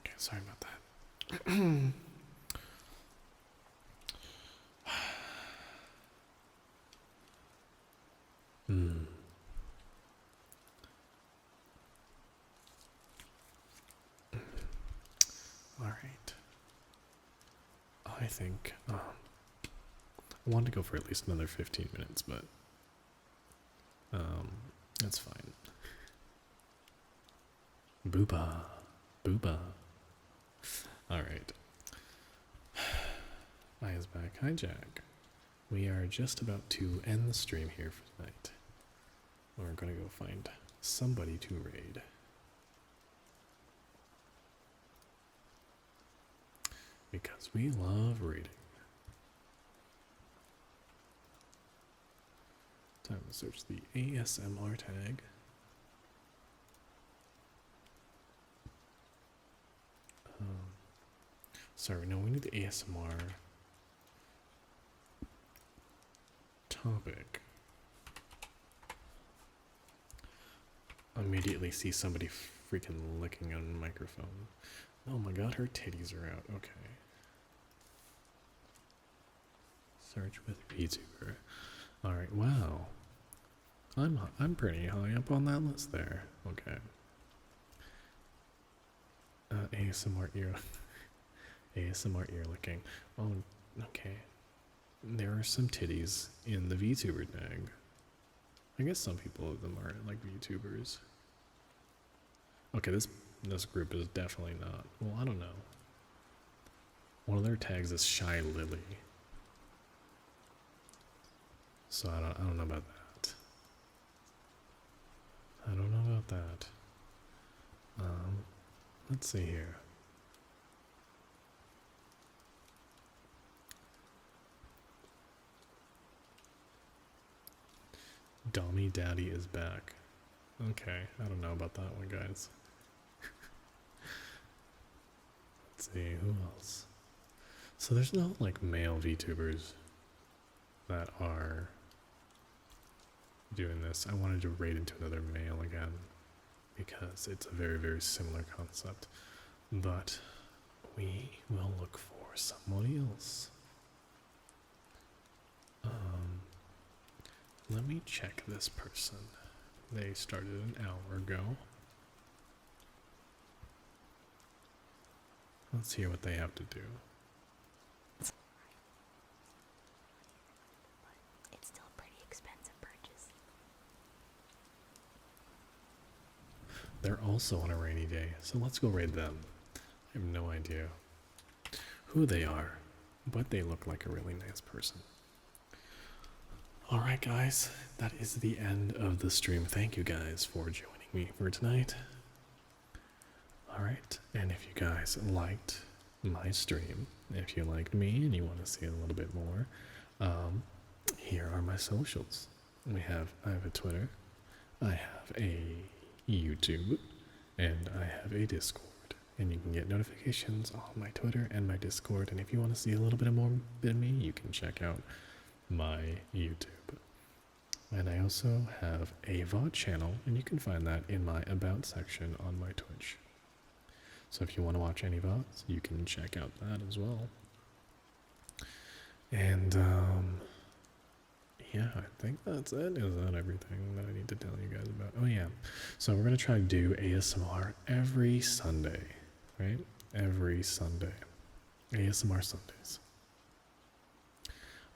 Okay, sorry about that. Alright. I think I wanted to go for at least another 15 minutes, but that's fine. Booba. Booba. Alright. Aya's back. Hi, Jack. We are just about to end the stream here for tonight. We're gonna go find somebody to raid. Because we love raiding. Time to search the ASMR tag. Sorry, no, we need the ASMR topic. Immediately see somebody freaking licking on a microphone. Oh my god, her titties are out. Okay. Search with VTuber. Alright, wow. I'm pretty high up on that list there. Okay. ASMR ear ASMR ear licking. Oh, okay. There are some titties in the VTuber tag. I guess some people of them are like VTubers. Okay, this group is definitely not. Well, I don't know. One of their tags is Shy Lily. So I don't know about that. I don't know about that. Let's see here. Dommy Daddy is back. Okay, I don't know about that one, guys. Let's see, who else? So there's no like male VTubers that are doing this. I wanted to raid into another male again because it's a very, very similar concept. But we will look for somebody else. Let me check this person. They started an hour ago. Let's hear what they have to do. It's still a pretty expensive purchase. They're also on a rainy day, so let's go raid them. I have no idea who they are, but they look like a really nice person. Alright guys, that is the end of the stream. Thank you guys for joining me for tonight. Alright, and if you guys liked my stream, if you liked me and you want to see a little bit more, here are my socials. I have a Twitter, I have a YouTube, and I have a Discord. And you can get notifications on my Twitter and my Discord. And if you want to see a little bit more of me, you can check out my YouTube. And I also have a VOD channel, and you can find that in my About section on my Twitch. So if you want to watch any VODs, you can check out that as well. And yeah, I think that's it. Is that everything that I need to tell you guys about? Oh yeah, so we're going to try to do ASMR every Sunday, right? Every Sunday. ASMR Sundays.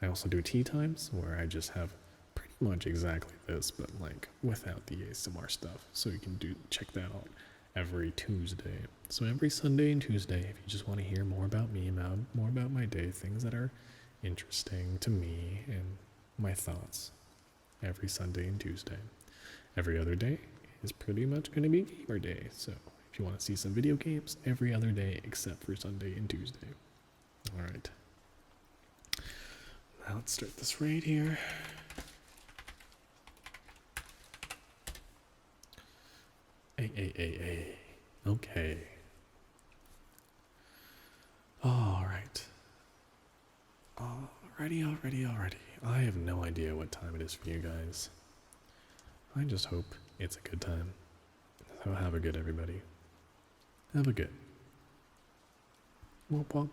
I also do tea times where I just have pretty much exactly this, but like without the ASMR stuff. So you can check that out every Tuesday. So every Sunday and Tuesday, if you just want to hear more about me, more about my day, things that are interesting to me and my thoughts, every Sunday and Tuesday. Every other day is pretty much going to be gamer day. So if you want to see some video games, every other day except for Sunday and Tuesday. All right. Now let's start this raid here. Hey. Okay. Alright. Alrighty. I have no idea what time it is for you guys. I just hope it's a good time. So have a good, everybody. Have a good. Womp womp.